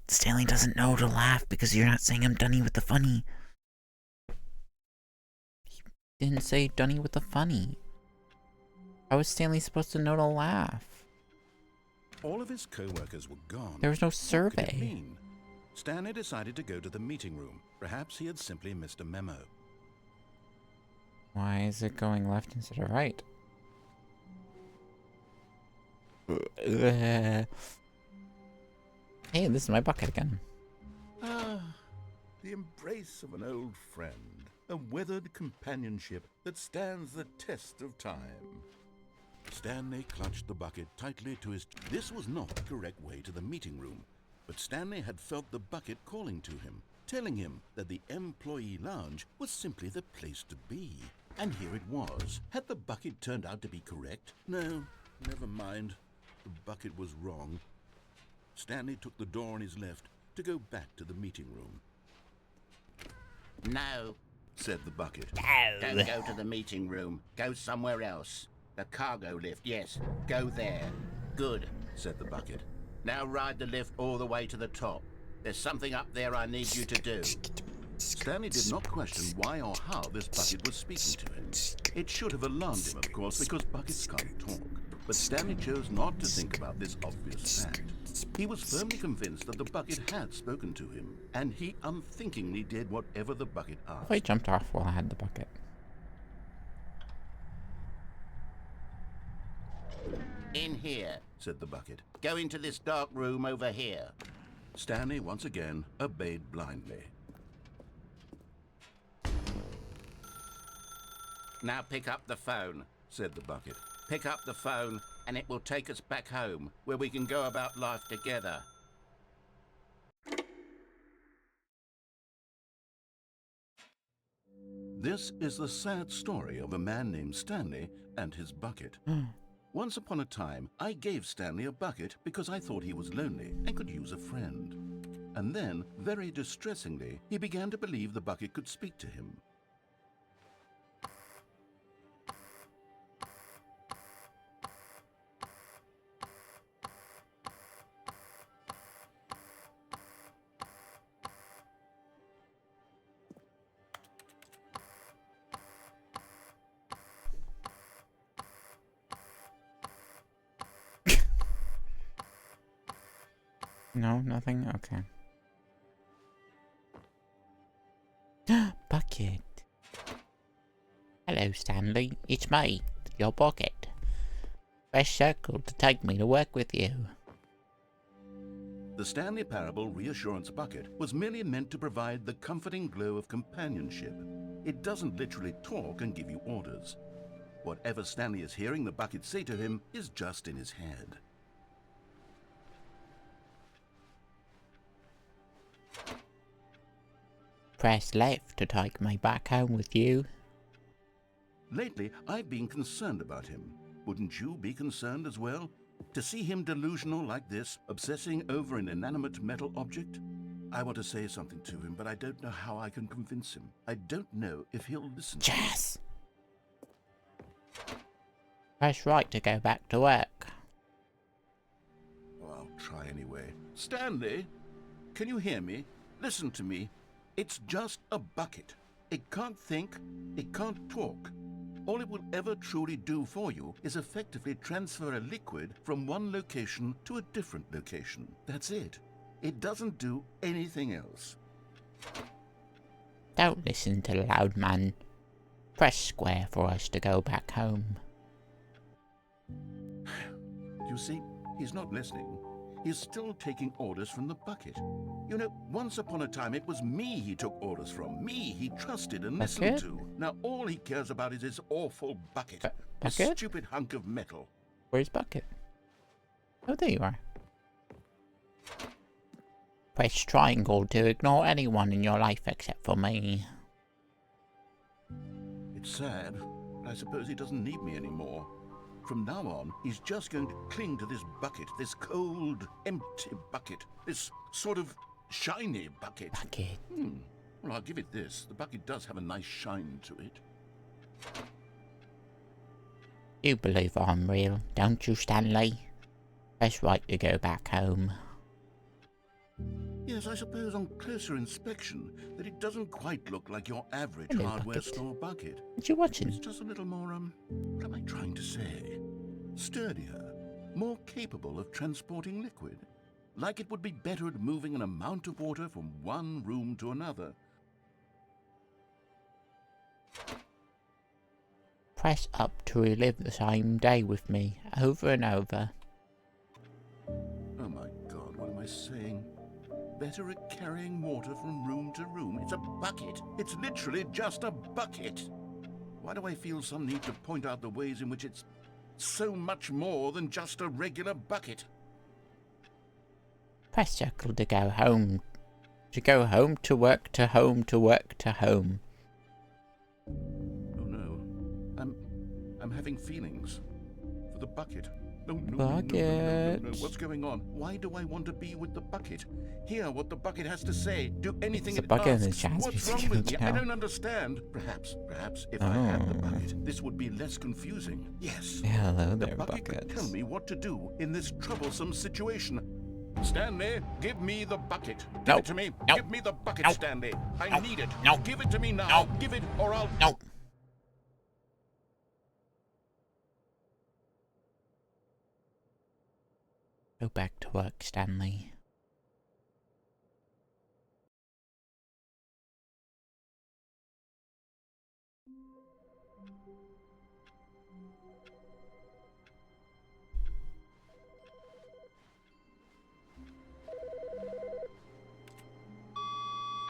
Stanley doesn't know to laugh because you're not saying I'm done with the funny. He didn't say done with the funny. How was Stanley supposed to know to laugh? All of his co-workers were gone. There was no What could it survey. mean? Stanley decided to go to the meeting room. Perhaps he had simply missed a memo. Why is it going left instead of right? Hey, this is my bucket again. The embrace of an old friend. A weathered companionship that stands the test of time. Stanley clutched the bucket tightly to his... This was not the correct way to the meeting room, but Stanley had felt the bucket calling to him, telling him that the employee lounge was simply the place to be. And here it was. Had the bucket turned out to be correct? No, never mind. The bucket was wrong. Stanley took the door on his left to go back to the meeting room. No, Said the bucket. don't go to the meeting room. Go somewhere else. The cargo lift, yes. Go there. Good, Said the bucket. now ride the lift all the way to the top. There's something up there I need you to do. Stanley did not question why or how this bucket was speaking to him. It should have alarmed him, of course, because buckets can't talk. But Stanley chose not to think about this obvious fact. He was firmly convinced that the bucket had spoken to him, and he unthinkingly did whatever the bucket asked. I jumped off while I had the bucket. In here. Said the bucket. Go into this dark room over here. Stanley once again obeyed blindly. Now pick up the phone. Said the bucket. Pick up the phone, and it will take us back home, where we can go about life together. This is the sad story of a man named Stanley and his bucket. Once upon a time, I gave Stanley a bucket because I thought he was lonely and could use a friend. And then, very distressingly, he began to believe the bucket could speak to him. No, nothing? Okay. Bucket. Hello, Stanley. It's me, your bucket. Press circle to take me to work with you. The Stanley Parable Reassurance Bucket was merely meant to provide the comforting glow of companionship. It doesn't literally talk and give you orders. Whatever Stanley is hearing the bucket say to him is just in his head. Press left to take me back home with you. Lately, I've been concerned about him. Wouldn't you be concerned as well? To see him delusional like this, obsessing over an inanimate metal object? I want to say something to him, but I don't know how I can convince him. I don't know if he'll listen. Jazz! Press right to go back to work. Oh, I'll try anyway. Stanley, can you hear me? Listen to me. It's just a bucket. It can't think, it can't talk. All it will ever truly do for you is effectively transfer a liquid from one location to a different location. That's it. It doesn't do anything else. Don't listen to the loud man. Press square for us to go back home. You see, he's not listening. He's still taking orders from the bucket. You know, once upon a time it was me he took orders from. Me he trusted and listened Bucket? to. Now all he cares about is his awful bucket. This Bucket? stupid hunk of metal. Where's Bucket? Oh, there you are. Press triangle to ignore anyone in your life except for me. It's sad, but I suppose he doesn't need me anymore. From now on, he's just going to cling to this bucket, this cold, empty bucket, this sort of shiny bucket. Bucket. Well, I'll give it this. The bucket does have a nice shine to it. You believe I'm real, don't you, Stanley? Best right to go back home. Yes, I suppose on closer inspection that it doesn't quite look like your average Hello, hardware Bucket. store bucket. What you watching? It's just a little more, what am I trying to say? Sturdier, more capable of transporting liquid. Like it would be better at moving an amount of water from one room to another. Press up to relive the same day with me, over and over. Oh my God, what am I saying? Better at carrying water from room to room. It's a bucket. It's literally just a bucket. Why do I feel some need to point out the ways in which it's so much more than just a regular bucket? Press circle to go home. To go home to work to home to work to home. Oh no. I'm having feelings. For the bucket. No, Bucket. no. What's going on? Why do I want to be with the bucket? Hear what the bucket has to say. Do anything it bucket and asks. the jazz What's music wrong with in me? I the don't understand. Perhaps if I had the bucket, this would be less confusing. Yes. Yeah, hello there, the bucket could tell me what to do in this troublesome situation. Stanley, give me the bucket. Give it to me. Give me the bucket, Stanley. I need it. Give it to me now. Give it or I'll... No. Go back to work, Stanley.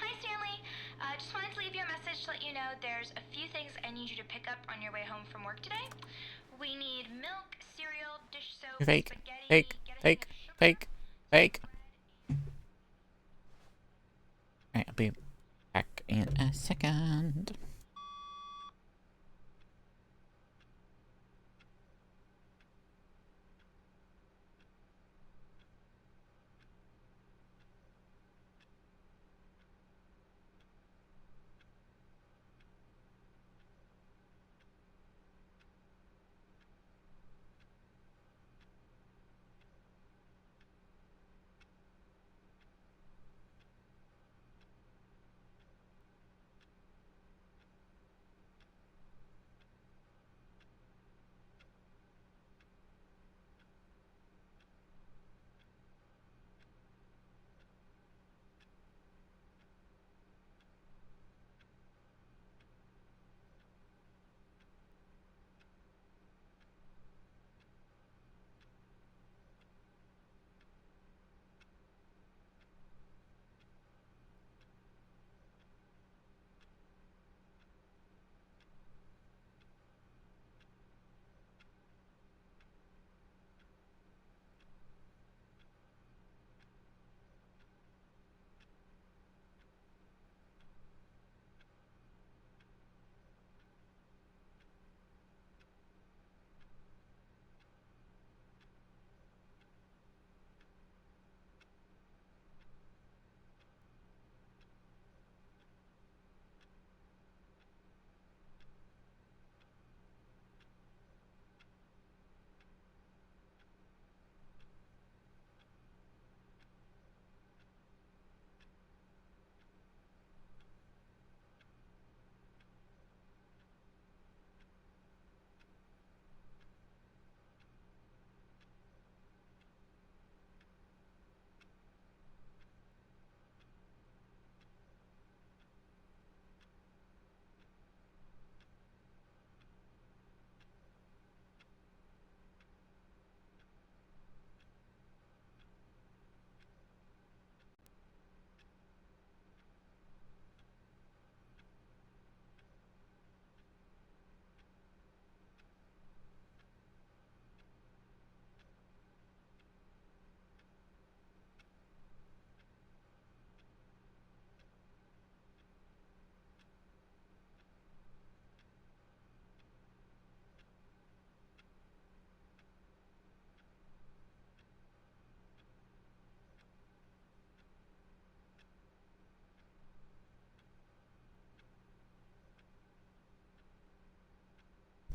Hi, Stanley. Just wanted to leave you a message to let you know there's a few things I need you to pick up on your way home from work today. We need milk, cereal, dish soap, Fake, spaghetti, fake. Alright, I'll be back in a second.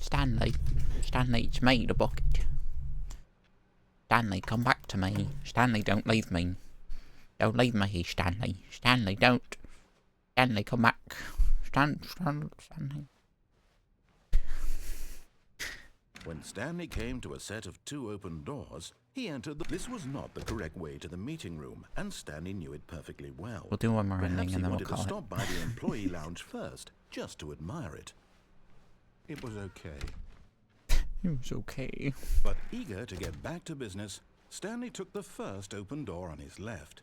Stanley. Stanley, it's me, the bucket. Stanley, come back to me. Stanley, don't leave me. Don't leave me here, Stanley. Stanley, don't. Stanley, come back. Stanley. When Stanley came to a set of 2 open doors, he entered This was not the correct way to the meeting room, and Stanley knew it perfectly well. We'll do one more Perhaps ending and then we'll he call wanted to it. stop by the employee lounge first, just to admire it. It was okay. It was okay. But eager to get back to business, Stanley took the first open door on his left.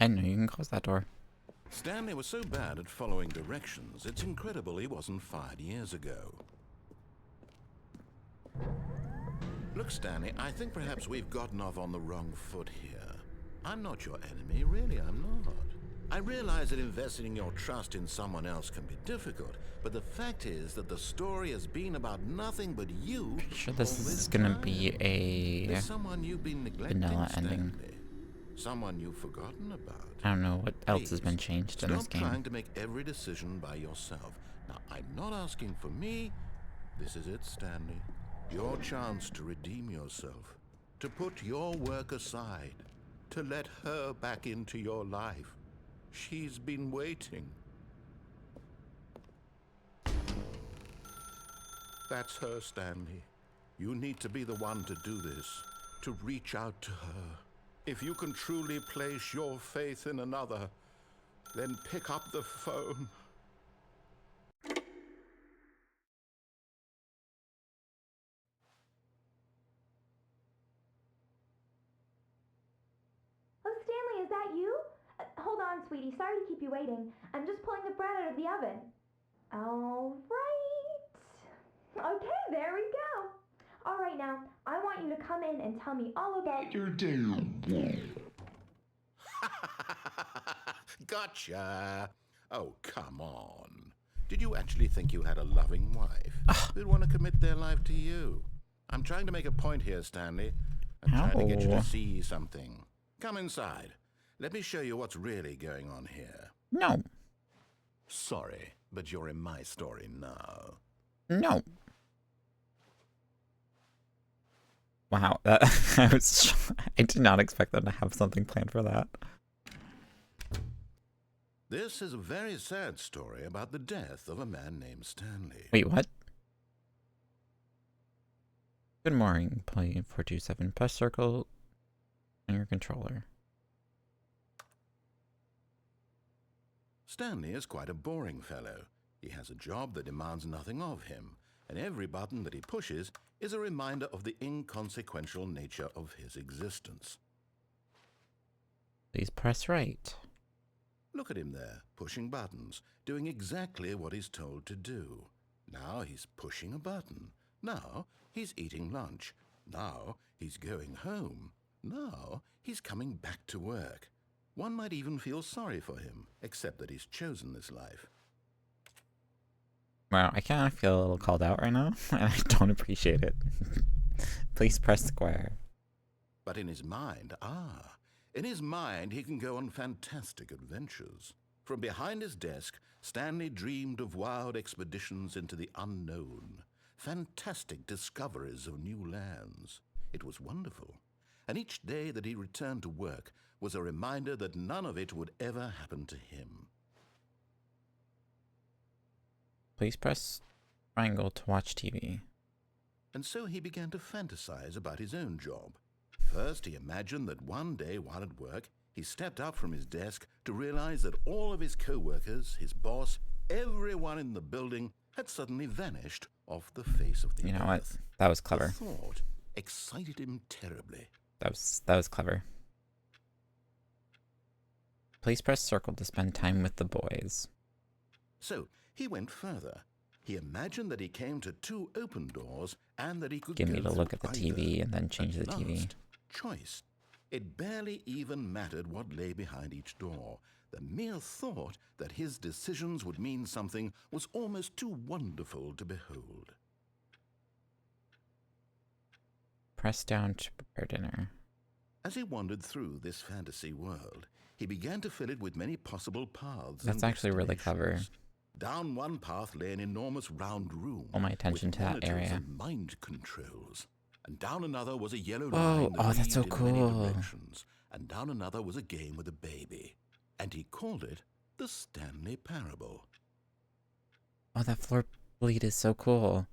I know you can close that door. Stanley was so bad at following directions, it's incredible he wasn't fired years ago. Look, Stanley, I think perhaps we've gotten off on the wrong foot here. I'm not your enemy, really, I'm not. I realize that investing your trust in someone else can be difficult, but the fact is that the story has been about nothing but you. Sure, this is gonna be a There's someone you've been neglecting, vanilla ending. Stanley. Someone you've forgotten about. I don't know what else has been changed in this Stop game. trying to make every decision by yourself. Now, I'm not asking for me. This is it, Stanley. Your chance to redeem yourself. To put your work aside. To let her back into your life. She's been waiting. That's her, Stanley. You need to be the one to do this. To reach out to her. If you can truly place your faith in another, then pick up the phone. Oh, Stanley, is that you? Hold on, sweetie. Sorry to keep you waiting. I'm just pulling the bread out of the oven. All right. Okay, there we go. All right, now, I want you to come in and tell me all about your day. Gotcha. Oh, come on. Did you actually think you had a loving wife who'd want to commit their life to you? I'm trying to make a point here, Stanley. I'm trying to get you to see something. Come inside. Let me show you what's really going on here. No. Sorry, but you're in my story now. No. Wow, that I did not expect them to have something planned for that. This is a very sad story about the death of a man named Stanley. Wait, what? Good morning, play 427. Press circle on your controller. Stanley is quite a boring fellow. He has a job that demands nothing of him, and every button that he pushes is a reminder of the inconsequential nature of his existence. Please press right. Look at him there, pushing buttons, doing exactly what he's told to do. Now he's pushing a button. Now he's eating lunch. Now he's going home. Now he's coming back to work. One might even feel sorry for him, except that he's chosen this life. Wow, I kind of feel a little called out right now, and I don't appreciate it. Please press square. But in his mind, he can go on fantastic adventures. From behind his desk, Stanley dreamed of wild expeditions into the unknown, fantastic discoveries of new lands. It was wonderful, and each day that he returned to work was a reminder that none of it would ever happen to him. Please press triangle to watch TV. And so he began to fantasize about his own job. First, he imagined that one day while at work, he stepped up from his desk to realize that all of his co-workers, his boss, everyone in the building had suddenly vanished off the face of the earth. You know what? That was clever. The thought excited him terribly. That was clever. Please press circle to spend time with the boys. So he went further. He imagined that he came to 2 open doors and that he could Give me go to look through at the TV either. and then change the At TV. last, choice. It barely even mattered what lay behind each door. The mere thought that his decisions would mean something was almost too wonderful to behold. Press down to prepare dinner. As he wandered through this fantasy world, he began to fill it with many possible paths. That's and actually really clever. destinations. Down one path lay an enormous round room. All my attention to that area. And mind controls. And down another was a yellow line that that's so in many cool. directions. And down another was a game with a baby. And he called it the Stanley Parable. Oh, that floor bleed is so cool.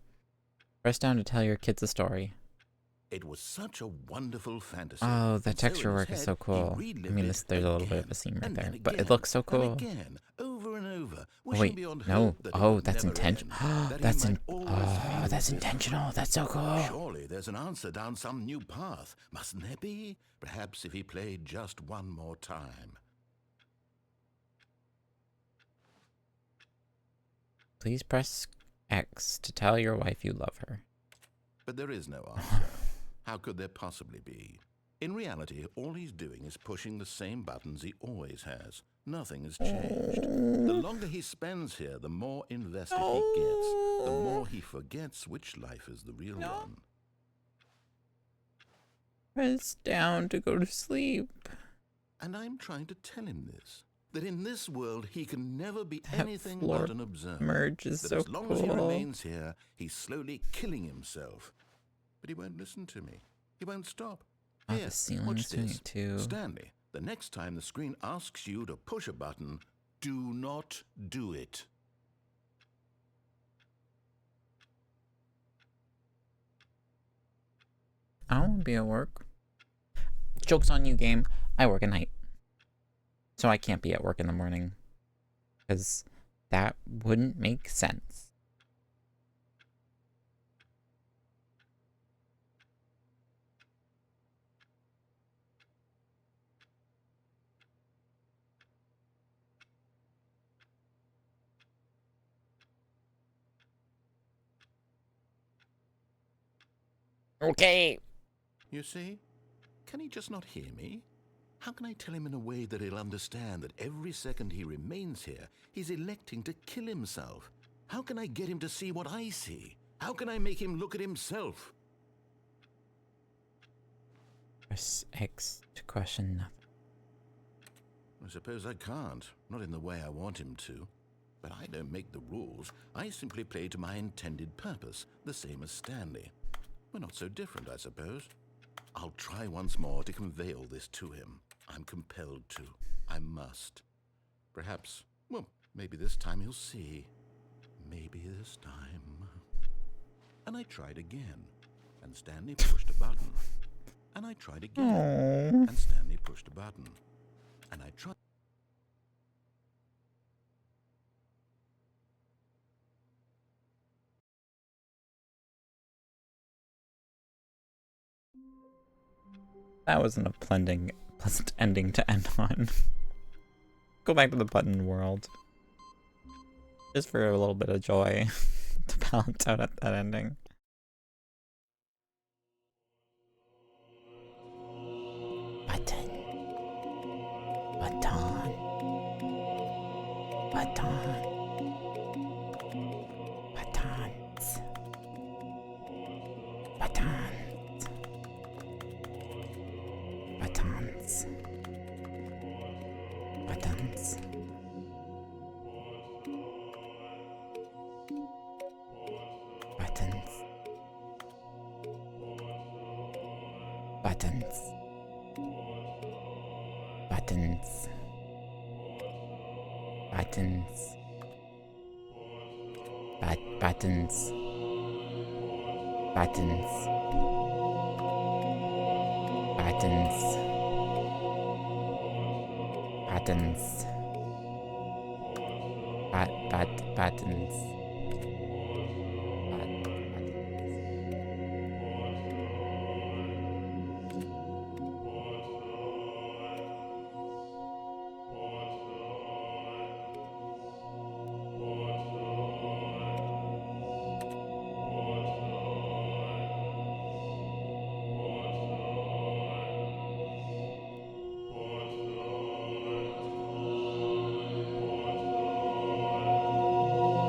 Press down to tell your kids a story. It was such a wonderful fantasy. Oh, the texture work is so cool. I mean, there's a little bit of a seam right there, but it looks so cool. Again, over and over, oh, wait, no. Oh, that's intentional. That's intentional. That's so cool. Surely there's an answer down some new path, mustn't there be? Perhaps if he played just one more time. Please press X to tell your wife you love her. But there is no answer. How could there possibly be? In reality, all he's doing is pushing the same buttons he always has. Nothing has changed. The longer he spends here, the more invested he gets. The more he forgets which life is the real one. Press down to go to sleep. And I'm trying to tell him this. That in this world he can never be anything but an observer. Merge is that so as long as he remains here, he's slowly killing himself. But he won't listen to me. He won't stop. Oh, the ceiling's doing it too. Stanley, the next time the screen asks you to push a button, do not do it. I won't be at work. Joke's on you, game. I work at night. So I can't be at work in the morning. Because that wouldn't make sense. Okay. You see? Can he just not hear me? How can I tell him in a way that he'll understand that every second he remains here, he's electing to kill himself? How can I get him to see what I see? How can I make him look at himself? Press X to question nothing. I suppose I can't. Not in the way I want him to. But I don't make the rules. I simply play to my intended purpose, the same as Stanley. We're not so different, I suppose. I'll try once more to convey all this to him. I'm compelled to. I must. Perhaps, well, maybe this time he'll see. Maybe this time. And I tried again, and Stanley pushed a button. And I tried again, and Stanley pushed a button. And I tried. That wasn't a pleasant ending to end on. Go back to the button world. Just for a little bit of joy to balance out at that ending. Button. Button. Button. Buttons. Buttons. Buttons. Buttons. Buttons. Buttons. Buttons. Buttons. Buttons. Buttons. Buttons. Buttons. Buttons.